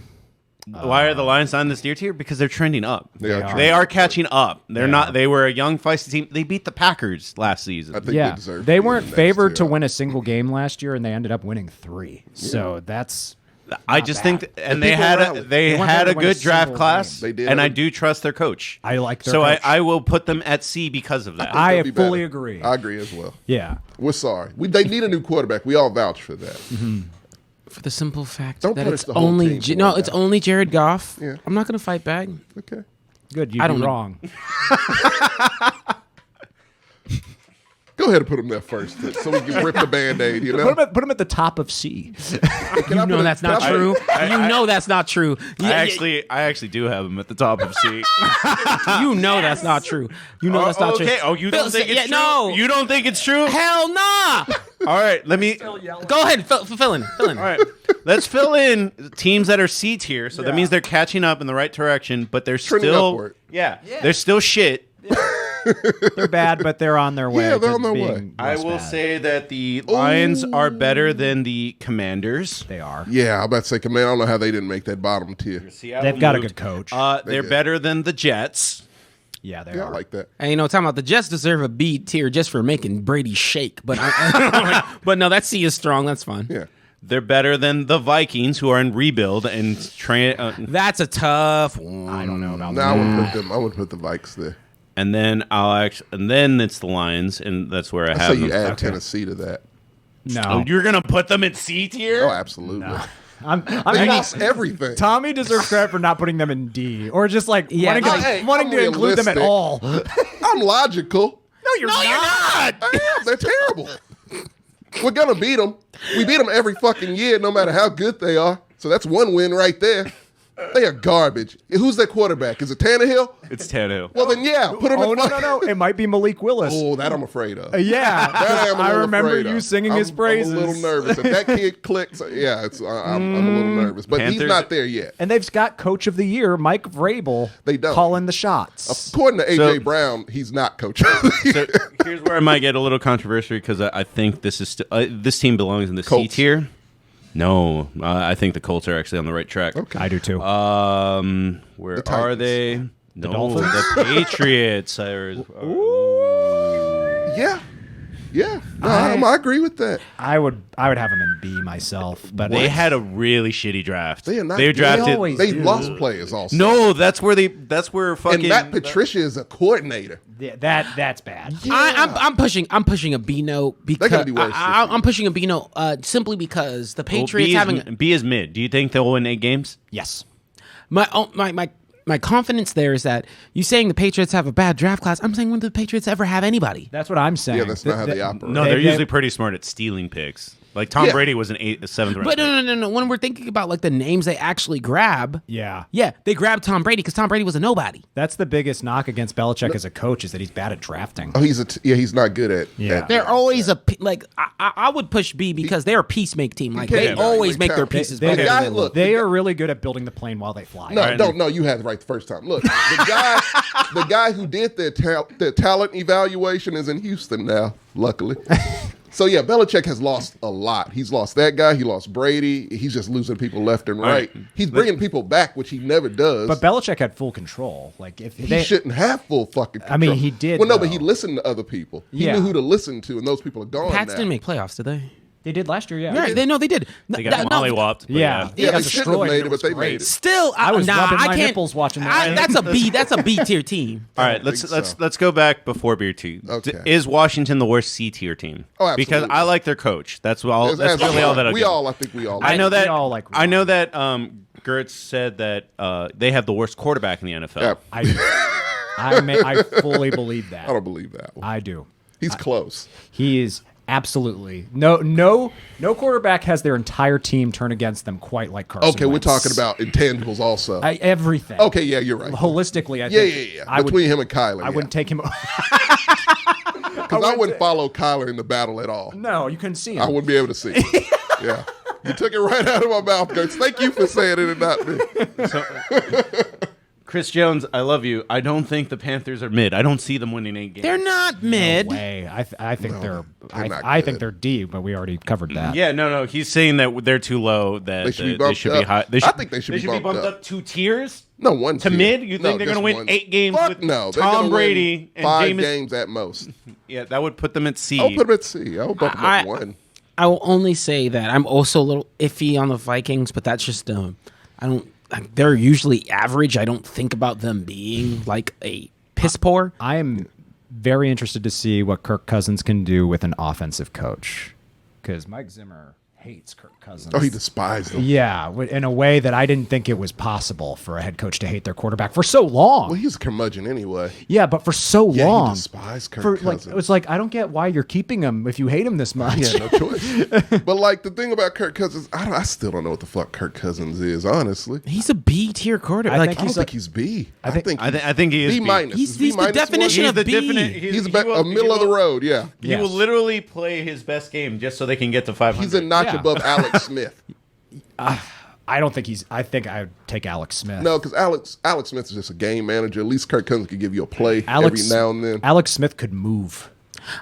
Why are the Lions on this deer tier? Because they're trending up. They are. They are catching up. They're not. They were a young, feisty team. They beat the Packers last I season. think Yeah, they deserve. they to be weren't in the favored next to tier. win a single game last year, and they ended up winning 3. So that's I just think, and The they people had around a it. they They weren't had able a to win a good draft single class, game. They did and have I a- do trust their coach. I like their So coach. I will put them at C because of that. I They'll be fully better. agree. I agree as well. Yeah. We're sorry. They need a new quarterback. We all vouch for that. For the simple fact Don't that punish it's the whole only team for no, it it's now. only Jared Goff. Yeah. I'm not gonna fight back. Okay. Good. You'd I be don't know. wrong. Go ahead and put them there first, so we can rip the Band-Aid, you know? Put him at the top of C. You know that's not true. You know that's not true. I actually do have him at the top of C. You know that's not true. You know that's not true. Okay. Oh, you don't think it's true? No. You don't think it's true? Hell nah. All right, let me. Go ahead, fill in. All right, let's fill in teams that are C tier. So that means they're catching up in the right direction, but they're Trending still upward. they're still shit. They're bad, but they're on their way. Yeah, they're to on their being way. I less will bad. say that the Lions are better than the Commanders. They are. Yeah, I'm about to say, man, I don't know how they didn't make that bottom tier. Seattle They've got a moved. good coach. They're did. better than the Jets. Yeah, they Yeah, I are. like that. And you know, talking about the Jets deserve a B tier just for making Brady shake. But but no, that C is strong. That's fine. Yeah. They're better than the Vikings, who are in rebuild and That's a tough one. I don't know about No, that. I would put the Vikes there. and then then it's the Lions, and that's where I I say have you them. add Tennessee to that. No. Oh, you're gonna put them in C tier? Oh, absolutely. I They mean, lost everything. Tommy deserves credit for not putting them in D, or just like wanting, like, hey, wanting I'm to include them at realistic. all. I'm logical. No, you're not. I am. They're terrible. We're gonna beat them. We beat them every fucking year, no matter how good they are. So that's one win right there. They are garbage. Who's their quarterback? Is it Tannehill? It's Tannehill. Well, then yeah, put him Oh in. no! It might be Malik Willis. Oh, that I'm afraid of. Yeah, That I a little remember afraid you of. singing his praises. I'm a little nervous. If that kid clicks, yeah, I'm a little nervous. But he's Panthers- not there yet. And they've got Coach of the Year, Mike Vrabel, They don't. calling the shots. According to AJ So- Brown, he's not coach of the year. So here's where I might get a little controversial because I think this is this team belongs in the C Colts. tier. No, I think the Colts are actually on the right track. Okay. I do too. Where The are Titans. they? No, Dolphins? the Patriots. Yeah. Yeah. No, I agree with that. I would have him in B myself, but They had a really shitty draft. They are not. They drafted. always They do. lost players also. No, that's where fucking. And Matt Patricia is a coordinator. yeah, that's bad. I'm pushing a B note because gonna be worse this I'm pushing a B note simply because the Well, Patriots having B is mid. Do you think they'll win 8 games? Yes. my confidence there is that you saying the Patriots have a bad draft class. I'm saying when did the Patriots ever have anybody? That's what I'm saying. Yeah, that's not how they operate. No, They- they're they- usually pretty smart at stealing picks. Like Tom Yeah. Brady was a 7th round. But pick. no. When we're thinking about like the names they actually grab, Yeah. they grabbed Tom Brady because Tom Brady was a nobody. That's the biggest knock against Belichick as a coach is that he's bad at drafting. Oh, he's not good at. Yeah. at- They're always I would push B because they're a peacemake team. Like they can't always really make their count. pieces They- better. they- than they look, look. They are really good at building the plane while they fly. No, you had it right the first time. Look, the guy who did their talent evaluation is in Houston now, luckily. So yeah, Belichick has lost a lot. He's lost that guy. He lost Brady. He's just losing people left and right. He's bringing people back, which he never does. But Belichick had full control. Like if he they shouldn't have full fucking control. I mean, he did, Well, no, but though. he listened to other people. He Yeah. knew who to listen to, and those people are gone Pats now. didn't make playoffs, did they? they did last year, yeah. Right, they did. They got mollywopped. but Yeah. Yeah, got they shouldn't have destroyed. made It it, was but they great. made it. Still, I was rubbing my can't. nipples watching that. That's a B tier team. All right, don't let's think let's so. let's go back before beer tea. Okay. Is Washington the worst C tier team? Oh, because absolutely. I like their coach. That's all. As- That's as really all that I'll give. I think we all. I know that. We all like I know that. Gertz said that they have the worst quarterback in the NFL. Yeah, I fully believe that. I don't believe that one. I do. He's close. He is absolutely no quarterback has their entire team turn against them quite like Carson. Okay, we're Wentz. talking about intangibles also. Everything. Okay, yeah, you're right. Holistically, I Yeah, think yeah. I Between him and Kyler, I wouldn't take him. because I wouldn't follow Kyler in the battle at all. No, you couldn't see him. I wouldn't be able to see. Yeah, you took it right out of my mouth, Gertz. Thank you for saying it and not me. Chris Jones, I love you. I don't think the Panthers are mid. I don't see them winning 8 games. They're not mid. Way. I think they're not I think good. they're D, but we already covered that. Yeah, no. He's saying that they're too low. That They should be they bumped should be up. high. I think they should be bumped bumped up. up 2 tiers No, one to tier. mid. You No, think they're going to just win one. 8 games Fuck with no. They're Tom gonna Brady win and 5 Jameis? games at most. Yeah, that would put them at C. I'll put them at C. I'll bump them up one. I will only say that I'm also a little iffy on the Vikings, but that's just I don't. They're usually average. I don't think about them being like a piss poor. I am very interested to see what Kirk Cousins can do with an offensive coach because Mike Zimmer hates Kirk Cousins. Oh, he despised him. Yeah, in a way that I didn't think it was possible for a head coach to hate their quarterback for so long. Well, he's a curmudgeon anyway. Yeah, but for so Yeah, long. he despised Kirk Cousins. It's like, I don't get why you're keeping him if you hate him this much. He had no choice. But like the thing about Kirk Cousins, I still don't know what the fuck Kirk Cousins is, honestly. He's a B tier quarterback. I Like, think I don't think he's B. I think I think he is B B. minus. He's Is B the minus definition one? of B. He's a middle of the road. Yeah, He will literally play his best game just so they can get to 500. he's a notch Yeah. above Alex Smith. I don't think he's. I think I would take Alex Smith. No, because Alex Smith is just a game manager. At least Kirk Cousins could give you a play Alex, every now and then. Alex Smith could move.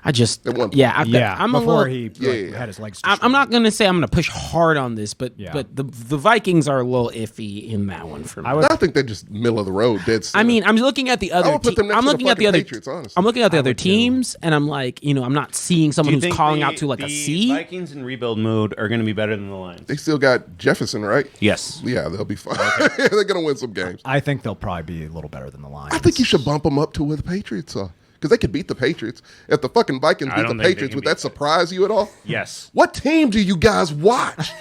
I just, At one point. yeah, I'm a before little, he Yeah. had his legs. I'm not going to say I'm going to push hard on this, but Yeah. but the Vikings are a little iffy in that one for me. I think they're just middle of the road, dead center. I mean, I'm looking at the other. would put them next I'm to the looking at the fucking other. Patriots, honestly. I'm looking at the other teams, and I'm like, I'm not seeing someone who's calling out to like a C. Vikings in rebuild mode are going to be better than the Lions. they still got Jefferson, right? Yes. Yeah, they'll be fine. They're gonna win some games. I think they'll probably be a little better than the Lions. I think you should bump them up to where the Patriots are. Because they could beat the Patriots. If the fucking Vikings I beat the don't think they Patriots, can would beat that surprise you at all? Yes. What team do you guys watch?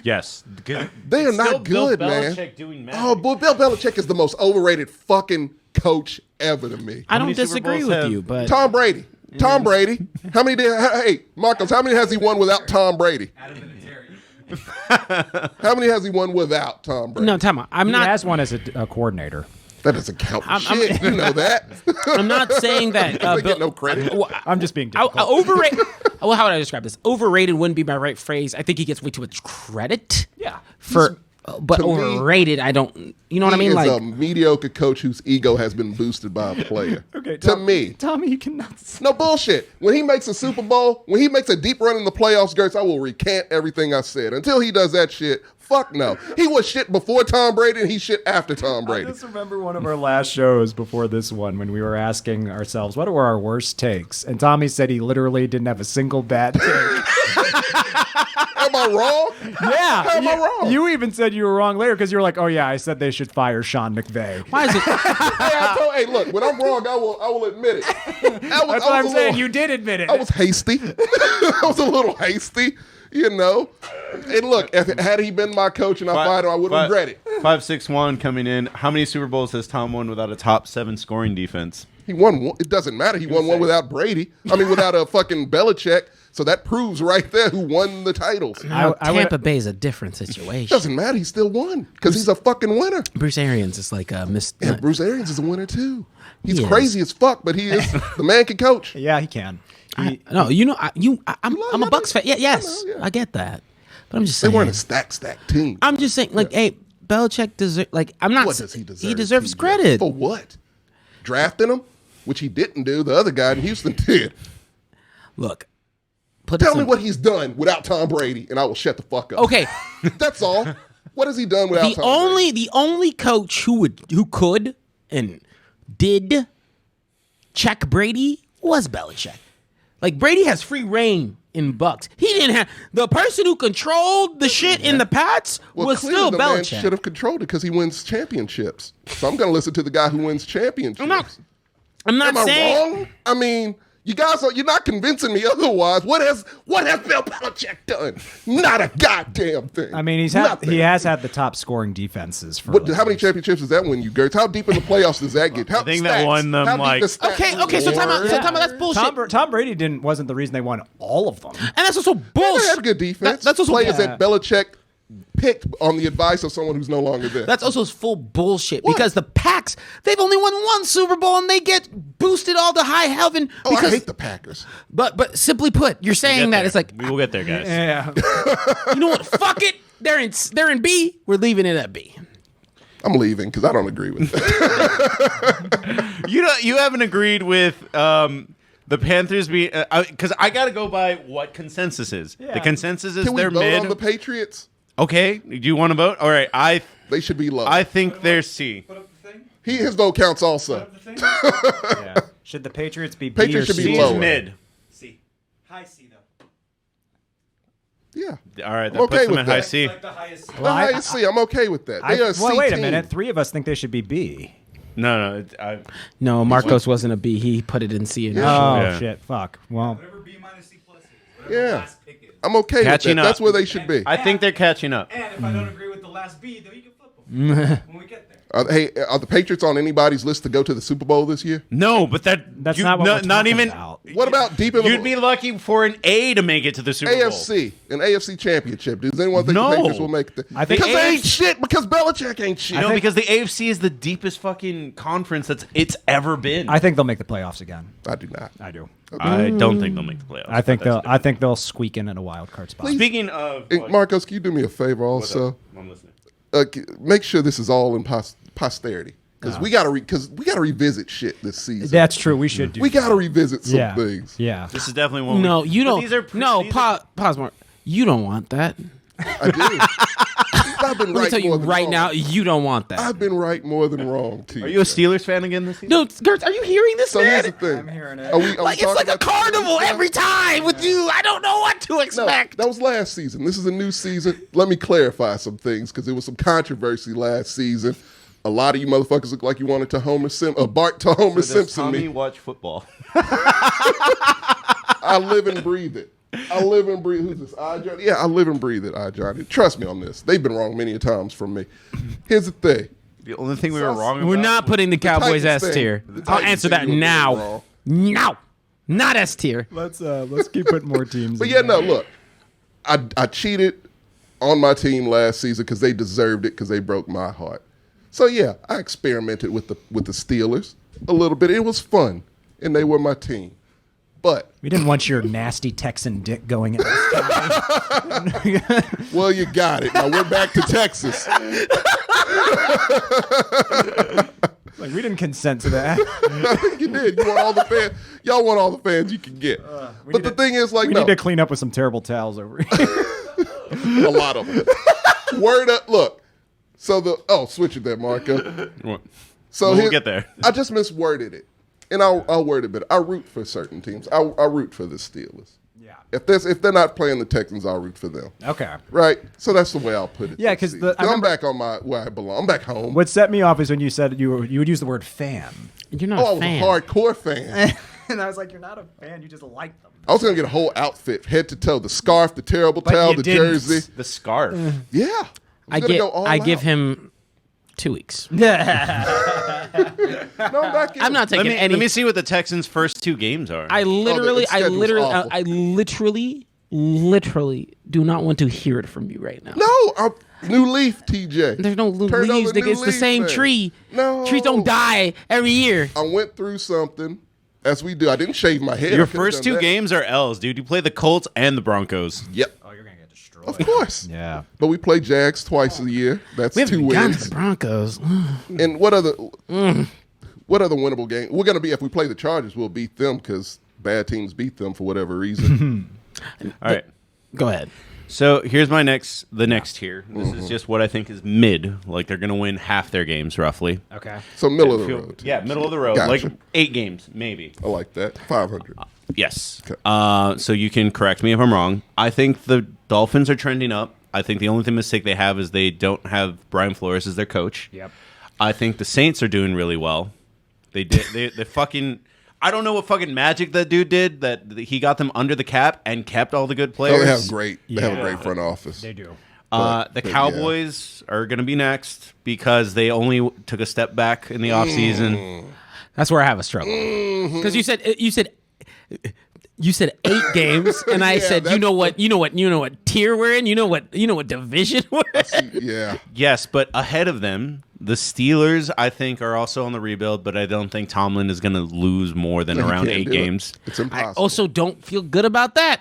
Yes. They are It's not still good, Bill man. Belichick doing magic. Oh, boy, Bill Belichick is the most overrated fucking coach ever to me. I don't many Super disagree Bowls with have- you, but Tom Brady. Tom Brady. How many did? Hey, Marcos, how many has he won without Tom Brady? Adam Vinatieri. How many has he won without Tom Brady? no, time out. I'm he not. has one as a coordinator. That doesn't count for shit. You know that. I'm not saying that. They get no credit. I'm just being difficult. Overrated. Well, how would I describe this? Overrated wouldn't be my right phrase. I think he gets way too much credit. Yeah. For, but to me, overrated, I don't. You know what I mean? He is Like, a mediocre coach whose ego has been boosted by a player. Okay, to me. Tommy, you cannot. No bullshit. When he makes a Super Bowl, when he makes a deep run in the playoffs, Gertz, I will recant everything I said. Until he does that shit, fuck no. He was shit before Tom Brady and he shit after Tom I Brady. just remember one of our last shows before this one when we were asking ourselves, what were our worst takes? And Tommy said he literally didn't have a single bad take. Am I wrong? Yeah. How am I wrong? You even said you were wrong later because you were like, oh, yeah, I said they should fire Sean McVay. why is it? Hey, look, when I'm wrong, I will admit it. That's what I'm saying. You did admit it. I was hasty. I was a little hasty, you know. And look, had he been my coach and I fired him, I would regret it. 561 coming in. How many Super Bowls has Tom won without a top 7 scoring defense? He won one. It doesn't matter. He won one without Brady. I mean, without a fucking Belichick. So that proves right there who won the titles. Tampa Bay is a different situation. Doesn't matter. He still won because he's a fucking winner. Bruce Arians is like a Yeah, Bruce Arians is a winner too. He's He is. crazy as fuck, but he is the man can coach. Yeah, he can. I'm a Bucks fan. Yeah, yes, I know, yeah. I get that. But I'm just They saying. weren't a stack team. I'm just saying, like, hey, Belichick deserves. Like, I'm not. What does he deserve? He deserves TJ? credit. For what? Drafting him, which he didn't do. The other guy in Houston did. Look, put Tell it me sim- what he's done without Tom Brady, and I will shut the fuck up. Okay, That's all. What has he done without Tom Brady? the only coach who could and did check Brady was Belichick. Like, Brady has free reign in Bucks. He didn't have the person who controlled the shit in the Pats Well, was clearly still the man Belichick. should have controlled it because he wins championships. So I'm going to listen to the guy who wins championships. I'm not Am I saying. wrong? I mean, you're not convincing me otherwise. What has Bill Belichick done? Not a goddamn thing. I mean, he has had the top scoring defenses for. How many championships does that win you, Gertz? How deep in the playoffs does that get? How, I think that stats. won them, How deep like- the stats Okay, so time out. were? So time out. That's bullshit. Tom Brady wasn't the reason they won all of them. And that's also They bullshit. had a good defense. That's also players yeah. that Belichick picked on the advice of someone who's no longer there. That's also full bullshit because the Packs, they've only won one Super Bowl and they get boosted all to high heaven. I Because, hate the Packers. but simply put, you're saying that it's like, we will get there, guys. Yeah. you know what? Fuck it. They're in B. We're leaving it at B. I'm leaving because I don't agree with that. You haven't agreed with the Panthers being because I got to go by what consensus is. Yeah. The consensus is Can we they're vote mid. on the Patriots? Okay, do you want to vote? All right, They should be low. I think they're C. Put up the thing. His vote counts also. Put up the thing. Yeah. Should the Patriots be B Patriots or should C? be C lower. is mid. C. High C though. Yeah. All right, that I'm okay puts them with at high that. C. Like the highest. The highest C. I'm okay with that. They are a C wait a team. minute. 3 of us think they should be B. No, No, Marcos wasn't a B. He put it in C. Oh, initially. Yeah. shit. Fuck. Well, Whatever B minus C plus is. Whatever Yeah. last pick is. I'm okay with Catching that. up. That's where they should be. I think they're catching up. And if I don't agree with the last B, though, you can flip them when we get there. Are the Patriots on anybody's list to go to the Super Bowl this year? No, but that's not what we're talking even. about. What about deep in You'd be lucky for an A to make it to the Super Bowl. an AFC championship? Does anyone think No. the Patriots will make it? I think because they ain't AFC shit. Because Belichick ain't shit. No, because the AFC is the deepest fucking conference it's ever been. I think they'll make the playoffs again. I do not. I do. I don't think they'll make the playoffs. I think but that's they'll squeak in at a wild card spot. Speaking of Hey, Marcos, can you do me a favor also? I'm listening. Make sure this is all in posterity. Because we gotta revisit shit this season. That's true. We should do. We gotta revisit some things. Yeah. This is definitely one. No, you don't. These are Pause, Mark. You don't want that. I do. I've been Let me right tell you more than right wrong. now, you don't want that. I've been right more than wrong. Are you a Steelers fan again this season? No, Gertz, are you hearing this, So here's man? the thing. I'm hearing it. Are we Like it's talking like a about the carnival Steelers now? every time with you. I don't know what to No, expect. that was last season. This is a new season. Let me clarify some things because there was some controversy last season. A lot of you motherfuckers look like you wanted to Bart to Homer Does Simpson Tommy me. watch football? I live and breathe it. I live and breathe. Who's this? I Johnny? Yeah, I live and breathe it. I Johnny. Trust me on this. They've been wrong many a times from me. Here's the thing. The only thing we were wrong We're about not putting the Cowboys Titans S thing. tier. The I'll Titans answer thing that you were now. wrong. No, not S tier. Let's keep putting more teams. But in yeah, there. no, look. I cheated on my team last season because they deserved it because they broke my heart. So yeah, I experimented with the Steelers a little bit. It was fun, and they were my team. But We didn't want your nasty Texan dick going in. well, you got it. Now we're back to Texas. Like we didn't consent to that. I think you did. You want all the fans. Y'all want all the fans you can get. But the thing is, like, We no, need to clean up with some terrible towels over here. a lot of them. Word up. Look. So switch it there, Marco. So We'll get there. I just misworded it, and I'll word it better. I root for certain teams. I root for the Steelers. Yeah. If they're not playing the Texans, I'll root for them. Okay. Right. So that's the way I'll put it. Yeah, this 'cause season. I I'm remember- back on where I belong. I'm back home. What set me off is when you said you would use the word fan. You're not I a was fan. a hardcore fan. And I was like, you're not a fan, you just like them. I was gonna get a whole outfit, head to toe, the scarf, the terrible towel, you the didn't. jersey. The scarf. Yeah. I give him 2 weeks. No, I'm back in. I'm not taking any. Let me see what the Texans' first 2 games are. I literally schedule's do not want to hear it from you right now. No, new leaf, TJ. There's no Turn leaves, over nigga. new It's the leaf, same man. tree. No. Trees don't die every year. I went through something, as we do. I didn't shave my head. Your I could've first done 2 that. games are L's, dude. You play the Colts and the Broncos. Yep, Oh, you're going to get destroyed. of course. Yeah. But we play Jags twice a year. That's We haven't 2 gotten to wins. the Broncos. And what other winnable game? We're gonna be if we play the Chargers, we'll beat them because bad teams beat them for whatever reason. All right. Go ahead. So here's the next tier. This is just what I think is mid. Like they're going to win half their games roughly. Okay. So middle of the road. Yeah, middle of the road. Gotcha. Like 8 games, maybe. I like that. 500. Yes. Okay. So you can correct me if I'm wrong. I think the Dolphins are trending up. I think the only mistake they have is they don't have Brian Flores as their coach. Yep. I think the Saints are doing really well. They did. They fucking. I don't know what fucking magic that dude did that he got them under the cap and kept all the good Oh, players. they have great. They have a Yeah. great front office. They do. But The yeah. Cowboys are going to be next because they only took a step back in the offseason. That's where I have a struggle. Because you said 8 games, and I Yeah, said, you know what tier we're in, you know what division we're in. Yeah. Yes, but ahead of them, the Steelers, I think, are also on the rebuild, but I don't think Tomlin is going to lose more than No, he around can't 8 do it. games. It's I impossible. also don't feel good about that.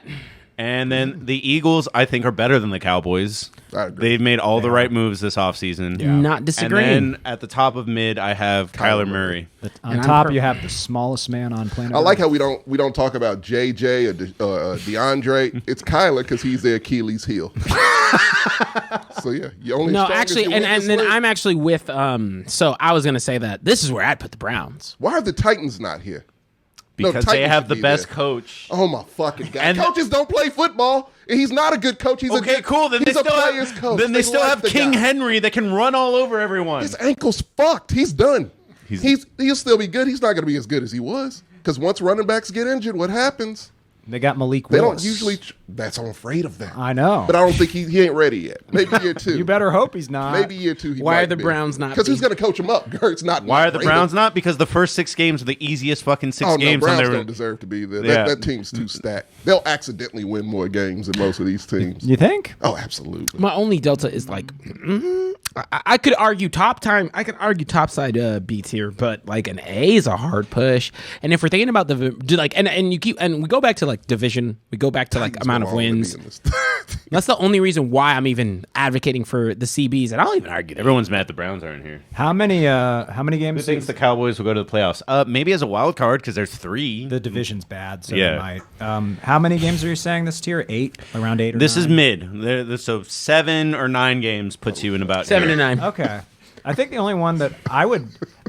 And then the Eagles, I think, are better than the Cowboys. I agree. They've made all the right moves this offseason. Not And disagreeing. then at the top of mid, I have Kyler Murray. On And I'm top, per- you have the smallest man on planet I like Earth. how we don't talk about JJ or DeAndre. It's Kyler because he's their Achilles heel. So yeah, you only No, strong as actually, your and weakest then link. I'm actually with. So I was gonna say that this is where I'd put the Browns. Why are the Titans not here? No, Because they Titans have should the be best there. coach. Oh my fucking god! And- Coaches don't play football, and he's not a good coach. He's a Okay, good, cool. Then he's they a still player's have. coach. Then they still like have the King guy. Henry that can run all over everyone. His ankle's fucked. He's done. He'll still be good. He's not going to be as good as he was because once running backs get injured, what happens? They got Malik They Willis. don't usually. I'm afraid of that. I know. But I don't think he ain't ready yet. Maybe year 2. You better hope he's not. Maybe year 2. Why are the Browns not? Because who's going to coach him up? Gert's not. Why are the ready. Browns not? Because the first 6 games are the easiest fucking 6 Oh no, games Browns on their. don't deserve to be there. Yeah. That team's too stacked. They'll accidentally win more games than most of these teams. You think? Oh, absolutely. My only delta is like, I could argue top side B tier, but like an A is a hard push. And if we're thinking about and we go back to like division, we go back to like amount of wins. That's the only reason why I'm even advocating for the CBs, and I'll even argue that. Everyone's mad the Browns aren't here. How many Who games? thinks the Cowboys will go to the playoffs? Maybe as a wild card because there's 3. The division's bad, so Yeah. they might. How many games are you saying this tier? 8? Around 8 or This 9? is mid. So 7 or 9 games puts you in about 7 here. to 9. Okay. I think the only one that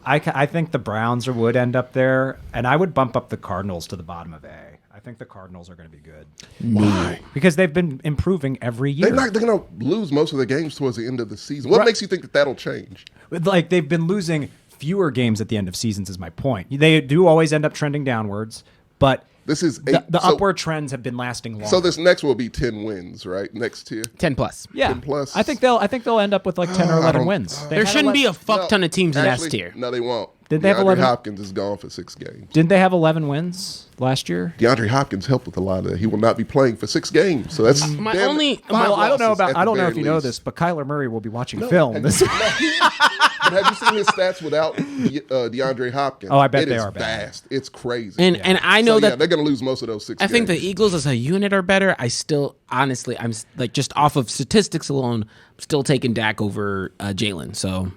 I think the Browns would end up there, and I would bump up the Cardinals to the bottom of A. I think the Cardinals are going to be good. Why? Because they've been improving every year. They're going to lose most of their games towards the end of the season. What Right. makes you think that that'll change? Like, they've been losing fewer games at the end of seasons is my point. They do always end up trending downwards, but This is the so- upward trends have been lasting longer. So this next will be 10 wins, right? Next tier. 10 plus. yeah, 10 plus. I think they'll end up with like 10 or 11 wins. They've There had shouldn't be a 11 fuck ton of teams in actually, S tier. No, they won't. Did they have DeAndre 11? Hopkins is gone for 6 games. Didn't they have 11 wins last year? DeAndre Hopkins helped with a lot of that. He will not be playing for 6 games. So that's My damn only- five Well, I don't know losses at I don't the know very if you know least. this, but Kyler Murray will be watching No, film. have This you- But have you seen his stats without DeAndre Hopkins? Oh, I bet It they is are bad. vast. It's crazy. And I know So, that yeah, they're going to lose most of those 6 I think the games. Eagles as a unit are better. I still, honestly, I'm like just off of statistics alone, I'm still taking Dak over Jalen. So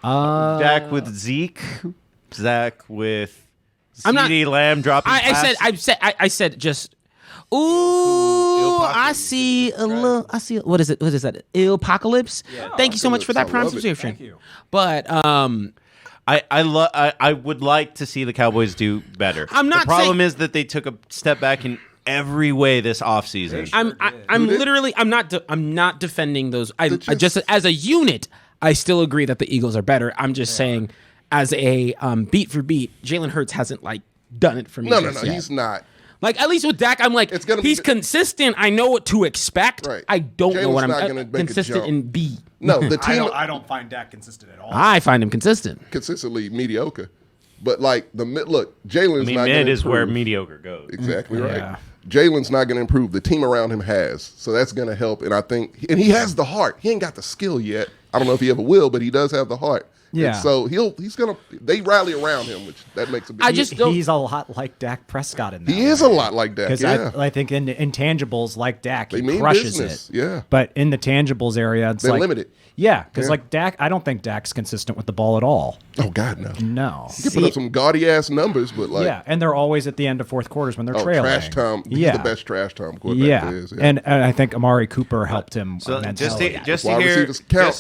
Dak with Zeke, Zach with I'm not- CeeDee Lamb dropping. I said just. Ooh, I see a little. I see. What is it? What is that? Apocalypse. Thank you so much for that I prime love it. subscription. Thank you. But I would like to see the Cowboys do better. I'm not The problem saying- is that they took a step back in every way this offseason. I'm literally I'm not defending those. I just as a unit, I still agree that the Eagles are better. I'm just saying, as a beat for beat, Jalen Hurts hasn't like done it for me. No, just yet. he's not. Like at least with Dak, I'm like It's gonna be he's the- consistent. I know what to expect. Right. I don't know Jalen's what not I'm gonna make a consistent jump. in B. No, the team I don't find Dak consistent at all. I find him consistent. consistently mediocre. But like look, Jalen's I mean, not mid gonna is where improve. mediocre goes. Exactly Yeah. right. Jalen's not going to improve. The team around him has, so that's going to help. And I think, and he has the heart. He ain't got the skill yet. I don't know if he ever will, but he does have the heart. Yeah. And so he's gonna. They rally around him, which that makes a big. I just don't. He's a lot like Dak Prescott in that. he is a lot like that. Because Yeah. I think in intangibles like Dak, he They mean crushes business, it. yeah. But in the tangibles area, it's They're like limited. Yeah, because Yeah. like Dak, I don't think Dak's consistent with the ball at all. Oh God, no. No. He can put up some gaudy ass numbers, but like, Yeah, and they're always at the end of fourth quarters when they're oh, trailing. trash time. He's Yeah, the best trash time quarterback Yeah, there is. Yeah. and I think Amari Cooper helped him. So mentally. just Wide to hear, receivers count.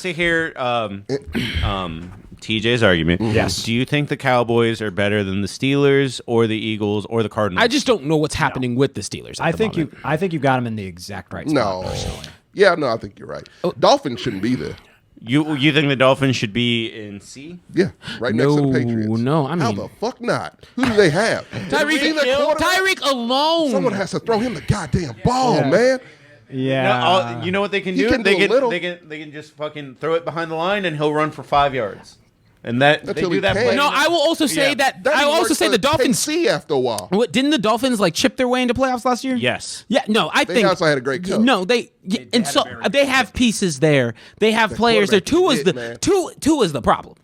TJ's argument. Yes. Do you think the Cowboys are better than the Steelers or the Eagles or the Cardinals? I just don't know what's happening with the Steelers. I think you got him in the exact right spot. no. Personally. Yeah, no, I think you're right. Oh. Dolphins shouldn't be there. You think the Dolphins should be in C? Yeah, right next to No, the Patriots. no, I how mean- the fuck not? Who do they have? Tyreek, See their quarterback? Tyreek alone. Someone has to throw him the goddamn ball, Yeah. man. Yeah, You know what they can He do? can They do a little. they can just fucking throw it behind the line and he'll run for 5 yards. And that they Until do he that can. play. No, I will also say Yeah. that. That I will even also works say for the Dolphins. KC after a while. What, didn't the Dolphins like chip their way into playoffs last year? Yes. Yeah. No, I They think also had a great coach. No, and so they have pieces there. They have players there. quarterback Two is is it, man. two is the problem.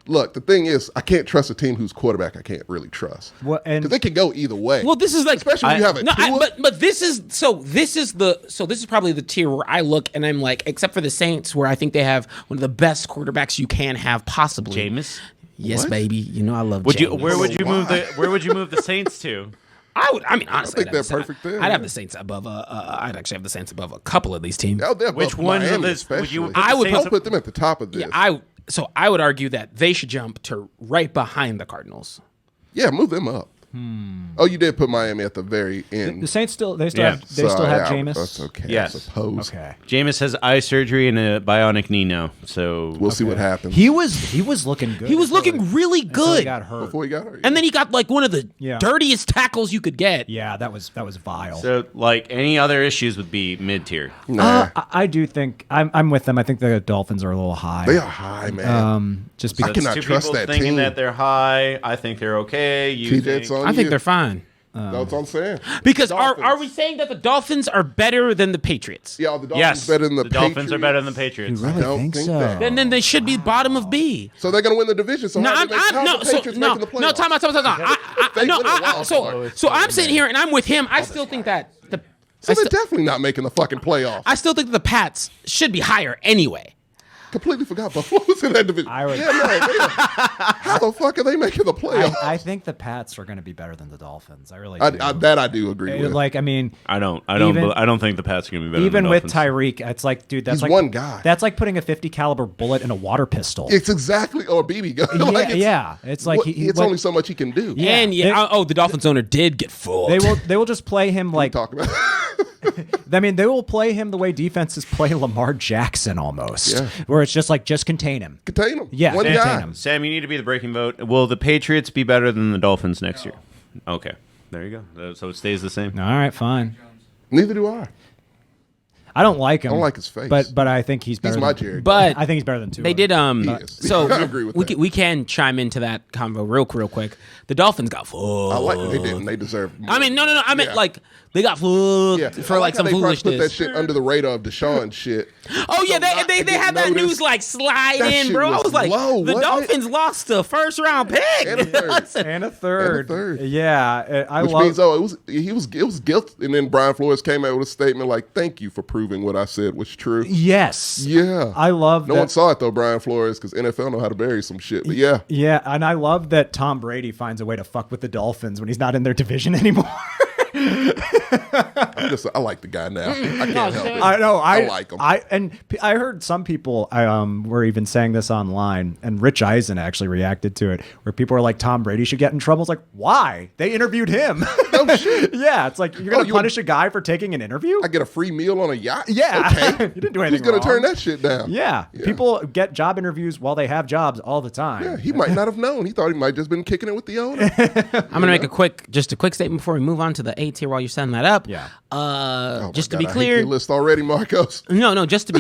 Look, the thing is, I can't trust a team whose quarterback I can't really trust. Well, and- Because they can go either way. Well, this is like especially when you have a Tua. but this is probably the tier where I look and I'm like, except for the Saints, where I think they have one of the best quarterbacks you can have possibly. Jameis? Yes, What? baby. You know I love. Would you Jameis. where would you move Why? the Saints to? I mean, honestly, I think they're perfect there, I'd have yeah. the Saints above. I'd actually have the Saints above a couple of these teams. Out there, Which above ones of Miami this would you especially. put I would I'll put them at the top of this. Yeah, I would argue that they should jump to right behind the Cardinals. Yeah, move them up. Oh, you did put Miami at the very end. The Saints still have Jameis. That's okay. Yes. I suppose. Okay. Jameis has eye surgery and a bionic knee now, so We'll see what happens. He was looking good. He was looking really until he good. got hurt. Before he got hurt. And then he got like one of the Yeah. dirtiest tackles you could get. Yeah, that was vile. So, like, any other issues would be mid-tier. Nah. I do think I'm with them. I think the Dolphins are a little high. They are high, man. Just I because That's cannot two trust people that thinking team. that they're high. I think they're okay. You TJ, think... it's on I think you. they're fine. That's what I'm saying. Because Dolphins. are we saying that the Dolphins are better than the Patriots? Yeah, the Dolphins Yes, better than the Dolphins are better than the Patriots. Patriots. You really I don't think think so? that. Then they should be bottom of B. So they're going to win the division. So No, how I'm the Patriots no, making the playoffs? time out. They win a wild card. So I'm sitting here and I'm with him. I still think that So they're definitely not making the fucking playoffs. I still think the Pats should be higher anyway. Completely forgot Buffalo was in that division. I would- How the fuck are they making the playoffs? I think the Pats are going to be better than the Dolphins. I really do. I do agree with. Like, I mean, I don't think the Pats are going to be better even than the with Dolphins. Tyreek, it's like, dude, that's He's like one guy. That's like putting a 50 caliber bullet in a water pistol. It's exactly or BB gun. Like, It's like it's only so much he can do. Yeah. And the Dolphins owner did get full. They will just play him like Talk about. I mean, they will play him the way defenses play Lamar Jackson almost, Yeah. where it's just like just contain him. Contain him. Yeah, One contain guy. him. Sam, you need to be the breaking vote. Will the Patriots be better than the Dolphins next year? Okay, there you go. So it stays the same. All right, fine. Neither do I. I don't like him. I don't like his face. but I think he's better. He's my than, Jared. But I think he's better than Tua. they did He is. so I agree with that. we can chime into that convo real quick. The Dolphins got full. I like they didn't. They deserve. More. I mean, no. I meant Yeah. like they got full Yeah. for I like how some they probably put that foolishness. shit under the radar of Deshaun shit. Oh yeah, So not they to get had that noticed. news like slide That in, shit bro. I was was like, low, the wasn't it? Dolphins lost a first round pick And a third. and a third. And a third. Yeah, I Which love. means, it was guilt. And then Brian Flores came out with a statement like, "Thank you for proving what I said was true." Yes. Yeah, I love No that. one saw it though, Brian Flores, because NFL know how to bury some shit. But yeah, Yeah, and I love that Tom Brady finds a way to fuck with the Dolphins when he's not in their division anymore. I like the guy now. I can't help it. I know. I like him. I heard some people were even saying this online, and Rich Eisen actually reacted to it, where people were like, "Tom Brady should get in trouble." It's like, why? They interviewed him. Oh shit! Yeah, it's like you're gonna you punish a guy for taking an interview. I get a free meal on a yacht. Yeah. Okay. You didn't do Who's anything gonna wrong. turn that shit down? Yeah, people get job interviews while they have jobs all the time. Yeah, he might not have known. He thought he might just been kicking it with the owner. I'm gonna make a quick statement before we move on to the A tier while you're setting that up. Yeah. Oh my Just to God, be I hate clear, your list already, Marcos. no, just to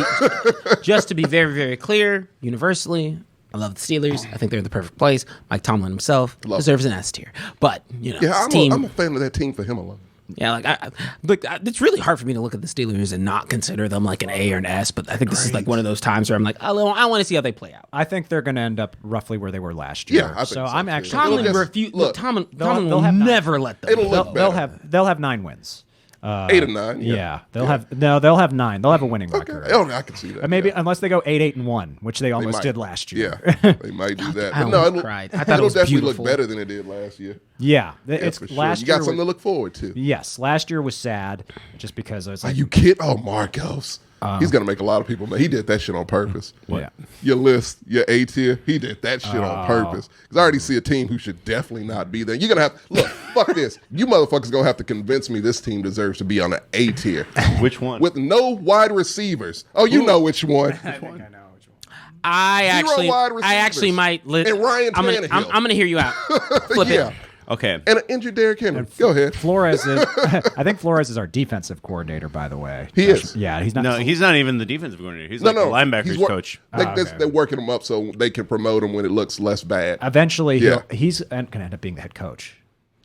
be very, very clear, universally, I love the Steelers. I think they're in the perfect place. Mike Tomlin himself Love deserves an S tier, but Yeah, his team. I'm a fan of that team for him alone. Yeah, it's really hard for me to look at the Steelers and not consider them like an A or an S. But I think this is like one of those times where I'm like, I want to see how they play out. I think they're going to end up roughly where they were last year. Yeah, I think so, I'm too. actually. Tomlin just- refused. look, Tomlin they'll will have never let them. It'll look They'll better. have 9 wins. 8 or 9. Yeah, they'll have 9. They'll have a winning Okay. record. Oh, I can see that. Maybe yeah. unless they go 8-1, which they almost might. did last year. Yeah, they might do that. I But no, almost it'll, cried. I thought it it'll was definitely beautiful. look better than it did last year. Yeah, That's it's for sure. last You year. got something to look forward to. Yes, last year was sad, just because I was Are like, you kidding? Oh, Marcos. He's going to make a lot of people mad. He did that shit on purpose. Yeah. Your list, your A tier, he did that shit on purpose. Because I already see a team who should definitely not be there. You're going to have, look, fuck this. You motherfuckers going to have to convince me this team deserves to be on an A tier. Which one? With no wide receivers. Oh, you know which one. I think I know which one. I wide actually receivers. might. And Ryan I'm Tannehill. gonna hear you out. Flip Yeah. it. Okay. And an injured Derrick Henry. Go ahead. Flores is. I think Flores is our defensive coordinator, by the way. He is. Yeah, he's not. No, he's not even the defensive coordinator. He's like the linebackers he's coach. They're working him up so they can promote him when it looks less bad. Eventually, Yeah. he's going to end up being the head coach.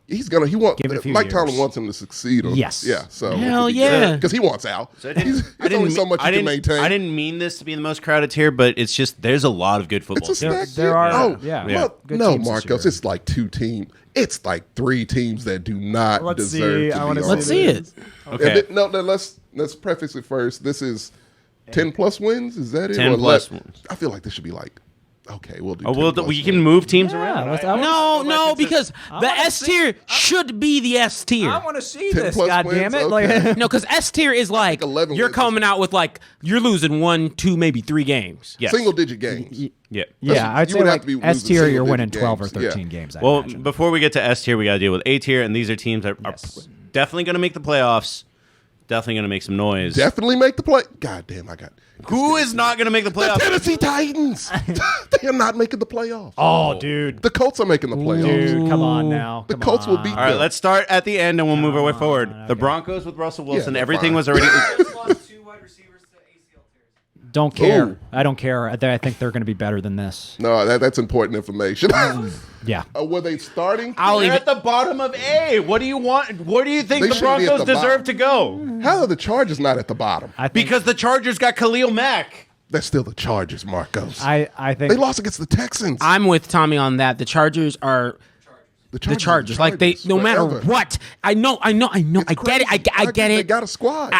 He wants Give it a few Mike years. Tomlin wants him to succeed. Yes. Yeah. So Hell yeah. because he wants out. So There's only so much you can maintain. I didn't mean this to be the most crowded tier, but it's just there's a lot of good football. It's a teams. stack. there are- Oh, yeah. Look, Good no, teams this Marcos. year. It's like 2 teams. It's like 3 teams that do not Let's deserve see. to I be wanna on Let's there. see it. Okay. No, let's preface it first. This is 10 plus wins. Is that it? 10 Or plus less? wins. I feel like this should be like Okay, we'll do. We can move teams around. No, because the S tier should be the S tier. I want to see 10 this. plus God wins? damn it! Okay. Like, No, because S tier is like 11 you're wins. coming out with like you're losing 1, 2, maybe 3 games. Yes. Single-digit games. Yeah. yeah, I'd you say would have like to be S losing tier, you're single-digit winning 12 or games. 13 Yeah. games. I Well, imagine. before we get to S tier, we got to deal with A tier, and these are teams that are definitely going to make the playoffs. Definitely going to make some noise. Definitely make the play. God damn, I got. Who is not going to make the The playoffs? Tennessee Titans. They are not making the playoffs. oh, dude, The Colts are making the playoffs. dude, come on now. The Come Colts will on. beat All right, them. let's start at the end, and we'll move our way forward. The Broncos with Russell Wilson. they're Everything fine. was already. Just lost 2 wide receivers to ACL tears. Don't care. Ooh. I don't care. I think they're going to be better than this. No, that's important information. Yeah. Were they starting? They're at the bottom of A. What do you want? Where do you think They the shouldn't be at Broncos the deserve bottom. to go? How are the Chargers not at the bottom? I think, Because the Chargers got Khalil Mack. That's still the Chargers, Marcos. I think They lost against the Texans. I'm with Tommy on that. The Chargers are the Chargers. Like they, no matter forever. what. I know. I It's get it. I crazy. get They it. got a squad.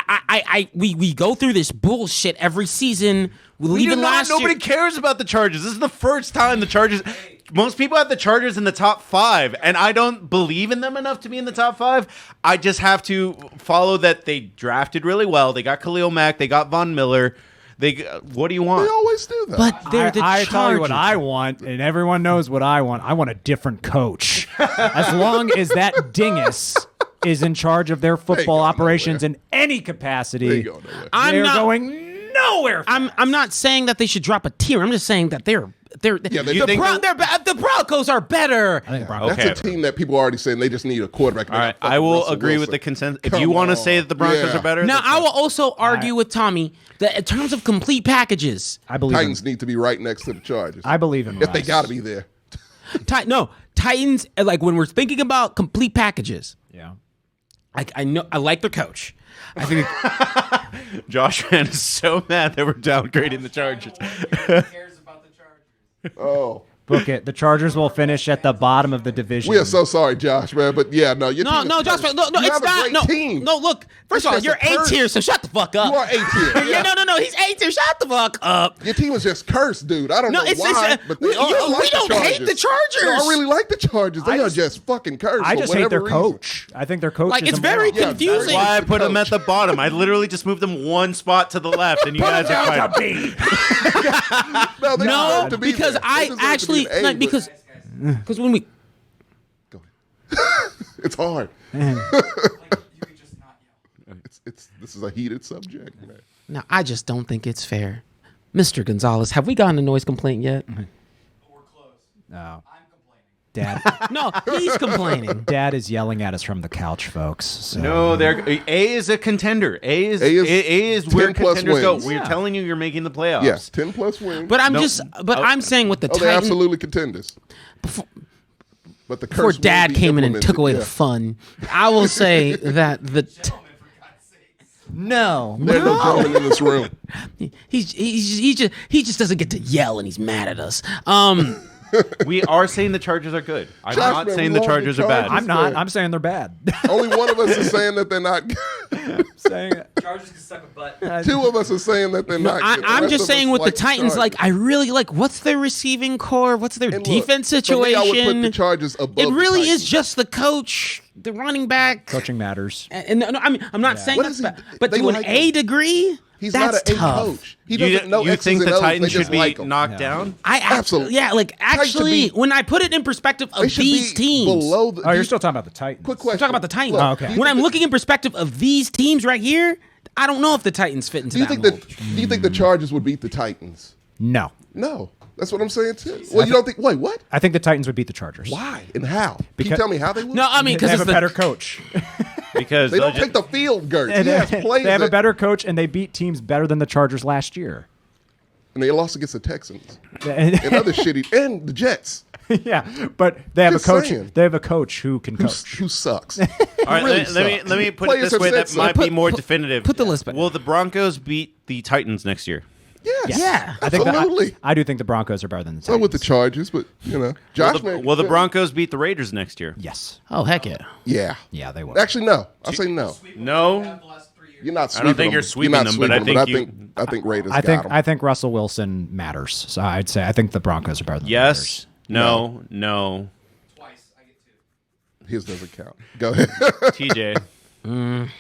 We go through this bullshit every season. Even last Nobody year. cares about the Chargers. This is the first time the Chargers. Most people have the Chargers in the top 5, and I don't believe in them enough to be in the top 5. I just have to follow that they drafted really well. They got Khalil Mack. They got Von Miller. What do you want? They always do that. But they're the I Chargers. tell you what I want, and everyone knows what I want. I want a different coach. As long as that dingus is in charge of their football go operations nowhere. in any capacity, They go nowhere. they're going nowhere. I'm not saying that they should drop a tier. I'm just saying that they're Yeah, they- the Broncos are better. I think the Broncos. Okay. That's a team that people are already saying they just need a quarterback. All right, I will agree with the consensus. If you want to say that the Broncos are better, Now that's I fine. will also argue with Tommy that in terms of complete packages, I believe Titans need to be right next to the Chargers. I believe in if they Russ. got to be there. Titans. Like when we're thinking about complete packages, Yeah. Mm-hmm. I know I like their coach. I think Josh Mann is so mad that we're downgrading the Chargers. Who cares about the Chargers? Oh, Book it. The Chargers will finish at the bottom of the division. we are so sorry, Josh, man. But yeah, no, your team is Josh, cursed. no, You it's have a not. great No, team. no. Look, first of all, It's you're just a A curse. tier, so shut the fuck up. You are A tier. Yeah, no. He's A tier. Shut the fuck up. Your team is just cursed, dude. I don't know why, but they we are. I like we don't the hate the Chargers. No, I really like the Chargers. They I are just- just fucking cursed. I for just hate whatever their reason. coach. I think their coach Like, is it's very immoral. confusing. That's why I put them Coach. at the bottom. I literally just moved them one spot to the left, and you guys are fighting. No, they No, deserve to be because there. They I deserve to actually be an A, like but- because when we Go ahead. It's hard. Like, you could just not yell. This is a heated subject, man. now I just don't think it's fair, Mr. Gonzalez. Have we gotten a noise complaint yet? But we're close. No. I'm complaining. Dad, No, he's complaining. Dad is yelling at us from the couch, folks. So. No, A is a contender. A is 10 where plus contenders go. wins. We're telling you, you're making the playoffs. Yes, 10 plus wins. But I'm No. I'm saying with the Oh, they're Titans. absolutely contenders. But the curse Before will Dad be came in and implemented, took away yeah. the fun, I will say that Gentlemen, for God's sakes. No. There's no gentleman in this room. he just doesn't get to yell and he's mad at us. We are saying the Chargers are good. I'm Josh, not man, saying we the love the Chargers are bad. Chargers. I'm not. man. I'm saying they're bad. Only one of us is saying that they're not good. saying Chargers can suck a butt. 2 of us are saying that they're not good. The I'm rest just of saying us with the like Titans, Chargers. like I really like what's their receiving core, what's their And look, defense for me, situation. I would put the Chargers above It the really is Titans. just the coach, the running back. coaching matters. And no, I mean, I'm not saying What that's is he- bad, but they to an like A him. degree, He's that's not an A tough. coach. He doesn't know You X's think and the O's. They Titans just should be like 'em. knocked down? I Absolutely. yeah, like Titans should actually, be- when I put it in perspective They of should these be teams, below the. Oh, you're still talking about the Titans. Quick question. I'm talking about the Titans. Look, Oh, okay. do you When I'm think- looking in perspective of these teams right here, I don't know if the Titans fit into do you that think mold. do you think the Chargers would beat the Titans? No. No, that's what I'm saying too. Well, you don't think? Wait, what? I think the Titans would beat the Chargers. Why and how? Can you Because- tell me how they would? No, I mean They because have it's a the better coach. Because they don't they'll take the field, Gert. And He has they plays have a that- better coach, and they beat teams better than the Chargers last year. and they lost against the Texans And and other shitty and the Jets. yeah, but they have Just a coach. saying. They have a coach who can Who, coach. who sucks? All right, really let me put it Players this have way said that so. might be more definitive. put the list back. Will the Broncos beat the Titans next year? Yes. Yeah. I think absolutely. I do think the Broncos are better than the So Titans. with the Chargers, but Josh. Will the Broncos beat the Raiders next year? Yes. Oh heck yeah. Yeah. Yeah, they will. Actually, no. I'll say no. Sweep No. what we have the last 3 years. You're not I sweeping don't think them. you're sweeping not them, sweeping but I think I think Raiders I think got 'em. I think Russell Wilson matters. So I'd say I think the Broncos are better than the yes, Raiders. no. Twice. I get two. His doesn't count. Go ahead. TJ.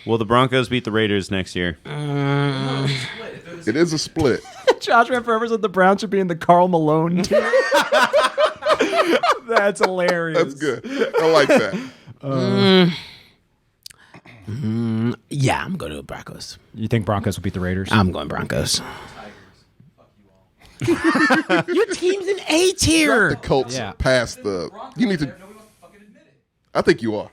Will the Broncos beat the Raiders next year? It is a split. Josh Van Forever said the Browns should be in the Karl Malone team. That's hilarious. That's good. I like that. Yeah, I'm going to Broncos. You think Broncos will beat the Raiders? I'm going Broncos. Tigers. Fuck you all. Your team's in A tier. The Colts Yeah. passed the. Broncos You need to. there, nobody wants to fucking admit it. I think you are.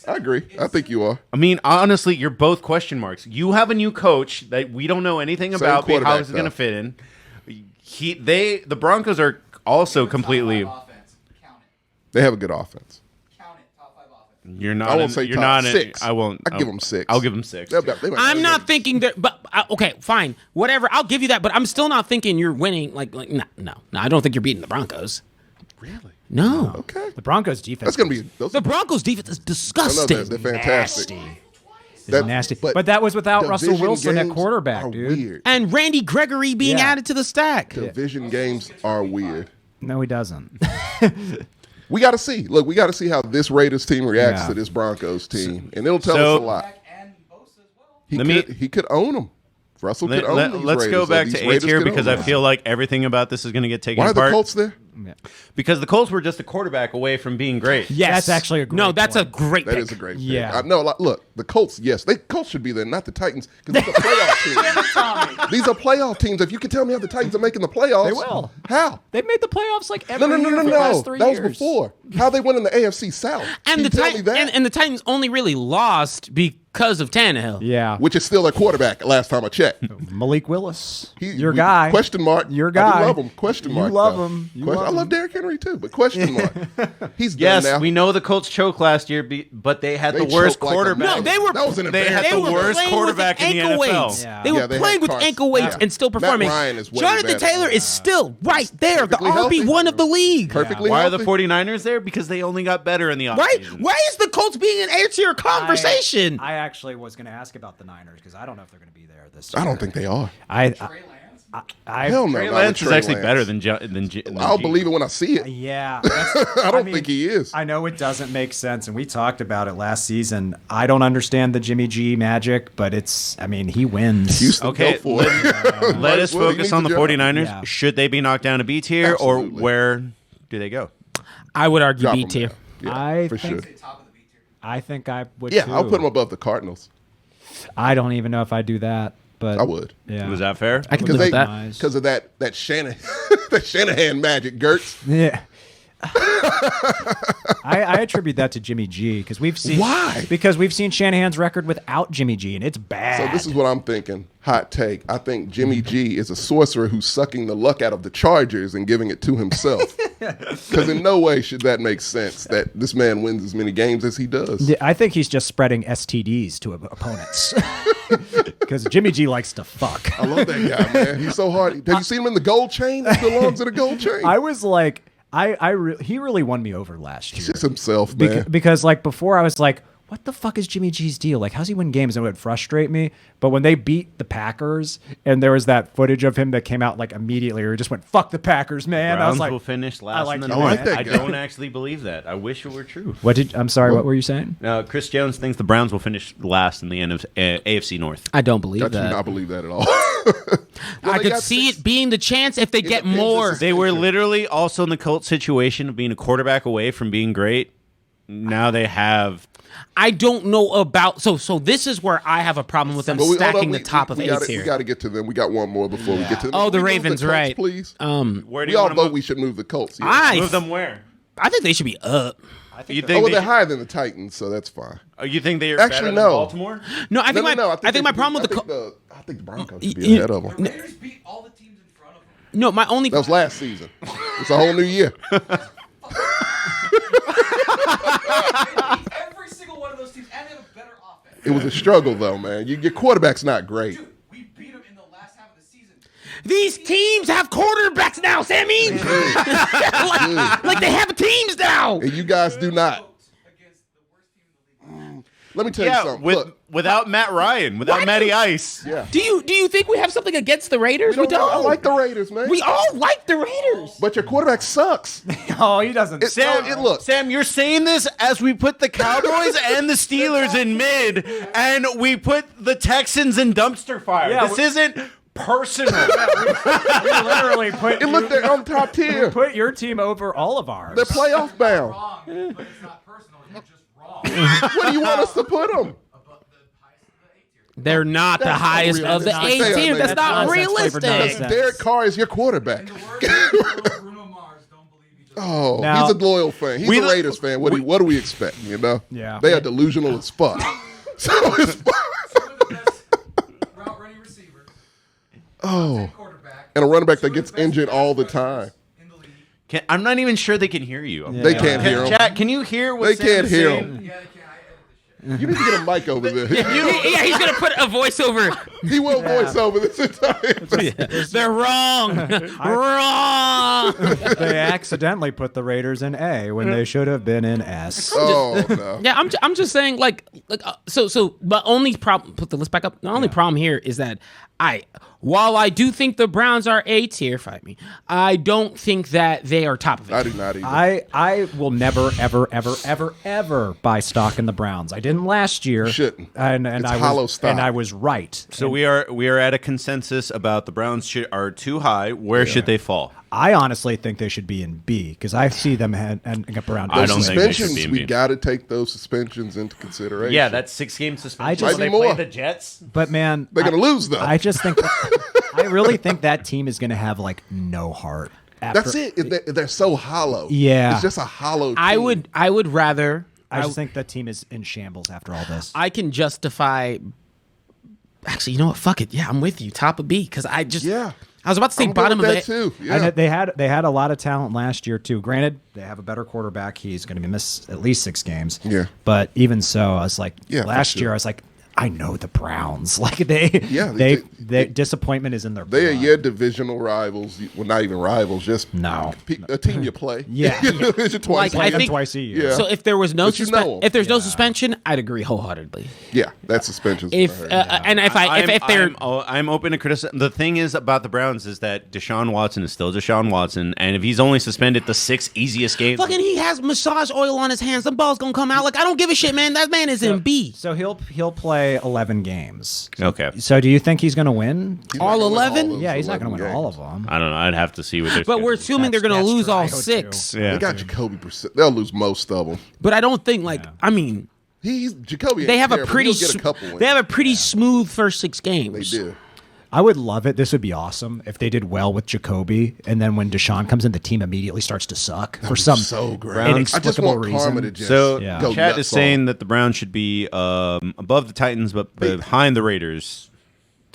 I agree. I think you are. I mean, honestly, you're both question marks. You have a new coach that we don't know anything Same about. How quarterback, is it going to though. fit in? The Broncos are also completely. Top 5 offense. Count it. They have a good offense. Count it. Top 5 offense. You're not. I won't say you're top not 6. I won't. I'll give them 6. I'll give them 6. They might I'm win. not thinking that, but okay, fine, whatever. I'll give you that, but I'm still not thinking you're winning. Like no. I don't think you're beating the Broncos. Really? No, Okay. The Broncos defense. That's gonna be. the Broncos defense is I know disgusting. they're fantastic. is nasty. But that was without Russell division Wilson at games quarterback, are dude. Weird. And Randy Gregory being Yeah. added to the stack. Division games are weird. No, he doesn't. We got to see. Look, we got to see how this Raiders team reacts Yeah. to this Broncos team, and it'll tell So- us a lot. Back and Bosa as well. He could own them. Russell could own these Let's Raiders, go or back these to A Raiders tier could because own I them. feel like everything about this is going to get taken Why are the apart. Colts there? Because the Colts were just a quarterback away from being great. Yes, that's actually a great No, that's a point. great That pick. is a great pick. Yeah. No, look, the Colts, yes. Colts should be there, not the Titans, because these are playoff teams. These are playoff teams. If you can tell me how the Titans are making the playoffs. They will. How? They've made the playoffs like every No. year for the last 3 That years. was before. How they went in the AFC South. And Can the you tell me that? and the Titans only really lost because of Tannehill. Yeah. Which is still their quarterback, last time I checked. Malik Willis. He- your we- guy. Question mark. Your I guy. do love him. Question You mark. love though. him. You Question- love I love him. Derrick Henry too, but question mark. He's Yes, done now. we know the Colts choked last year, but they had They the worst choked like a quarterback. No, they were That was an They had embarrassing. the were worst playing quarterback with in the ankle NFL. weights. Yeah. They were Yeah, they playing had with Carson. ankle weights Yeah. and still performing. Matt Ryan is way Jonathan better. Taylor is still right there, the Perfectly healthy. RB1 of the league. Perfectly Why are healthy. the 49ers there? Because they only got better in the Right? offseason. Why is the Colts being an A-tier conversation? I actually was going to ask about the Niners because I don't know if they're going to be there this year. I don't think they are. I Hell no. Trey not Lance with is actually Lance. better than I'll believe it when I see it. Yeah. I don't think he is. I know it doesn't make sense, and we talked about it last season. I don't understand the Jimmy G magic, but he wins. Houston, Okay, go for it. Let us Well, he focus needs on a the job. 49ers. Yeah. Should they be knocked down to B tier, or Absolutely. where do they go? I would argue Drop B him tier. down. Yeah, I for think- sure. Top of the B tier. I think I would. Yeah, too. I'll put him above the Cardinals. I don't even know if I do that, but I would. Yeah. Was that fair? I can Because live with that. because of that Shanahan that Shanahan magic, Gertz. Yeah. I attribute that to Jimmy G because we've seen Why? Because we've seen Shanahan's record without Jimmy G and it's bad. So this is what I'm thinking. Hot take. I think Jimmy G is a sorcerer who's sucking the luck out of the Chargers and giving it to himself. Because in no way should that make sense that this man wins as many games as he does. Yeah, I think he's just spreading STDs to opponents because Jimmy G likes to fuck. I love that guy, man. He's so hard. Have you seen him in the gold chain? He belongs in the gold chain. I was like, he really won me over last year. Just himself, man. Because like before I was like, what the fuck is Jimmy G's deal? Like, how's he win games? And it would frustrate me. But when they beat the Packers and there was that footage of him that came out like immediately, where he just went, fuck the Packers, man. I was Browns like, will finish last like in the that. I like North. that I guy. don't actually believe that. I wish it were true. I'm sorry, what were you saying? Chris Jones thinks the Browns will finish last in the AFC North. I don't believe I do that. not believe that at all. I could see it being the chance if they get depends. more. This is- They were literally also in the Colts situation of being a quarterback away from being great. Now they have. I don't know about so this is where I have a problem with them But hold stacking on, the top of we A gotta, tier. We got to get to them. We got one more before we get to them. Oh, the Can we move Ravens, Colts, right. Please. Where do We you all want vote to we should move the Colts. Yeah. I move them? Where? I think they should be up. You Oh, think well, they they're higher than the Titans, so that's fine. You think they are Actually, better than no. Baltimore? No, I think No. I think my they- problem with the I think Colts. I think the Broncos should be ahead of them. The Raiders beat all the teams in front of them. No, my only That was last season. It's a whole new year. Every single one of those teams, and they have a better offense. It was a struggle, though, man. Your quarterback's not great. Dude, we beat them in the last half of the season. these teams have quarterbacks now, Sammy. like they have teams now. And you guys do not. Against the worst team in the league. Let me tell you something. Look, without Matt Ryan, without Matty Ice. yeah. Do you think we have something against the Raiders? We don't. I like the Raiders, man. We all like the Raiders. But your quarterback sucks. Oh, he doesn't. Sam, you're saying this as we put the Cowboys and the Steelers in mid, and we put the Texans in dumpster fire. Yeah, this isn't personal. we literally put. It looked they're on top tier. Put your team over all of ours. They're playoff bound. Wrong, but it's not personal. You're just wrong. Where do you want us to put them? They're not the highest of the realistic. A tier. That's not Nonsense, flavored realistic. nonsense. Derek Carr is your quarterback. The words of Bruno Mars, don't believe each other. Oh, Now- he's a loyal fan. He's a Raiders fan. What do we expect? You know? Yeah. They are delusional as fuck. So it's Some of the best route running receivers. Quarterback. and a running back that Some of gets the best injured all the pass time. rushers in the league. I'm not even sure they can hear you. They can't hear him. Chat, can you hear what They Sam can't is hear saying? him. Yeah, they can. I edit this shit. You need to get a mic over there. Yeah, he's gonna put a voiceover. He will voice over this entire. They're wrong. Wrong. They accidentally put the Raiders in A when they should have been in S. Oh no. Yeah, I'm just saying, so the only problem. Put the list back up. The only problem here is that while I do think the Browns are A tier, fight me. I don't think that they are top of it. I do not either. I will never, ever, ever, ever, ever buy stock in the Browns. I didn't last year. Shouldn't. And It's I hollow was stock. and I was right. So we are at a consensus about the Browns are too high. Where should they fall? I honestly think they should be in B because I see them ending up around. I don't think they should suspensions, be in we B. got to take those suspensions into consideration. Yeah, that's 6-game suspension. I just- When they Might be more. play the Jets. But man, They're gonna lose, though. I just think I really think that team is going to have like no heart. That's it. They're so hollow. Yeah. It's just a hollow team. I would rather. I just think that team is in shambles after all this. I can justify. Actually, you know what? Fuck it. Yeah, I'm with you. Top of B because I just. Yeah. I was about to say I'm good bottom of with it. that too. Yeah. And they had a lot of talent last year too. Granted, they have a better quarterback. He's going to miss at least 6 games. Yeah. But even so, I was like, Yeah, for last sure. year I was like, I know the Browns. Like they disappointment is in their They are blood. your divisional rivals. Well, not even rivals, just No. a team you play. Yeah. Division twice. Like, I Play them think- twice a year. Yeah. So if there was no But you know 'em. if there's no suspension, I'd agree wholeheartedly. Yeah, that's suspensions. If and if they're I'm open to criticism. The thing is about the Browns is that Deshaun Watson is still Deshaun Watson, and if he's only suspended the 6 easiest games, fucking he has massage oil on his hands, the ball's gonna come out. Like I don't give a shit, man. That man is in B. So he'll play 11 games. okay. So do you think he's going to win? He's not all gonna win 11? those Yeah, he's not going to 11 win all games. of them. I don't know. I'd have to see what they're. But we're assuming they're gonna That's lose all true, 6. too. Yeah. They got Jacoby Brissett. They'll lose most of them. But I don't think I mean He's Jacoby. they ain't have a terrible. pretty He'll get a couple wins. they have a pretty smooth first 6 They games. do. I would love it. This would be awesome if they did well with Jacoby, and then when Deshaun comes in, the team immediately starts to suck for some So great. I just inexplicable want reason. karma to just So Yeah. go Chad nuts is saying on. that the Browns should be above the Titans, but behind the Raiders.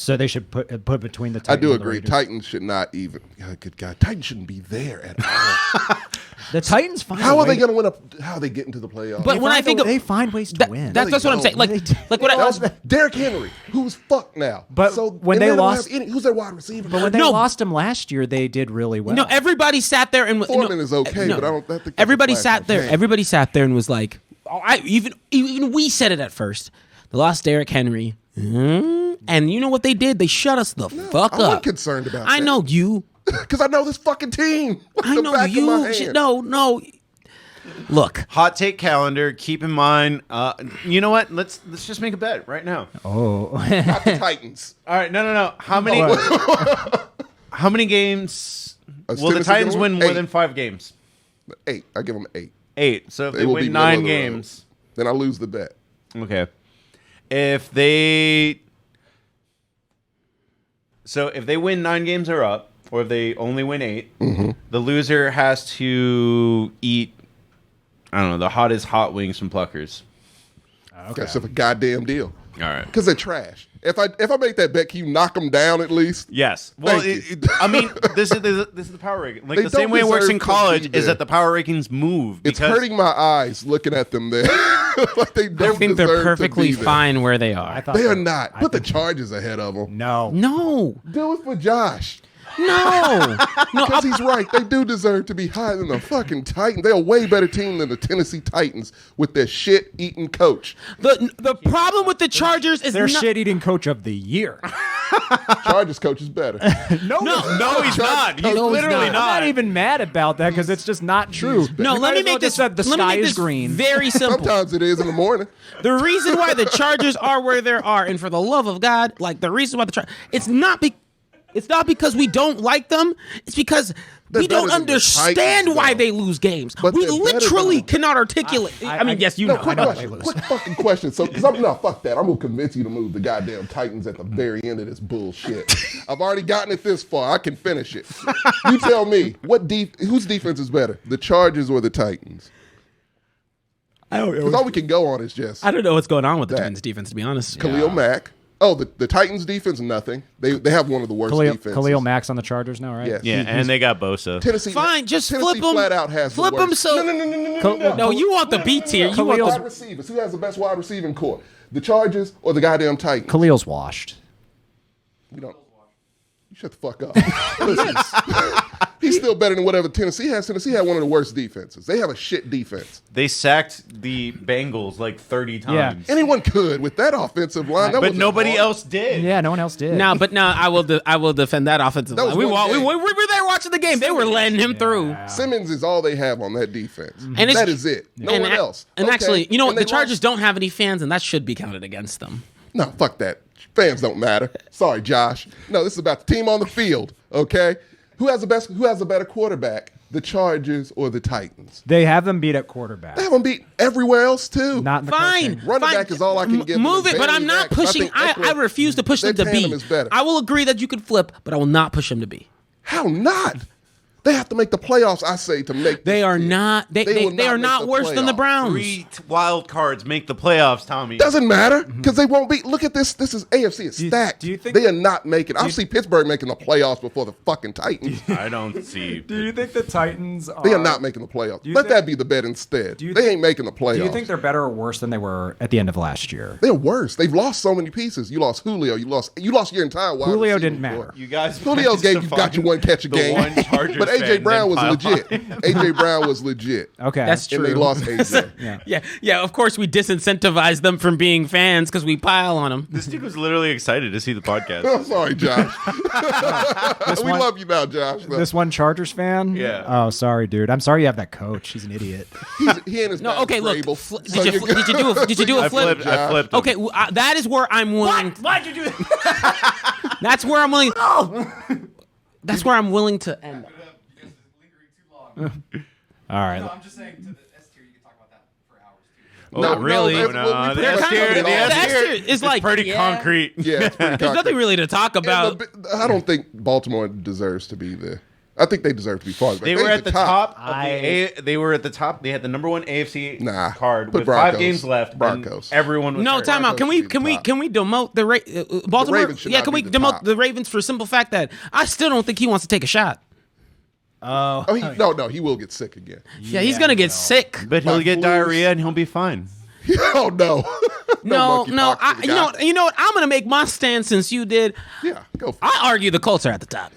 So they should put between the I Titans do and the agree. Raiders. Titans should not even. Oh, good God, Titans shouldn't be there at all. The Titans find How a are they way- going to win? How are they getting to the playoffs? But when I think of they find ways to that, win. that's what I'm saying. Like what that I was Derrick Henry, who's fucked now. But so when and they don't lost- have who's their wide receiver? But when they No. lost him last year, they did really well. everybody sat there and Foreman is okay, but I don't think that's everybody a sat there. game. Everybody sat there and was like, even we said it at first. They lost Derrick Henry, and you know what they did? They shut us the fuck I up. wasn't concerned about I that. know you. Because I know this fucking team. Like I the know back of my you. hand. No. Look, Hot take calendar. Keep in mind. You know what? Let's just make a bet right now. Oh, Not the Titans. All right. No. How many? How many games Is will the Tennessee Titans gonna win win? more 8. than 5 games? 8. I give them 8. 8. So if they will be win middle 9 of the road. games, Then I lose the bet. okay. If they win 9 games or up, or if they only win 8, the loser has to eat, I don't know, the hottest hot wings from Pluckers. That's a goddamn deal. All right. Because they're trash. If I make that bet, can you knock them down at least? Yes. Well, Thank you. I mean, this is the power ranking. Like They the same don't way it works deserve in to college be is there. that the power rankings move. It's because- hurting my eyes looking at them there. Like they I don't think deserve they're to perfectly be there. fine where they are. I thought They are that- not. Put the Chargers ahead of them. no. No, Do it for Josh. No. Because he's right. They do deserve to be higher than the fucking Titans. They're a way better team than the Tennessee Titans with their shit-eating coach. The problem with the Chargers is Their not, shit-eating coach of the year. Chargers coach is better. No, he's not. He's No, he's literally not. I'm not even mad about that because it's just not true. No, You let might me as well make this. just said the let me sky make is this green. very simple. Sometimes it is in the morning. The reason why the Chargers are where they are, and for the love of God, like the reason why it's not because we don't like them. It's because They're we don't better than the understand Titans, why though. they lose games. But We they're better literally than- cannot articulate. I mean, yes, you know. I Quick know they question. lose. Quick fucking question. So, because I'm not fuck that. I'm gonna convince you to move the goddamn Titans at the very end of this bullshit. I've already gotten it this far. I can finish it. You tell me whose defense is better, the Chargers or the Titans? I don't Because all we can go on is just I don't know what's going on with the That. Titans defense, to be honest. Khalil Mack. Oh, the Titans defense, nothing. They have one of the worst defenses. Khalil Mack's on the Chargers now, right? Yes. Yeah, and they got Bosa. Tennessee. Fine, just Tennessee flip 'em. Flat out has Flip the 'em worst. so- No. No, you want the B tier. You want Wide the receivers. Who has the best wide receiving core? The Chargers or the goddamn Titans? Khalil's washed. You don't. You shut the fuck up. Listen, he's still better than whatever Tennessee has. Tennessee had one of the worst defenses. They have a shit defense. They sacked the Bengals like 30 times. Anyone could with that offensive line. That But wasn't nobody hard. else did. Yeah, no one else did. Now, but now I will defend that offensive That was line. We one game. were there watching the game. They were letting him through. Simmons is all they have on that defense. And That is it. No one else. And Okay. actually, you know what? And The they Chargers lost- don't have any fans, and that should be counted against them. No, fuck that. Fans don't matter. Sorry, Josh. No, this is about the team on the field. Okay, who has a better quarterback, the Chargers or the Titans? they have them beat at quarterback. They have them beat everywhere else too. Not in the Fine. coaching. Running fine. back is all I can give them. Move it, but I'm not Barely back. pushing. think I Eckler- refuse to push them their to B. tandem is better. I will agree that you could flip, but I will not push them to B. How not? They have to make the playoffs. I say to make. They this are shit. not. They will are make not the worse than the playoffs. Browns. 3 wild cards make the playoffs, Tommy. Doesn't matter because they won't be. Look at this. This is AFC. It's stacked. do you think- they are not making? I'll see Pittsburgh making the playoffs before the fucking Titans. I don't see. Do you think the Titans are... They are not making the playoffs. you Let think- that be the bet instead. you They think- ain't making the playoffs. Do you think they're better or worse than they were at the end of last year? They're worse. They've lost so many pieces. You lost Julio. You lost your entire wide Julio receiving didn't core. matter. You guys. Julio managed gave to got you find one catch a the game. one Chargers But AJ fan, Brown then was pile legit. on. AJ Brown was legit. Okay. That's And they true. lost AJ. Yeah. Of course, we disincentivize them from being fans because we pile on them. This dude was literally excited to see the podcast. I'm sorry, Josh. We one- love you now, Josh. though. This one Chargers fan? Yeah. Oh, sorry, dude. I'm sorry you have that coach. He's an idiot. He and his No, back okay. is Look, Vrabel. did So you you're good. did you do a I flip? flipped. I flipped. him. Okay, that is where I'm willing. Why'd you do that? That's where I'm willing. That's where I'm willing to end. You guys are lingering too long. All right. No, I'm just saying to the S tier, you can talk about that for hours too. Oh, No, really? no, that's what we the pretty S much tier, covered the it all. S The S tier tier is like, pretty yeah. concrete. Yeah, it's pretty There's nothing really to talk about. I don't think Baltimore deserves to be there. I think they deserve to be farther. They were at the top. I- They were at the top. They had the number 1 AFC Nah, card put with Broncos. 5 games left. and Broncos. Everyone was No, hurt. time out. Can we Broncos should be top. demote the Baltimore? Ravens should Yeah, not can we be the demote top. the Ravens for a simple fact that I still don't think he wants to take a shot. Oh. No, he will get sick again. Yeah, he's gonna get sick. But he'll By get fools. diarrhea and he'll be fine. Oh no. No, monkeypox no. for the guy. You know what? I'm gonna make my stand since you did. Yeah, go for it. I argue the Colts are at the top.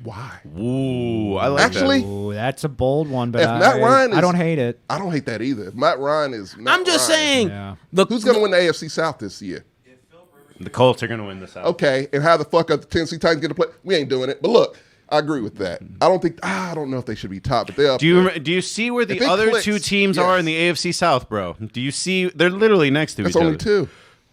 Why? Ooh, I like Actually, Ooh, that's a bold one, but If Matt Ryan I is- don't hate it. I don't hate that either. If Matt Ryan is. I'm just saying. Yeah. Who's going to win the AFC South this year? that. The Colts are going to win this out. Okay, and how the fuck are the Tennessee Titans going to play? We ain't doing it. But look, I agree with that. I don't know if they should be top, but they're up there. Do you see where the If it other clicks, 2 teams yes. are in the AFC South, bro? Do you see? They're literally next to That's each only other. 2.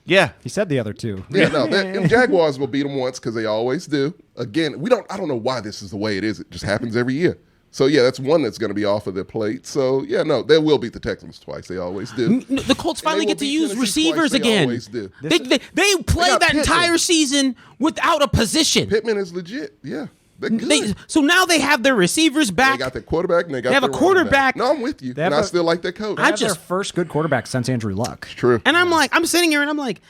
Yeah. He said the other two. Yeah, no. And Jaguars will beat them once because they always do. Again, I don't know why this is the way it is. It just happens every year. So yeah, that's one that's going to be off of their plate. So yeah, no, they will beat the Texans twice. They always do. The Colts And they finally will get to beat use Tennessee receivers twice. They again. always do. They played got that Pittman. entire season without a position. Pittman is legit. Yeah, they're good. So now they have their receivers They back. got their quarterback and they got They have their a running quarterback. back. No, I'm with you. They And have I a- still like their coach. They have just- their first good quarterback since Andrew Luck. True. And I'm sitting here and I'm like,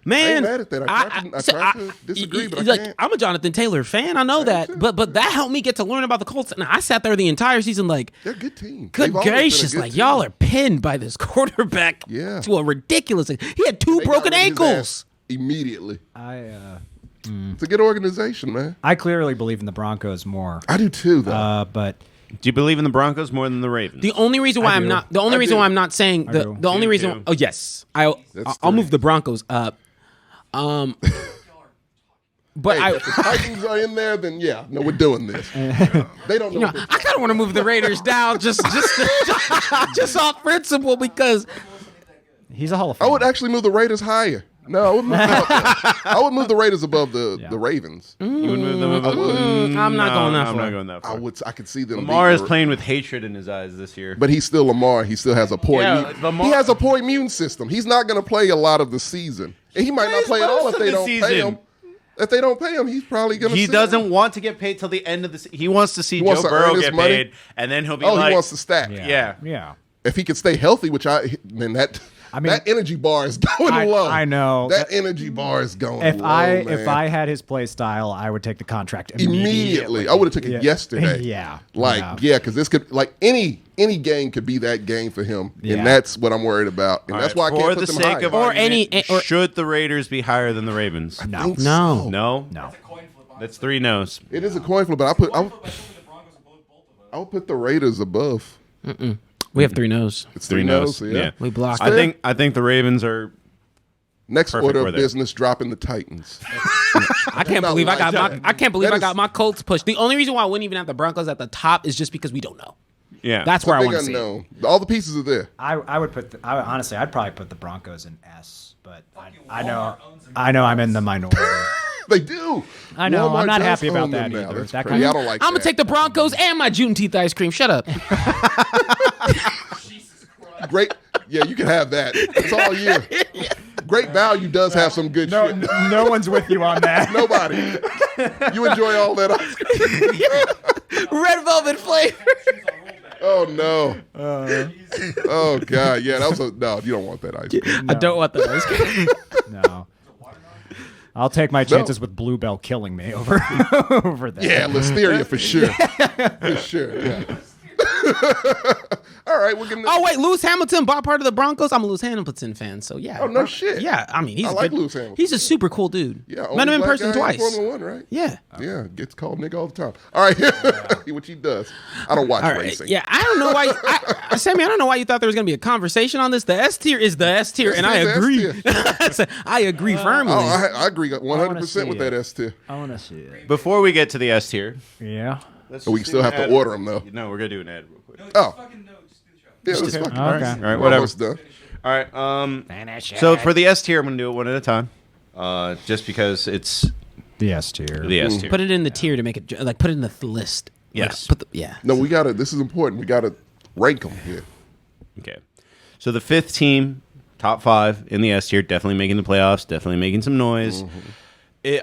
man, mad at that. I tried to disagree, but I like, can't. I'm a Jonathan Taylor fan. I know that, too. but that helped me get to learn about the Colts. And I sat there the entire season like, They're a good team. good They've always been a gracious, good like team. y'all are pinned by this quarterback Yeah. to a ridiculous. He had 2 They got broken rid of his ankles. ass immediately. It's a good organization, man. I clearly believe in the Broncos more. I do too, though. But Do you believe in the Broncos more than the Ravens? The only reason why I'm not. The only reason why I'm not saying the do. only reason. Oh yes, I'll move the Broncos up. But Hey, if the Titans are in there, then yeah, no, we're doing this. They don't know. I kind of want to move the Raiders down just off principle because he's a Hall of I Famer. would actually move the Raiders higher. No, I would move the Raiders above the Ravens. You would move them above. I'm not going that I'm far. not going that far. I could see them. Lamar is beat the- playing with hatred in his eyes this year. But he's still Lamar. He still has a poor. Yeah, Lamar- he has a poor immune system. He's not going to play a lot of the season, and he might not play at all most if of they the don't pay season. him. If they don't pay him, he's probably going to. He doesn't want to get paid till the end of the season. He wants to see wants Joe to earn Burrow his get money? paid, and then he'll be Oh, like, he wants to stack. Yeah. Yeah. If he could stay healthy, which man, that energy bar is going low. I know. That energy bar is going If low. if I had his play style, I would take the contract immediately, I would have taken it yesterday. Yeah. Because this could any game could be that game for him, Yeah. and that's what I'm worried about, and All that's right, why I can't for put the them sake higher. of Or argument, any- or- should the Raiders be higher than the Ravens? No. no. No? No. That's 3 no's. It is a coin flip, but I would put the Raiders above. We have 3 no's. It's 3 3 no's. no's. Yeah. We blocked. I think the Ravens are. Next Perfect order where of they're- business, dropping the Titans. I can't not believe I like got that. my. I can't believe That I is- got my Colts pushed. The only reason why I wouldn't even have the Broncos at the top is just because we don't know. Yeah. That's where I Big want to see. It. unknown. All the pieces are there. I would put. Honestly, I'd probably put the Broncos in S, but I know I'm in the minority. They do. I know, Walmart I'm not does happy about own them that now. either. That's That crazy. kind I of- don't like I'm gonna that. take the Broncos and my Juneteenth ice cream. Shut up. Great. Yeah, you can have that. It's all you. Great Value does have some good shit. No one's with you on that. Nobody. You enjoy all that ice cream. Red velvet flavor. Oh no. Oh god. Yeah, that was no. You don't want that ice cream. I don't want the ice cream. No. I'll take my chances with Bluebell killing me over that. Yeah, Listeria for sure. For sure. Yeah. All right, we're gonna. Oh wait, Lewis Hamilton bought part of the Broncos. I'm a Lewis Hamilton fan, so yeah. Oh, no shit. Yeah, I mean he's I a like good, Lewis Hamilton. He's a super cool dude. Yeah, met him only in black person guy in twice. Formula One, right? Yeah. Yeah, gets called nigga all the time. All right, which he does. I don't watch All right. racing. Yeah, I don't know why. Sammy, I don't know why you thought there was gonna be a conversation on this. The S tier is the S tier, and I S tier is agree. S I agree firmly. Oh, I agree 100% see with that it. S tier. I want to see it. Before we get to the S tier, Yeah. We still have to order them though. No, we're gonna do an ad real quick. Oh, Fucking no, just do the show. yeah, let's fucking. Okay. All right, We're whatever. almost done. All right. So for the S tier, I'm gonna do it one at a time, just because it's The S tier. the S tier. Put it in the tier to make it like put it in the list. Yes. Like, yeah. No, we gotta. This is important. We gotta rank them here. Okay. So the 5th team, top 5 in the S tier, definitely making the playoffs, definitely making some noise.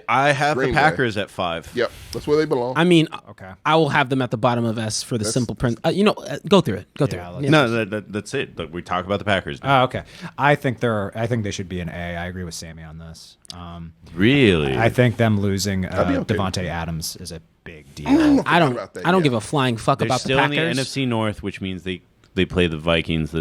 I have Green the Bay. Packers at 5. Yep, that's where they belong. I mean, Okay. I will have them at the bottom of S for the simple print. Go through it. Go through Yeah, it. let's- Yeah. No, that's it. But we talk about the Packers now. Oh, okay. I think they should be an A. I agree with Sammy on this. Really? I think them losing be okay with Devontae Adams is a big deal. I don't. about that I don't yet. give a flying fuck They're about still the in the Packers. NFC North, which means they play the Vikings.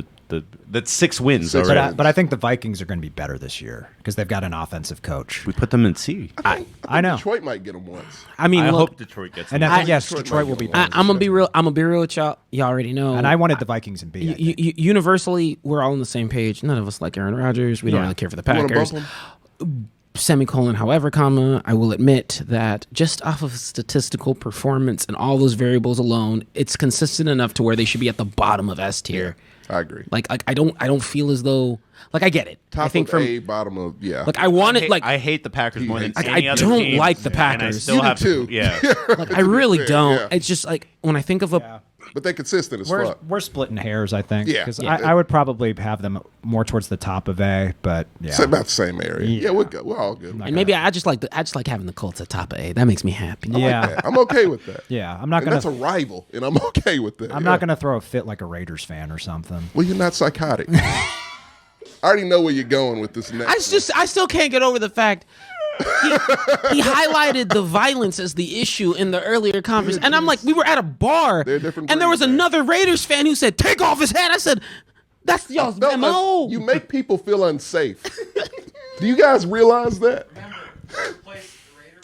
That's 6 wins Six already. wins. But I think the Vikings are going to be better this year because they've got an offensive coach. We put them in C. I know. Detroit might get them once. I mean, I look, hope Detroit gets And them. I think, yes, Detroit Detroit might will be go better. I'm gonna be real. I'm gonna be real with y'all. Y'all already know. And I wanted the Vikings in B. I think. Universally, we're all on the same page. None of us like Aaron Rodgers. We don't Yeah. really care for the You want to Packers. bump them? Semicolon, however, comma, I will admit that just off of statistical performance and all those variables alone, it's consistent enough to where they should be at the bottom of S tier. I agree. Like I don't feel as though I get it. Top I think of from A, bottom of like I want it I hate the Packers more than hates any I other don't team, like the and I Packers. still You do have too. To, yeah. like I really fair, don't. yeah. It's just like when I think of a but they're consistent as fuck. We're splitting hairs, I think. Yeah. Because Yeah. I would probably have them more towards the top of A, but yeah. It's about the same area. Yeah, we're good. We're all good. and maybe I just like having the Colts at top of A. That makes me happy. Yeah. I'm okay with that. Yeah. I'm not And going that's a to. rival, and I'm okay with that. I'm not going to throw a fit like a Raiders fan or something. Well, you're not psychotic. I already know where you're going with this next. I still can't get over the fact he highlighted the violence as the issue in the earlier conference, and I'm like, we were at a bar, They're a different and there was breed, man. another Raiders fan who said, "Take off his hat." I said, "That's y'all's No, MO." you make people feel unsafe. Do you guys realize that? Remember, first place the Raiders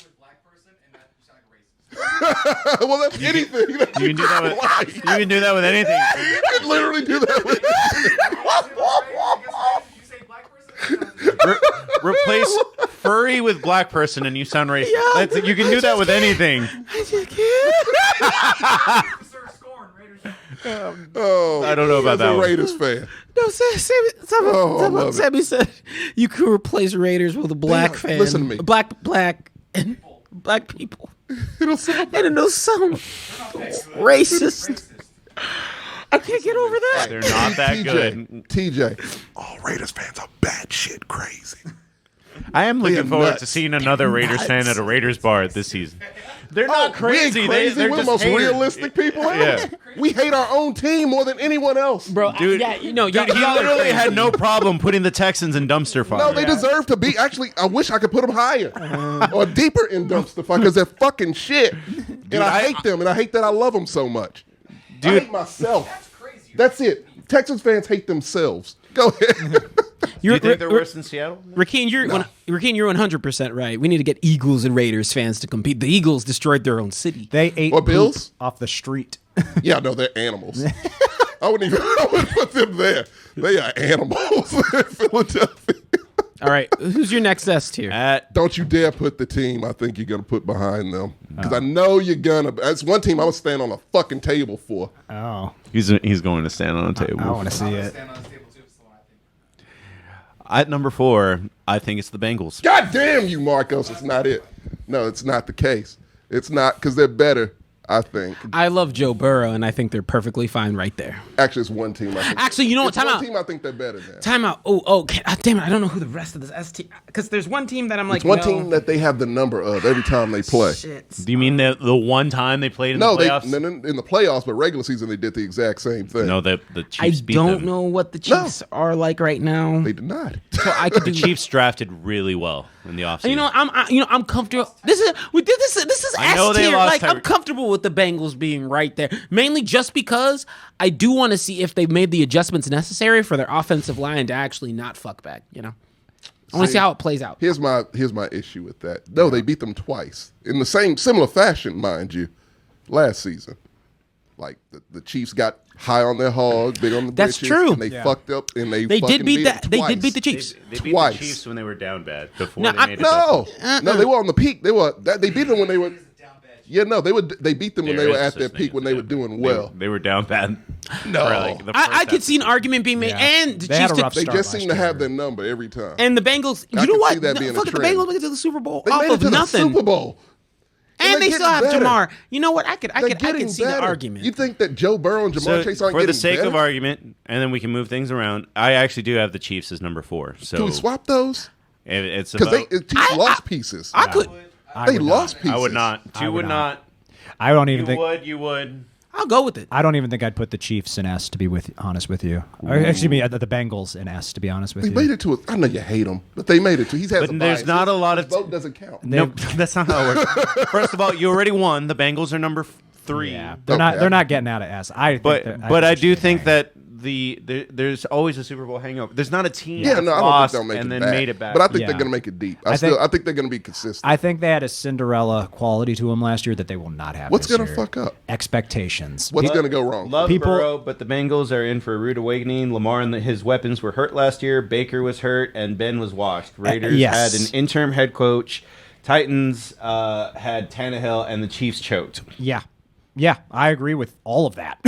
Well, that's anything. You can do that with. You can do that with anything. You can literally do that with. You say black person? Replace furry with black person, and you sound racist. You can do that with anything. I just can't. Sir Scorn, Raiders. Oh, I don't know about as that a one. Raiders fan. No, love Sammy said you could replace Raiders with a black fan. listen to me. Black and black people. It'll sound And it'll sound racist. I can't get over that. They're not that good. TJ, all Raiders fans are batshit crazy. I am They looking are forward nuts. to seeing another Raiders fan at a Raiders bar this season. They're not crazy. We ain't crazy. They're We're the just most haters. realistic people ever. Yeah. We hate our own team more than anyone else. Bro, Dude, yeah, you know, Dude, he literally had no problem putting the Texans in dumpster fire. No, they deserve to be. Actually, I wish I could put them higher or deeper in dumpster fire because they're fucking shit. And I hate them, and I hate that I love them so much. I Dude. hate myself. That's it. Texans fans hate themselves. Go ahead. Do you think they're worse than Seattle? Rakeen, you're 100% right. We need to get Eagles and Raiders fans to compete. The Eagles destroyed their own city. They ate Or poop Bills? off the street. Yeah, no, they're animals. I wouldn't put them there. They are animals in Philadelphia. All right, who's your next S tier? Don't you dare put the team I think you're going to put behind them. Because I know you're going to. That's one team I'm going to stand on a fucking table for. Oh, He's going to stand on a table. I want to see it. Stand on this table too. It's the one I think. At number 4, I think it's the Bengals. God damn you, Marcos. It's not it. No, it's not the case. It's not because they're better, I think. I love Joe Burrow, and I think they're perfectly fine right there. Actually, it's one team I think. Actually, you know what? It's Time one out. team I think they're better than. Time out. Damn it! I don't know who the rest of this S team. Because there's one team that I'm like, It's one no. team that they have the number of every time they play. Shit. Do you mean the one time they played in No, the they playoffs? in the playoffs, but regular season they did the exact same thing. No, the I Chiefs beat don't them. know what the Chiefs are like right now. They did not. So I could The do. Chiefs drafted really well in the offseason. You know, I'm comfortable. This is I know S they tier. lost Like I'm Tyreek. comfortable with the Bengals being right there, mainly just because I do want to see if they've made the adjustments necessary for their offensive line to actually not fuck back. You know, I want to see how it plays out. Here's my issue with that. No, they beat them twice in the similar fashion, mind you, last season. Like the Chiefs got high on their hog, big on the That's britches, true. and they fucked up, and they They fucking did beat them that. They did beat the twice. Chiefs. They beat Twice. the Chiefs when they were down bad before No, they I- made it. No, no, they were on the peak. They beat them when they were. Down bad. Yeah, no, they beat them when There they were is at such their thing peak as when they were doing They well. They were down bad. No. for like the first I half could of see an the argument being made, Yeah. and the They had Chiefs a rough They start just last seem to have year. their number every time. and the Bengals. I You know could what? see that being a Fuck it, the trend. Bengals make it to the Super Bowl They off made it of to nothing, the Super Bowl. and they they're still have getting better. Jamar. You know what? I could Getting see the better. argument. You think that Joe Burrow and Jamar So, Chase aren't for getting the sake better? of argument, and then we can move things around, I actually do have the Chiefs as number 4. So Can we swap those? it's Because about, the Chiefs lost pieces. I could. They lost pieces. I would not. Two I would would not. not. I don't even You think. would. You would. I'll go with it. I don't even think I'd put the Chiefs in S. To be honest with you, or, excuse me, the Bengals in S. To be honest with They you, made it to a. I know you hate him, but they made it to. He's had But some there's bias. not a lot His of vote doesn't count. Nope, that's not how it works. First of all, you already won. The Bengals are number 3. yeah, they're not. Okay. They're not getting out of S. I think But I do should think hang. that there's always a Super Bowl hangover. There's not a team Yeah, that no, I don't lost think they'll make and it then back. made it back. But I think Yeah. they're going to make it deep. I think- I think they're going to be consistent. I think they had a Cinderella quality to them last year that they will not have. What's going gonna to fuck up? Expectations. What's going to go wrong? Love People- Burrow, but the Bengals are in for a rude awakening. Lamar and his weapons were hurt last year. Baker was hurt, and Ben was washed. Raiders yes. had an interim head coach. Titans had Tannehill, and the Chiefs choked. Yeah. Yeah, I agree with all of that.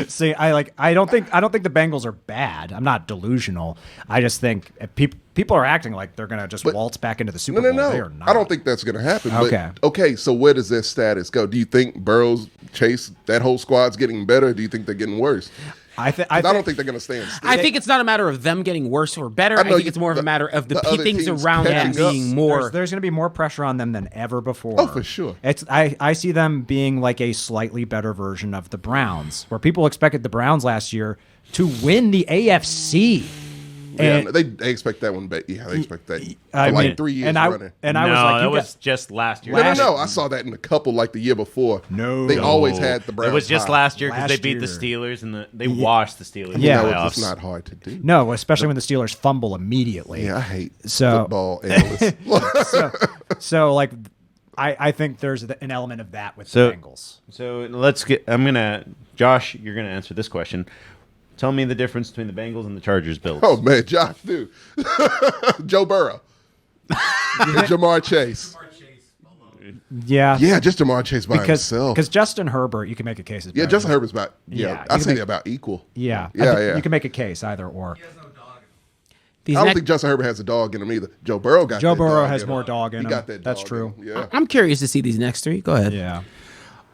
See, I don't think the Bengals are bad. I'm not delusional. I just think if people are acting like they're gonna just waltz back into the Super No, Bowl. They no. are not. I don't think that's going to happen. Okay. But, okay, so where does their status go? Do you think Burrow's, Chase, that whole squad's getting better? Or do you think they're getting worse? I 'Cause I don't think they're going to stand still. I think it's not a matter of them getting worse or better. I I, know think it's more of a matter of the other things teams around them catching up. being more. there's going to be more pressure on them than ever before. Oh, for sure. I see them being like a slightly better version of the Browns, where people expected the Browns last year to win the AFC. Yeah, And- they expect that one. Yeah, they expect that for I like mean, 3 years and I running. and I no, was like, that you was guys, just last year. No. I saw that in a couple like the year before. No. They always had the Browns. It was just high. last year because Last they beat the year. Steelers and they washed the Steelers. Yeah. in the No, playoffs. it's not hard to do. no, especially when the Steelers fumble immediately. Yeah, I hate So- football analysts. So like I think there's an element of that with So- the Bengals. So Josh, you're gonna answer this question. Tell me the difference between the Bengals and the Chargers Bills. Oh man, Josh, dude, Joe Burrow, and Jamar Chase. Yeah. Yeah, just Jamar Chase by himself. Because Justin Herbert, you can make a case. Is Yeah, better Justin than- Herbert's about. Yeah, Yeah, you I can say make- they're about equal. Yeah. Yeah. You can make a case either or. These I don't next- think Justin Herbert has a dog in him either. Joe Burrow got. Joe that Burrow dog has in more him. dog in He him. got that. That's dog true. in him. Yeah. I'm curious to see these next three. Go ahead. Yeah.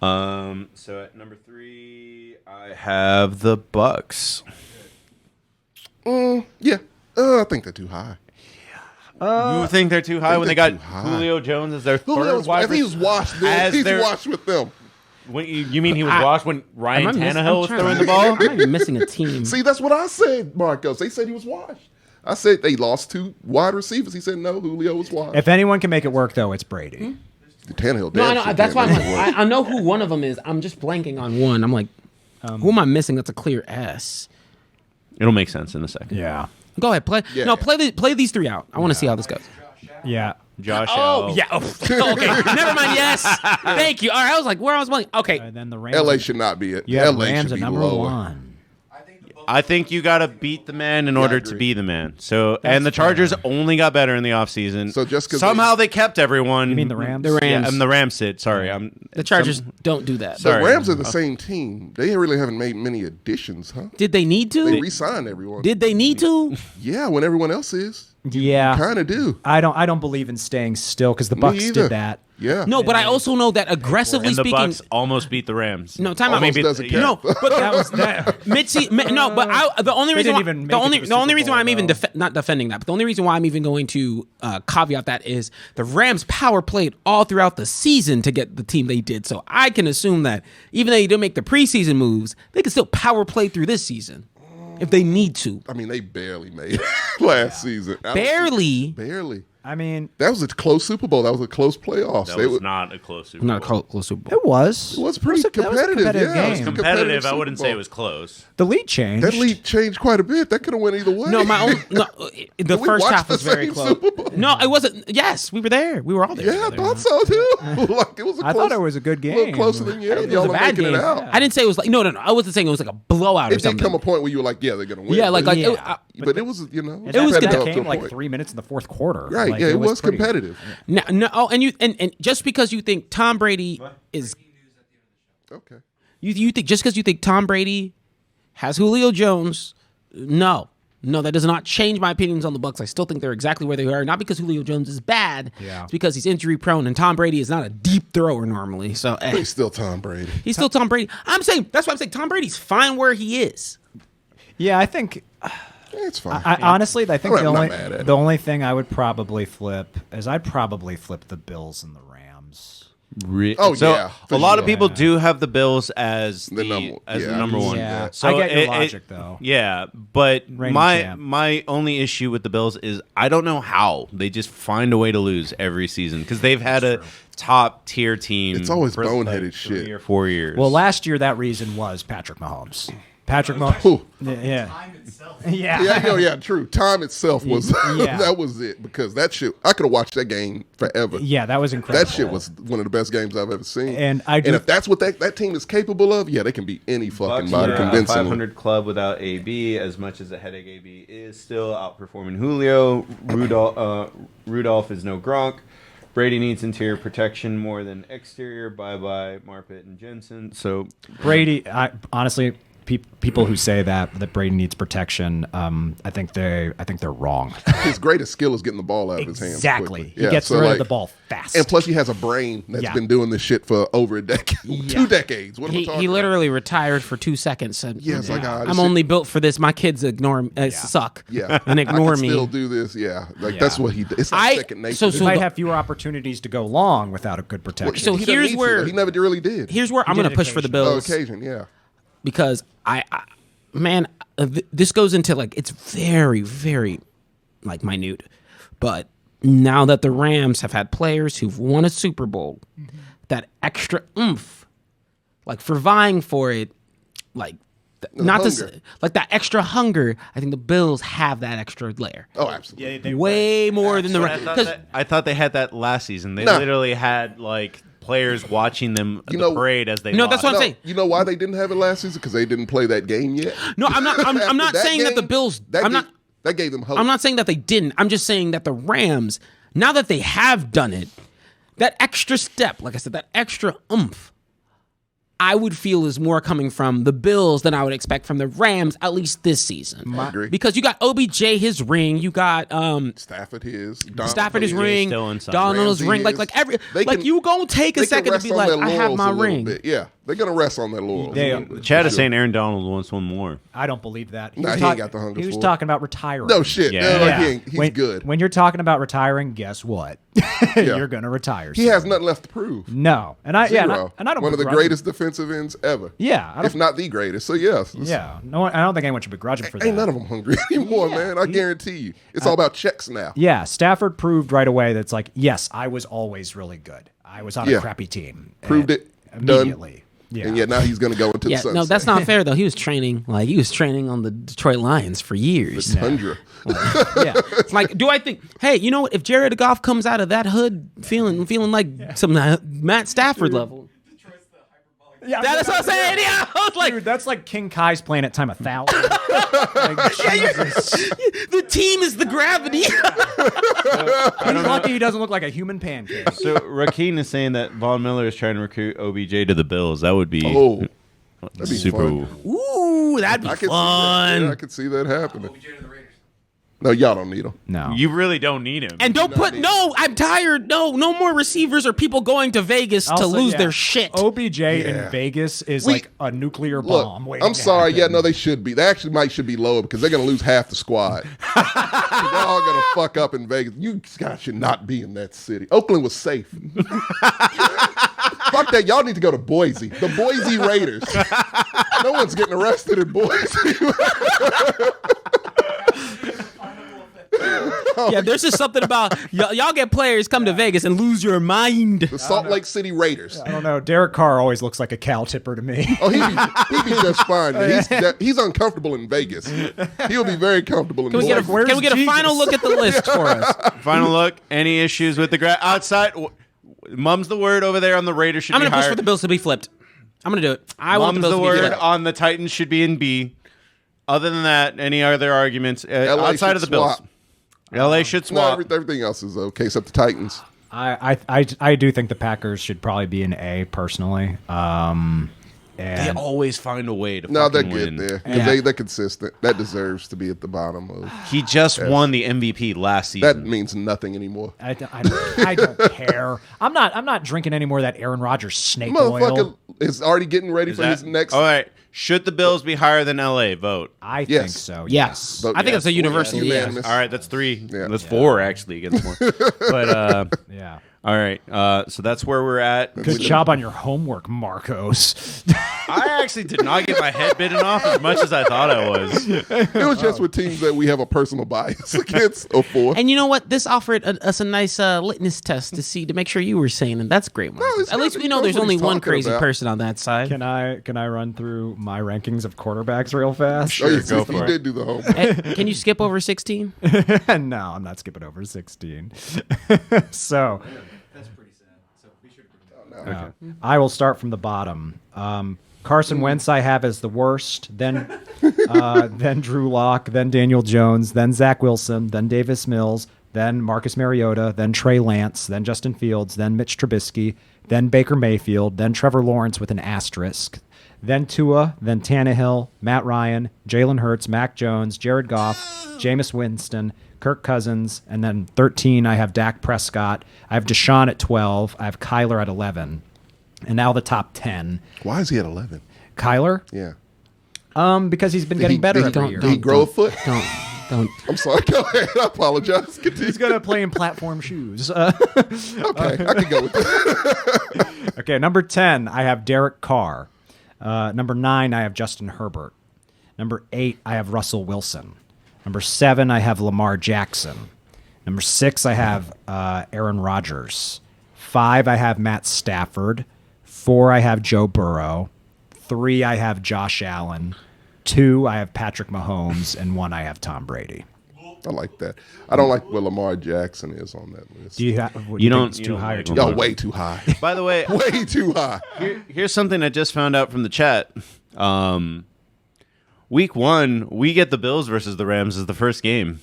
So at number 3, I have the Bucks. Yeah. I think they're too high. You think they're too high when they they're got too high. Julio Jones as their Julio's, third wide if he was receiver? washed, then As he's their- washed with them. When you mean he was washed when Ryan I'm Tannehill was trying throwing to- the ball? I'm not even missing a team. See, that's what I said, Marcos. They said he was washed. I said they lost 2 wide receivers. He said no, Julio was washed. If anyone can make it work, though, it's Brady. Tannehill. No, I damn know. sure That's why can't I'm make like, it work. I know who one of them is. I'm just blanking on one. I'm like, who am I missing? That's a clear S. It'll make sense in a second. Yeah. Go ahead, play. Yeah. No, play these three out. I want to see how this goes. Yeah. Josh Oh Allen. yeah. Oh, okay. Never mind. Yes. Thank you. All right. I was like, where I was blanking. Okay. And then the Rams. LA should not be it. You have LA Rams should at be number lower. 1. I think you got to beat the man in order to agree. be the man. So, and the Chargers only got better in the offseason. So just 'cause somehow they kept everyone. You mean the Rams? The Rams. Yeah, and the Rams did. Sorry, The Chargers don't do that. The Sorry. Rams are the same team. They really haven't made many additions, huh? Did they need They to? re-signed everyone. Did they need to? Yeah, when everyone else is. Yeah. Kind of do. I don't believe in staying still because the Bucks either. did that. Yeah. No, but I also know that aggressively and the speaking. Bucks almost beat the Rams. No, time out. Almost doesn't count. No, but That was that. no, but the only They reason didn't why, even make the it only to the the only Super reason why I'm Bowl, even though. not defending that, but the only reason why I'm even going to caveat that is the Rams power played all throughout the season to get the team they did. So I can assume that even though you didn't make the preseason moves, they can still power play through this season if they need to. I mean, they barely made it last season. Barely. I mean, That was a close Super Bowl. That was a close playoffs. That They was were- not a close Super Bowl. Not a close Super Bowl. it was. It was pretty That was a competitive. competitive Yeah, it was game. Competitive. I Super wouldn't Bowl. say it was close. The lead changed. That lead changed quite a bit. That could have went either way. No, the we first watch half the was very same close. Super Bowl? No, it wasn't. Yes, we were there. We were all there. Yeah, I together. thought so too. Like it was. A I close, thought it was a good A little game. closer than you. It was Y'all a are bad making game. it out. I didn't say it was like no. I wasn't saying it was like a blowout or It did something. come a point where you were like, yeah, they're gonna win. Yeah, like but, Yeah. but it was, you know, And It was that competitive. came to a like point. 3 minutes in the fourth quarter. Right? Like, Yeah, it was pretty- competitive. No, oh, and just because you think Tom Brady is, Okay. you think just because you think Tom Brady has Julio Jones, no, that does not change my opinions on the Bucks. I still think they're exactly where they are. Not because Julio Jones is bad, Yeah. it's because he's injury prone, and Tom Brady is not a deep thrower normally. So He's still Tom Brady. he's still Tom Brady. I'm saying that's why I'm saying Tom Brady's fine where he is. Yeah, I think. It's fine. Honestly, I think I'm not mad at it. the only thing I would probably flip is I'd probably flip the Bills and the Rams. Oh, so yeah, a for lot of sure. people do have the Bills as The the number- as yeah, the number I can one. see Yeah, that. So I get your logic though. Yeah, but Reigning my champ. my only issue with the Bills is I don't know how they just find a way to lose every season because they've had a top tier team. It's always for boneheaded like 3 shit. or 4 years. Well, last year that reason was Patrick Mahomes. Patrick Mahomes. Whew. Yeah. Time itself. Yeah. Yeah, true. Time itself was Yeah. that was it because that shit. I could have watched that game forever. Yeah, that was incredible. That shit was one of the best games I've ever seen. And I do- if that's what that team is capable of, yeah, they can beat any fucking Bucks body are a convincingly. 500 club without AB. As much as the headache AB is still outperforming Julio, Rudolph is no Gronk. Brady needs interior protection more than exterior. Bye bye Marpet and Jensen. So Brady, honestly, people who say that Brady needs protection, I think they're wrong. His greatest skill is getting the ball out of his hands. Exactly. quickly. He gets rid of the ball fast. And plus, he has a brain that's Yeah. been doing this shit for over a decade, 2 decades. What am I He talking literally retired for 2 seconds. Said, Yeah, it's like, this I'm shit- only built for this. My kids ignore suck. about? Yeah, and ignore I can me. Still do this. Yeah, like Yeah. that's what he. It's like second nature. He so might the- have fewer opportunities to go long without a good protection. So He doesn't here's need to, where- though. He never really did. Here's where I'm did going to it push for the occasionally. Bills occasion, yeah. because this goes into like it's very, very like minute, but now that the Rams have had players who've won a Super Bowl, that extra oomph, like for vying for it, like not hunger. to like that extra hunger. I think the Bills have that extra layer. Oh, absolutely. Way more than the I thought they had that last season. They No. literally had like players watching them at You the know- parade as they. No, that's lost. what I'm saying. You know why they didn't have it last season? Because they didn't play that game yet. No, I'm not. I'm not That saying that the game, Bills. That gave them hope. I'm not saying that they didn't. I'm just saying that the Rams, now that they have done it, that extra step, like I said, that extra oomph, I would feel is more coming from the Bills than I would expect from the Rams, at least this season. I agree. Because you got OBJ his ring, you got Stafford his. Stafford his his. ring, still inside. Donald's Ramsey ring, his. like They can- you gonna take a They can second to rest be on like, their I have laurels my a little ring. bit. Yeah, they're gonna rest on their laurels. They- a little bit. Chad is For saying sure. Aaron Donald wants one more. I don't believe that. Nah, he ain't got the hunger He was for it. talking about retiring. No shit. Yeah. Yeah. Yeah. He's good. When you're talking about retiring, guess what? You're gonna retire. He has nothing left to prove. No, and I Zero. and I don't One of the begrudge greatest defensive ends ever. Yeah, I if don't, not the greatest. So yes. yeah. No, one, I don't think anyone should begrudge him for that. Ain't none of them hungry anymore, man. I guarantee you. It's all about checks now. Yeah, Stafford proved right away that it's like, yes, I was always really good. I was on a Yeah. crappy team. Proved And it. Done. immediately. Yeah. And yet now he's going to go into Yeah, the sunset. no, that's not fair though. He was training on the Detroit Lions for years. Tundra. yeah. It's like, do I think? Hey, you know what? If Jared Goff comes out of that hood feeling like some Matt Stafford level, that's what I'm saying. Yeah, I was like, Dude, that's like King Kai's playing at time 1,000. Like, Jesus. the team is the gravity. He's lucky he doesn't look like a human pancake. So Rakeen is saying that Von Miller is trying to recruit OBJ to the Bills. That would be Oh, that'd be super. fun. Ooh, that'd be I could see that. fun. Yeah, I could see that happening. OBJ to the Raiders. No, y'all don't need him. No. You really don't need him. And don't put I'm tired. No more receivers or people going to Vegas to Also, lose yeah, their shit. OBJ in Vegas is like a nuclear bomb. Look, waiting I'm to sorry. Yeah, happen. no, they should be. They actually should be lower because they're going to lose half the squad. They're all going to fuck up in Vegas. You guys should not be in that city. Oakland was safe. Fuck that. Y'all need to go to Boise. The Boise Raiders. No one's getting arrested in Boise. Yeah, there's just something about y'all get players come to Vegas and lose your mind. The Salt Lake City Raiders. I don't know. Derek Carr always looks like a cow tipper to me. Oh, he'd be just fine. Man. He's uncomfortable in Vegas. He'll be very comfortable in Can we get Boise. can we get a final look at the list for us? Final look. Any issues with the outside? Mum's the word over there on the Raiders should I'm be gonna push higher. for the Bills to be flipped. I'm gonna do it. I want the Mum's Bills the to be word flipped. on the Titans should be in B. Other than that, any other arguments outside of the Bills? swap. LA should No, swap. everything else is okay except the Titans. I do think the Packers should probably be an A personally. They And always find a way to No, they're fucking good win. there because Yeah. they're consistent. That deserves to be at the bottom of. He just won the MVP last That season. means nothing anymore. I don't care. I'm not drinking any more of that Aaron Rodgers snake Motherfucker oil. is already getting ready Is for that- his next. All right. Should the Bills be higher than LA? Vote. I Yes. think so. Yes, Vote I think yes. it's a universal Yes. yes. Unanimous. All right, that's 3. Yeah. That's 4 actually against 1. But Yeah. all right, so that's where we're at. Good job on your homework, Marcos. I actually did not get my head bitten off as much as I thought I was. It was just with teams that we have a personal bias against or for. And you know what? This offered us a nice litmus test to make sure you were sane, and that's great. Marcus. it's At least good. we know He there's knows what only he's one talking crazy about. person on that side. Can I run through my rankings of quarterbacks real fast? Oh, you, go for you it. did do the homework. Hey, can you skip over 16? No, I'm not skipping over 16. So That's pretty sad. So we should. I will start from the bottom. Carson Wentz I have as the worst, then Drew Lock, then Daniel Jones, then Zach Wilson, then Davis Mills, then Marcus Mariota, then Trey Lance, then Justin Fields, then Mitch Trubisky, then Baker Mayfield, then Trevor Lawrence with an asterisk, then Tua, then Tannehill, Matt Ryan, Jalen Hurts, Mac Jones, Jared Goff, Jameis Winston, Kirk Cousins, and then 13 I have Dak Prescott. I have Deshaun at 12. I have Kyler at 11. And now the top 10. Why is he at 11? Kyler? Yeah. Because he's been getting better every year. Did he grow a foot? Don't. I'm sorry. Go ahead. I apologize. Continue. He's going to play in platform shoes. Okay, I can go with that. Okay, number 10, I have Derek Carr. Number 9, I have Justin Herbert. Number 8, I have Russell Wilson. Number 7, I have Lamar Jackson. Number 6, I have Aaron Rodgers. 5, I have Matt Stafford. 4, I have Joe Burrow. 3, I have Josh Allen. 2, I have Patrick Mahomes, and 1, I have Tom Brady. I like that. I don't like where Lamar Jackson is on that list. Do you have? You don't- It's you too don't high or like too Lamar. Y'all low? way too high. By the way, Way too high. here's something I just found out from the chat. Week 1, we get the Bills versus the Rams as the first game.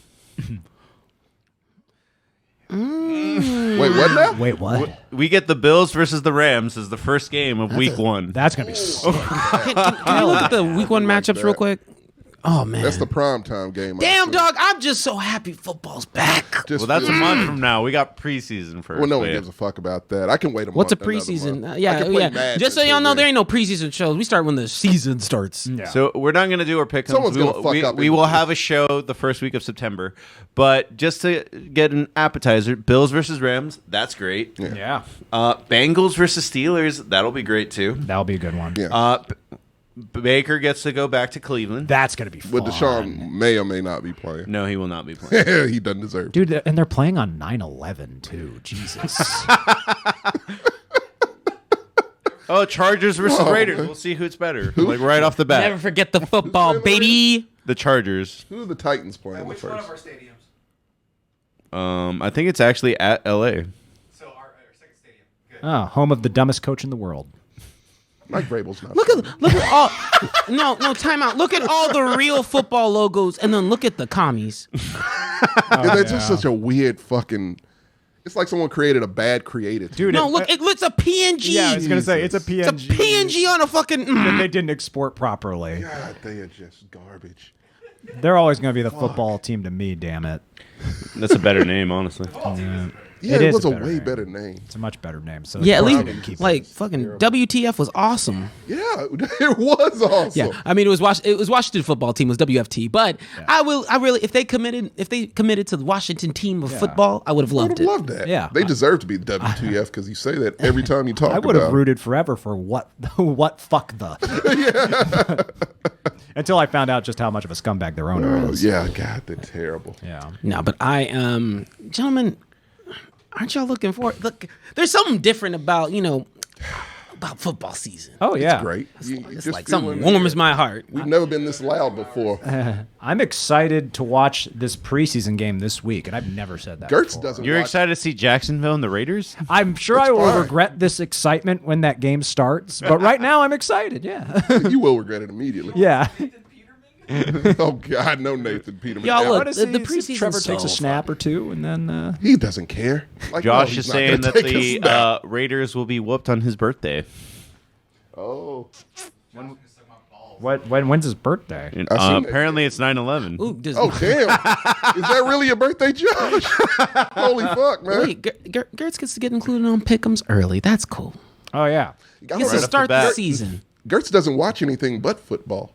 Wait, what now? Wait, what? We get the Bills versus the Rams as the first game of Week 1. That's gonna be sick. Can I look at the week 1 matchups that. real quick? Oh man, That's the primetime game. damn I dog! I'm just so happy football's back. Just Well, that's a feel- month from now. We got preseason first. Well, no one babe. gives a fuck about that. I can wait a What's a month. another preseason? month. I Yeah, can play yeah. Madden Just so y'all until know, there then. ain't no preseason shows. We start when the season starts. Yeah. So we're not going to do our pick. Someone's gonna fuck up We in will between. have a show the first week of September, but just to get an appetizer, Bills versus Rams. That's great. Yeah, Bengals versus Steelers. That'll be great too. that'll be a good one. Yeah. Baker gets to go back to Cleveland. That's gonna be fun. But Deshaun may or may not be playing. No, he will not be playing. He doesn't deserve. Dude, and they're playing on 9/11 too. Jesus. Oh, Chargers versus Whoa. Raiders. We'll see who's better. Like right off the bat, Never forget the football, baby. the Chargers. Who are the Titans playing the Which one of first? our stadiums? I think it's actually at LA. So our second stadium. Good. Oh, home of the dumbest coach in the world. Mike Vrabel's not. Look at all. No, time out. Look at all the real football logos, and then look at the commies. And they're just such a weird fucking. It's like someone created a bad creative. Dude, No, look, it's a PNG. Yeah, I was gonna say it's a PNG. It's a PNG on a fucking. that they didn't export properly. God, they are just garbage. They're always gonna be the football team to me. Damn it. That's a better name, honestly. Yeah, It it is was a a better way name. better name. It's a much better name. So Yeah, at of course least they didn't keep like it. fucking WTF was awesome. Yeah, it was awesome. Yeah, I mean it was Washington football team was WFT, but I really if they committed to the Washington team of football, I would have I would loved have it. loved that. Yeah. They deserve to be WTF because you say that every time you talk I would have about it. rooted forever for what fuck the. Until I found out just how much of a scumbag their owner Oh, is. yeah, God, they're terrible. Yeah. No, but I gentlemen, aren't y'all looking for look? There's something different about about football season. Oh yeah. Great. It's like something warms my heart. We've never been this loud before. I'm excited to watch this preseason game this week, and I've never said that. Gertz before. doesn't. You're watch- excited to see Jacksonville and the Raiders? I'm sure That's I will fine. regret this excitement when that game starts, but right now I'm excited. Yeah. You will regret it immediately. yeah. Oh God, no, Nathan Peterman. Y'all ever. look, Wanna see the if preseason's Trevor so takes a snap fun. or two, and then He doesn't care. Like, no, Josh he's is not saying gonna that take a the snap. Raiders will be whooped on his birthday. Oh, when's his birthday? And, I've seen that. apparently, it's 9/11. Ooh, does, oh, damn! Is that really your birthday, Josh? Holy fuck, man! wait, Gertz gets to get included on Pick'ems early. That's cool. Oh yeah. I Gets don't to know. start the bat. season. Gertz doesn't watch anything but football.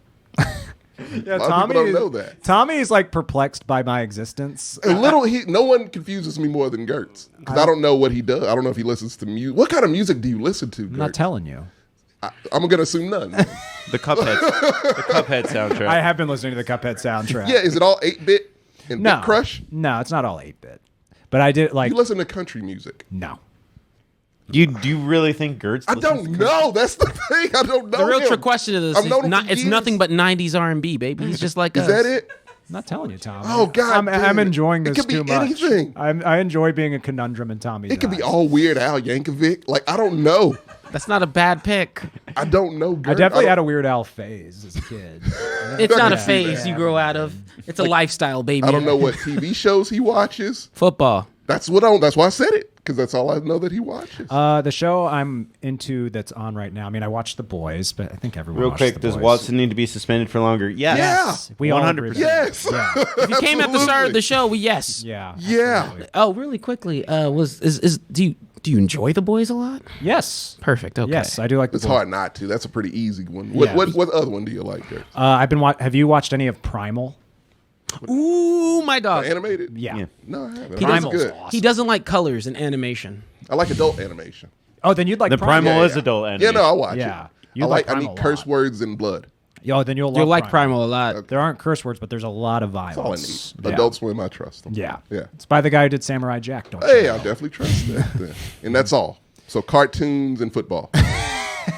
Yeah, A lot of people don't know that. Tommy is like perplexed by my existence. No one confuses me more than Gertz because I don't know what he does. I don't know if he listens to music. What kind of music do you listen to? I'm not Gertz? telling you. I'm gonna assume none. The Cuphead soundtrack. I have been listening to the Cuphead soundtrack. Yeah, is it all 8-bit and No. Bit Crush? No, it's not all 8-bit. But I did like You listen to country music. no. Do you really think Gertz? I don't know. That's the thing. I don't know. The real him. trick question of this I've is known him not, for it's years. nothing but 90s R&B, baby. He's just like Is us. that it? I'm not telling you, Tommy. Oh, God damn I'm it. enjoying It this could be too much. anything. I enjoy being a conundrum in Tommy's It could be eyes. all Weird Al Yankovic. Like I don't know. That's not a bad pick. I don't know. I definitely had a Weird Al phase as a kid. It's not a Yeah. phase you grow out of. It's a lifestyle, baby. I don't know what TV shows he watches. Football. That's why I said it because that's all I know that he watches. The show I'm into that's on right now. I mean, I watched The Boys, but I think everyone Real watched quick, The does Boys. Watson need to be suspended for longer? Yes. Yeah. We all agree with 100%. that. Yes. Yeah. If you came at the start of the Absolutely. show, yes. Yeah. Yeah. absolutely. Oh, really quickly, do you enjoy The Boys a lot? Yes. Perfect. Okay. Yes, I do like The It's Boys. hard not to. That's a pretty easy one. What Yeah. what other one do you like, Gertz? I've been. Have you watched any of Primal? Ooh, my dog. Animated? Yeah. No, I haven't. He That's doesn't- good. awesome. He doesn't like colors and animation. I like adult animation. Oh, then you'd like The Primal Yeah, is yeah. adult Yeah, animation. no, I watch Yeah. it. You I like I Primal need a curse lot. words and blood. Yo, then you'll love You'll like Primal a lot. There aren't curse words, but there's a lot of That's all I violence. need. Adult Swim, I trust them. Yeah. Yeah. It's by the guy who did Samurai Jack, don't Hey, you? I definitely trust that. And that's all. So cartoons and football.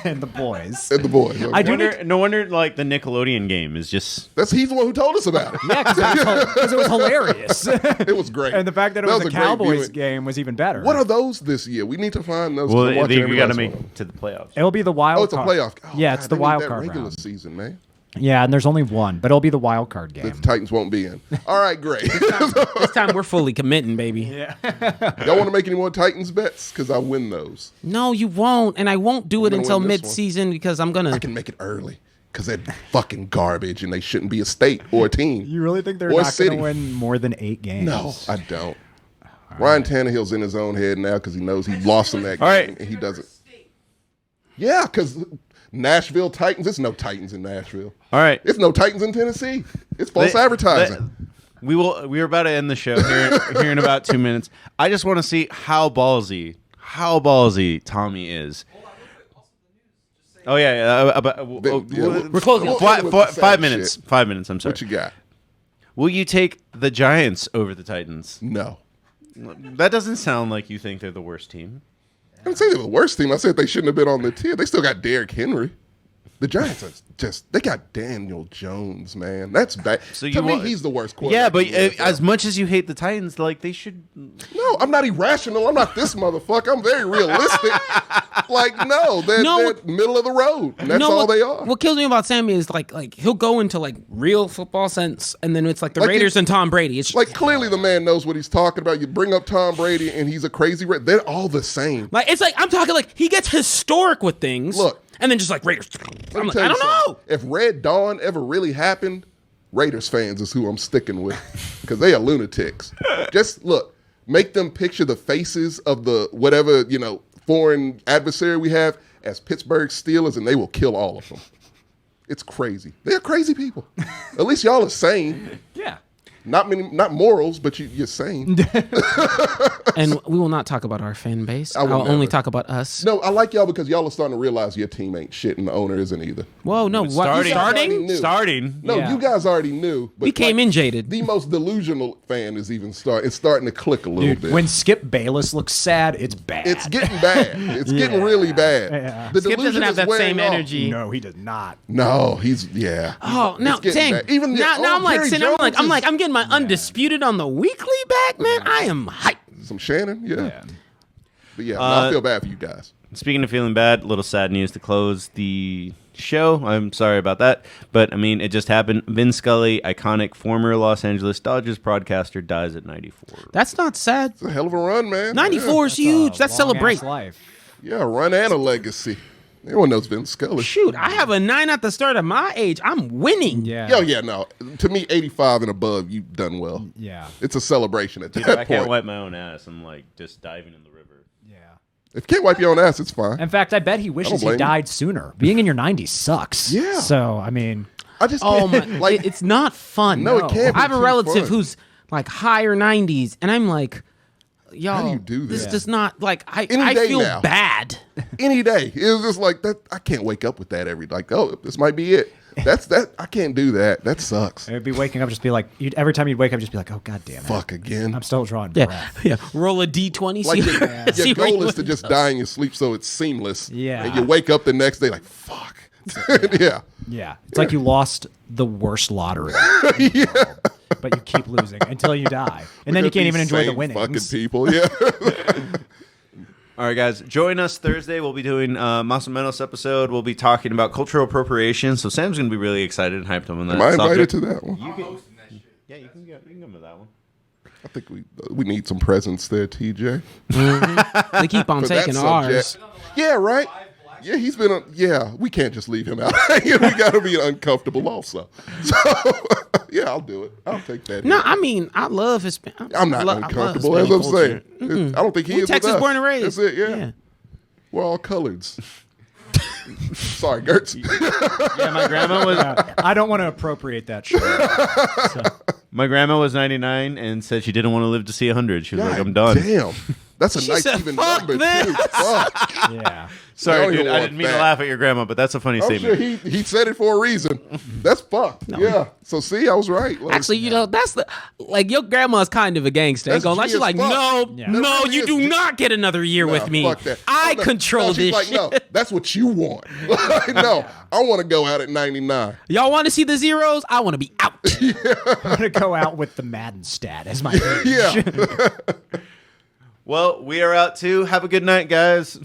and the boys. And the boys. Okay. I do No wonder, like the Nickelodeon game is just. He's the one who told us about it. Yeah, because it was hilarious. It was great. And the fact that it was a great Cowboys viewing. game was even better. What are those this year? We need to find those. Well, I'm watching we every got to last make one of them. to the playoffs. It'll be the wild Oh, it's a card. playoff. Oh, yeah, God, it's the they need wild that card regular round. season, man. Yeah, and there's only one, but it'll be the wild card The game. Titans won't be in. All right, great. This time we're fully committing, baby. Y'all want to make any more Titans bets? Because I win those. No, you won't, and I won't do it gonna until win this one. mid-season because I'm gonna. I can make it early because they're fucking garbage and they shouldn't be a state or a team. You really think they're Or not going city. to win more than 8 games? No, I don't. Ryan Tannehill's in his own head now because he knows he lost in that game. All right. And he doesn't. Yeah, because Nashville Titans. It's no Titans in Nashville. All right. It's no Titans in Tennessee. It's false advertising. We're about to end the show here in about 2 minutes. I just want to see how ballsy Tommy is. Oh yeah, We're closing. We'll end with the sad 5 minutes. shit. 5 minutes. I'm sorry. What you got? Will you take the Giants over the Titans? No. That doesn't sound like you think they're the worst team. I didn't say they were the worst team. I said they shouldn't have been on the tier. They still got Derrick Henry. The Giants are they got Daniel Jones, man. That's bad. So to me, he's the worst quarterback. Yeah, but in the NFL. as much as you hate the Titans, like they should. No, I'm not irrational. I'm not this motherfucker. I'm very realistic. They're middle of the road. And that's all they are. What kills me about Sammy is like he'll go into like real football sense, and then it's like the Like Raiders and Tom Brady. It's Like clearly the man knows what he's talking about. You bring up Tom Brady and he's a crazy. They're all the same. like it's like I'm talking like he gets historic with things. Look. and then just like Raiders. Let I'm me like, tell I you don't something. know. If Red Dawn ever really happened, Raiders fans is who I'm sticking with because they are lunatics. Just look, make them picture the faces of the whatever foreign adversary we have as Pittsburgh Steelers, and they will kill all of them. It's crazy. They're crazy people. At least y'all are sane. Yeah. Not morals, but you're sane. And we will not talk about our fan base. I will I'll only never. talk about us. No, I like y'all because y'all are starting to realize your team ain't shit and the owner isn't either. Whoa, no. What? Starting. You starting? Knew. Starting. No, Yeah. you guys already knew. But We came in jaded. The most delusional fan is even starting. It's starting to click a little Dude, bit. when Skip Bayless looks sad, it's bad. It's getting bad. It's getting really bad. Yeah. The Skip delusion doesn't have is that wearing same off. energy. No, he does not. No, he's Oh, now, It's getting dang. bad. Even now I'm like, Jerry saying, Jones I'm getting my undisputed on the weekly back, man. I am hyped. some Shannon. Yeah. But yeah, I feel bad for you guys. Speaking of feeling bad, little sad news to close the show. I'm sorry about that, but I mean, it just happened. Vin Scully, iconic former Los Angeles Dodgers broadcaster, dies at 94. That's not sad. It's a hell of a run, man. 94 is huge. That's celebrate. Life. Yeah, a run and a legacy. Everyone knows Vin Scully. Shoot, I have a 9 at the start of my age. I'm winning. Yeah. Yo, yeah, no. To me, 85 and above, you've done well. Yeah. It's a celebration at Dude, that I can't point. wipe my own ass. I'm like just diving in the river. Yeah. If you can't wipe your own ass, it's fine. In fact, I bet he I wishes don't he blame you. died sooner. Being in your 90s sucks. Yeah. So, I mean, I just Oh can't. my! Like, it's not fun. No, it can't be I have a too relative fun. who's like higher 90s, and I'm like, y'all. How do you do This that? does not like. I Any day feel now. bad. any day. It was just like that. I can't wake up with that this might be it. That's that. I can't do that. That sucks. it'd be waking up, just be like, every time you'd wake up, just be like, oh, God damn it. Fuck again. I'm still drawing Yeah, breath. yeah. Roll a d20. Like see your, where- see your where goal you is to win. just die in your sleep so it's seamless. Yeah. And you wake up the next day like, fuck. Yeah. Yeah. It's like you lost the worst lottery. But you keep losing until you die. And then you Look at can't even these enjoy the same winnings. Fucking people. Yeah. All right, guys, join us Thursday. We'll be doing Mas o Menos episode. We'll be talking about cultural appropriation. So Sam's going to be really excited and hyped up on that Am I invited subject. to that one? Yeah, you can come to that one. I think we need some presence there, TJ. They keep on For that taking subject. ours. Yeah, right. Yeah, he's been. Yeah, we can't just leave him out. We got to be uncomfortable also. So, yeah, I'll do it. I'll take that. No, hit. I mean I love his. I'm not uncomfortable, as I'm saying. I don't think he We is. Texas with us. born and raised. That's it. Yeah, we're all coloreds. Sorry, Gertz. Yeah, my grandma was I don't want to appropriate that shit. my grandma was 99 and said she didn't want to live to see 100. She was like, God I'm done. Damn, that's a She nice said, even "Fuck number this." too. Fuck. Yeah. Sorry, don't dude. even I want didn't mean to that. laugh at your grandma, but that's a funny I'm sure statement. he said it for a reason. That's fucked. Yeah. So see, I was right. Like, Actually, you know, that's the like your grandma's kind of a gangster. Ain't That's gonna lie. G She's as like, fuck. no, Yeah. no, That really you is do G- not get another year nah, with me. fuck that. I No, control she's this like, shit. no, that's what you want. Like, no, I want to go out at 99. Y'all want to see the zeros? I want to be out. I'm gonna go out with the Madden stat as my age. Yeah. Well, we are out too. Have a good night, guys.